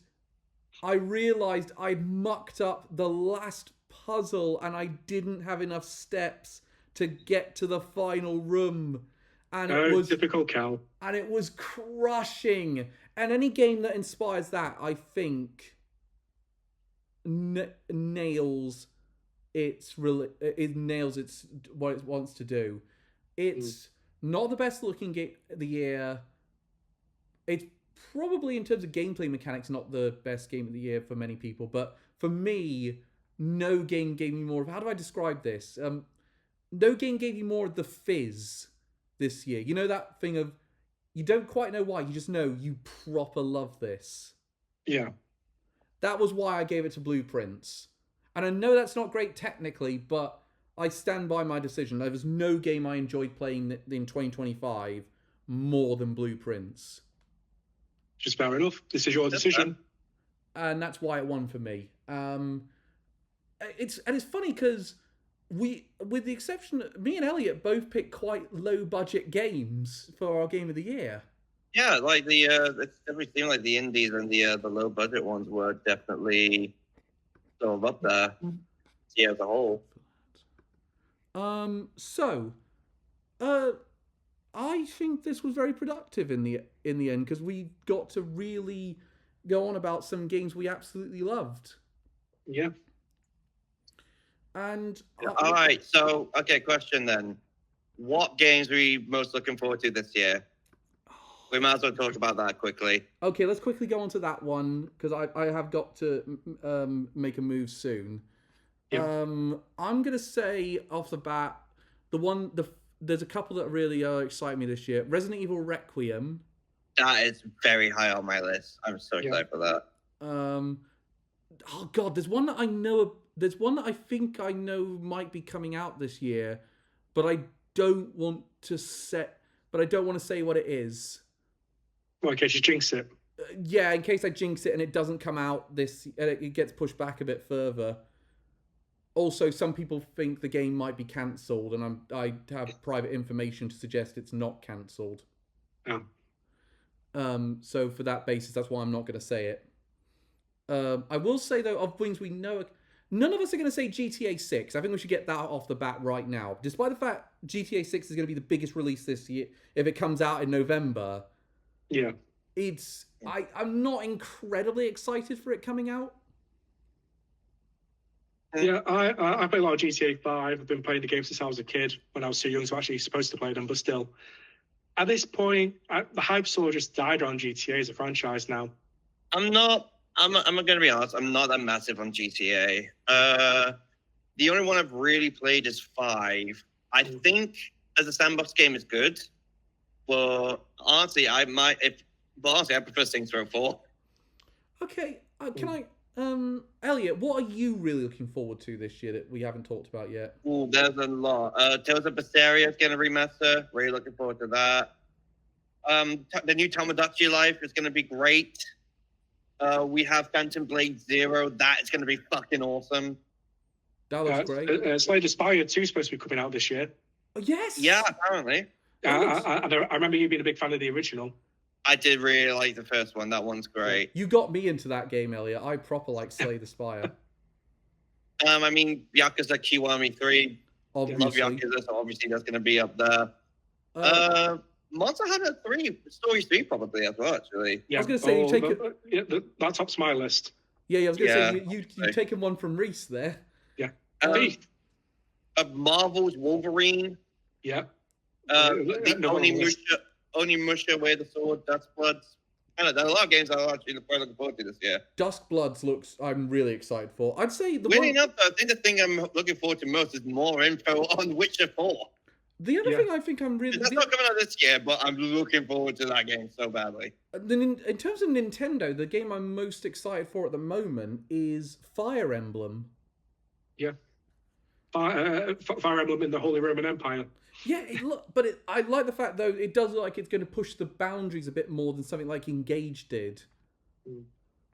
I realized I mucked up the last puzzle, and I didn't have enough steps to get to the final room. And it was typical Cal. And it was crushing. And any game that inspires that, I think, nails what it wants to do. It's not the best looking game of the year. It's probably in terms of gameplay mechanics not the best game of the year for many people, but for me, no game gave me more of, how do I describe this? No game gave you more of the fizz this year. You know that thing of, you don't quite know why, you just know you proper love this. Yeah. That was why I gave it to Blue Prince. And I know that's not great technically, but I stand by my decision. There was no game I enjoyed playing in 2025 more than Blue Prince. Just fair enough. This is your decision. And that's why it won for me. It's funny because with the exception, me and Elliot both picked quite low budget games for our game of the year. Yeah, like everything like the indies and the low budget ones were definitely sort of up there. Yeah, as a whole. I think this was very productive in the end because we got to really go on about some games we absolutely loved. Yeah. And all right, so question then: what games are we most looking forward to this year? We might as well talk about that quickly. Okay, let's quickly go on to that one because I have got to make a move soon. Yeah. I'm gonna say off the bat there's a couple that really excite me this year. Resident Evil Requiem. That is very high on my list. I'm so excited for that. Oh God, there's one that I know. There's one that I think I know might be coming out this year, but I don't want to say what it is. Well, in case you jinx it. Yeah, in case I jinx it and it doesn't come out it gets pushed back a bit further. Also, some people think the game might be cancelled, and I have private information to suggest it's not cancelled. Oh. So for that basis, that's why I'm not going to say it. I will say, though, of things we know, none of us are going to say GTA 6. I think we should get that off the bat right now. Despite the fact GTA 6 is going to be the biggest release this year, if it comes out in November. Yeah. I'm not incredibly excited for it coming out. Yeah, I play a lot of GTA 5. I've been playing the game since I was a kid, when I was too young to actually supposed to play them, but still. At this point, the hype sort of just died on GTA as a franchise now. I'm going to be honest. I'm not that massive on GTA. The only one I've really played is 5. I think as a sandbox game is good, but honestly, I prefer Saints Row 4. Okay, can I... Elliot, what are you really looking forward to this year that we haven't talked about yet? Oh, there's a lot. Tales of Berseria is going to remaster. Really looking forward to that. The new Tomodachi Life is going to be great. We have Phantom Blade Zero. That is going to be fucking awesome. That looks great. Slade Aspire 2 is supposed to be coming out this year. Oh, yes. Yeah, apparently. I remember you being a big fan of the original. I did really like the first one. That one's great. You got me into that game, Elliot. I proper like Slay the Spire. I mean, Yakuza Kiwami 3. Obviously. Love Yakuza, so obviously that's going to be up there. Monster Hunter 3, Story 3 probably as well, actually. Yeah. I was going to say, that tops my list. Yeah, I was going to say, you've taken one from Reese there. Yeah. Marvel's Wolverine. Yeah. Onimusha, Way of the Sword, Dustbloods. I don't know, there are a lot of games I'm actually looking forward to this year. Duskbloods looks, I'm really excited for. I'd say Weirdly enough, I think the thing I'm looking forward to most is more info on Witcher 4. The other thing I think I'm really... That's not coming out this year, but I'm looking forward to that game so badly. In terms of Nintendo, the game I'm most excited for at the moment is Fire Emblem. Yeah. Fire Emblem in the Holy Roman Empire. Yeah, I like the fact, though, it does look like it's going to push the boundaries a bit more than something like Engage did. Mm.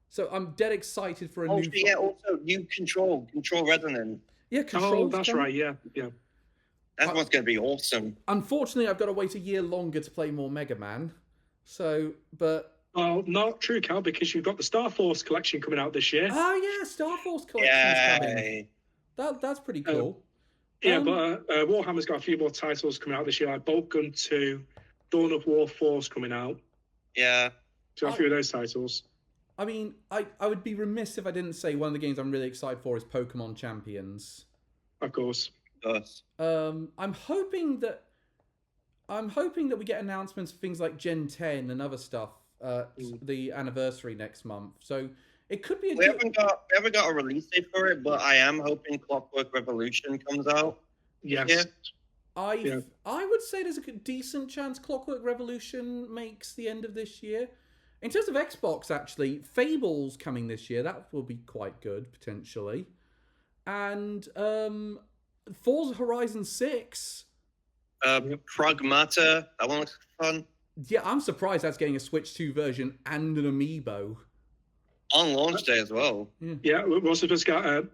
So I'm dead excited for a new... Yeah, also new Control Resonant. Yeah, Control. Oh, that's right, yeah. That one's going to be awesome. Unfortunately, I've got to wait a year longer to play more Mega Man. So, but... Oh, not true, Cal, because you've got the Star Force collection coming out this year. Oh, yeah, Star Force collection's coming. That's pretty cool. But Warhammer's got a few more titles coming out this year, like Bolt Gun 2, Dawn of War 4's coming out. Yeah. So a few of those titles. I mean, I would be remiss if I didn't say one of the games I'm really excited for is Pokemon Champions. Of course. I'm hoping that we get announcements for things like Gen 10 and other stuff the anniversary next month. So it could be we haven't got a release date for it, but I am hoping Clockwork Revolution comes out. Yes. Yeah. I would say there's a decent chance Clockwork Revolution makes the end of this year. In terms of Xbox, actually, Fable's coming this year. That will be quite good, potentially. And Forza Horizon 6. Pragmata. That one looks fun. Yeah, I'm surprised that's getting a Switch 2 version and an amiibo. On launch day as well. Yeah, we also just got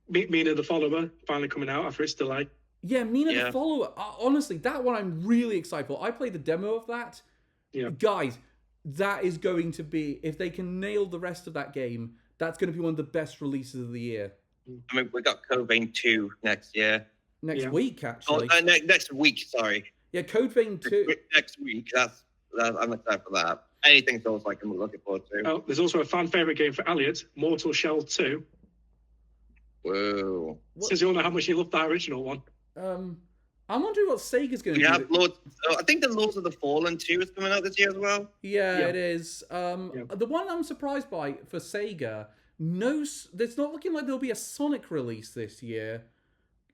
Mina the Follower finally coming out after its delay. Yeah, Mina the Follower. Honestly, that one I'm really excited for. I played the demo of that. Yeah. Guys, that is going to be, if they can nail the rest of that game, that's going to be one of the best releases of the year. I mean, we got Code Vein 2 next year. Next week, actually. Next week, sorry. Yeah, Code Vein 2. Next week. I'm excited for that. Anything Souls like I'm looking forward to. Oh, there's also a fan favorite game for Elliot, Mortal Shell 2. Whoa. Since you all know how much you love that original one. I'm wondering what Sega's going to do. I think the Lords of the Fallen 2 is coming out this year as well. Yeah, it is. The one I'm surprised by for Sega, it's not looking like there'll be a Sonic release this year,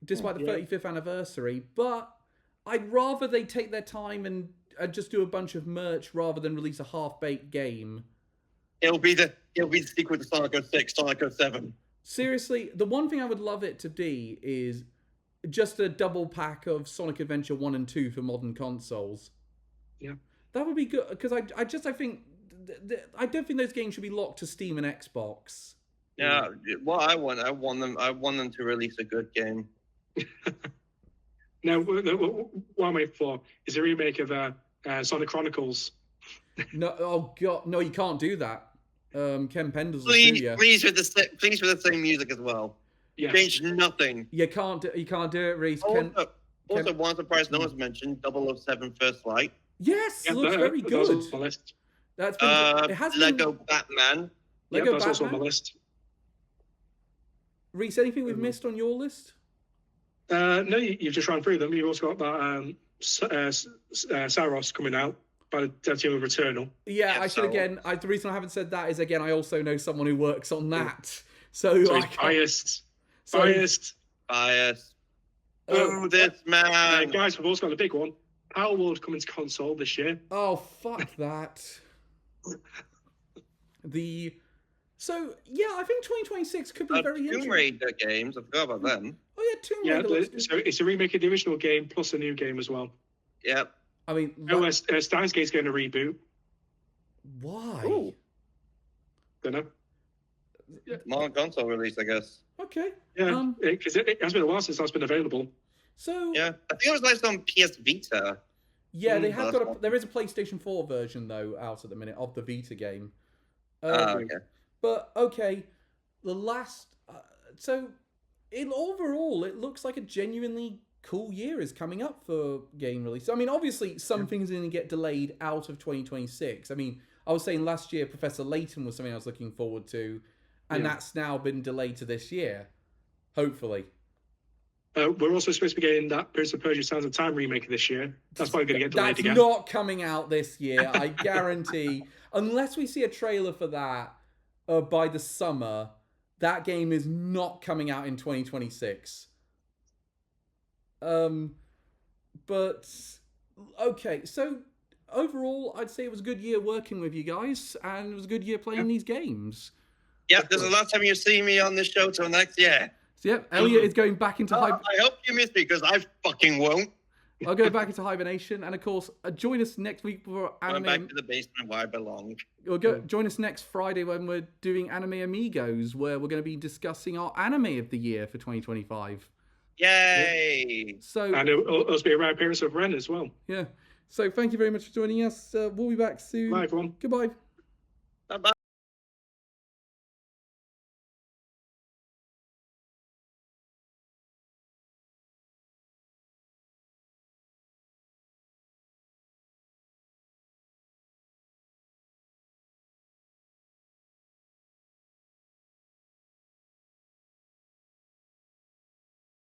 despite the 35th anniversary, but I'd rather they take their time and just do a bunch of merch rather than release a half-baked game. It'll be the sequel to Sonic 06, Sonic 07. Seriously, the one thing I would love it to be is just a double pack of Sonic Adventure 1 and 2 for modern consoles. Yeah. That would be good, because I don't think those games should be locked to Steam and Xbox. Yeah, what I want them to release a good game. Now, what I'm waiting for is a remake of Sonic Chronicles. No, oh god, no, you can't do that. Ken Pendle's please with the same music as well. Yeah. Change nothing. You can't do it, Reese. Also, one surprise no one's mentioned: 007 First Light. Yes, it looks very good. On my list. That's been, it has Lego Batman. Lego that's Batman. also on my list. Reese, anything we've missed on your list? No, you've just run through them. You've also got that Saros coming out. by the dev team of Returnal. Yeah, I should again. The reason I haven't said that is again, I also know someone who works on that. So he's biased. Biased. Oh, this man. Guys, we've also got a big one. Power World coming to console this year. Oh, fuck that. So, yeah, I think 2026 could be very interesting. Tomb Raider games, I forgot about them. Oh, yeah, Tomb Raider. Yeah, so it's a remake of the original game plus a new game as well. Yep. I mean... Steins Gate's going to reboot. Why? Ooh. Don't know. More console release, I guess. Okay. Yeah, because it has been a while since that's been available. So... Yeah, I think it was like on PS Vita. Yeah, they have got there is a PlayStation 4 version, though, out at the minute of the Vita game. Okay. But, okay, the last... so, overall, it looks like a genuinely cool year is coming up for game release. I mean, obviously, some things are going to get delayed out of 2026. I mean, I was saying last year, Professor Layton was something I was looking forward to, and that's now been delayed to this year, hopefully. We're also supposed to be getting that Prince of Persia Sands of Time remake this year. That's probably going to get delayed again. That's not coming out this year, I guarantee. Unless we see a trailer for that by the summer, that game is not coming out in 2026. But, okay, so overall, I'd say it was a good year working with you guys, and it was a good year playing these games. Yeah, this is the last time you see me on this show till next year. So, yeah, Elliot is going back into I hope you miss me, because I fucking won't. I'll go back into hibernation, and of course, join us next week for anime. Going back to the basement where I belong. Join us next Friday when we're doing Anime Amigos, where we're going to be discussing our anime of the year for 2025. Yay! So, and it'll also be a rare appearance of Ren as well. Yeah. So thank you very much for joining us. We'll be back soon. Bye, everyone. Goodbye.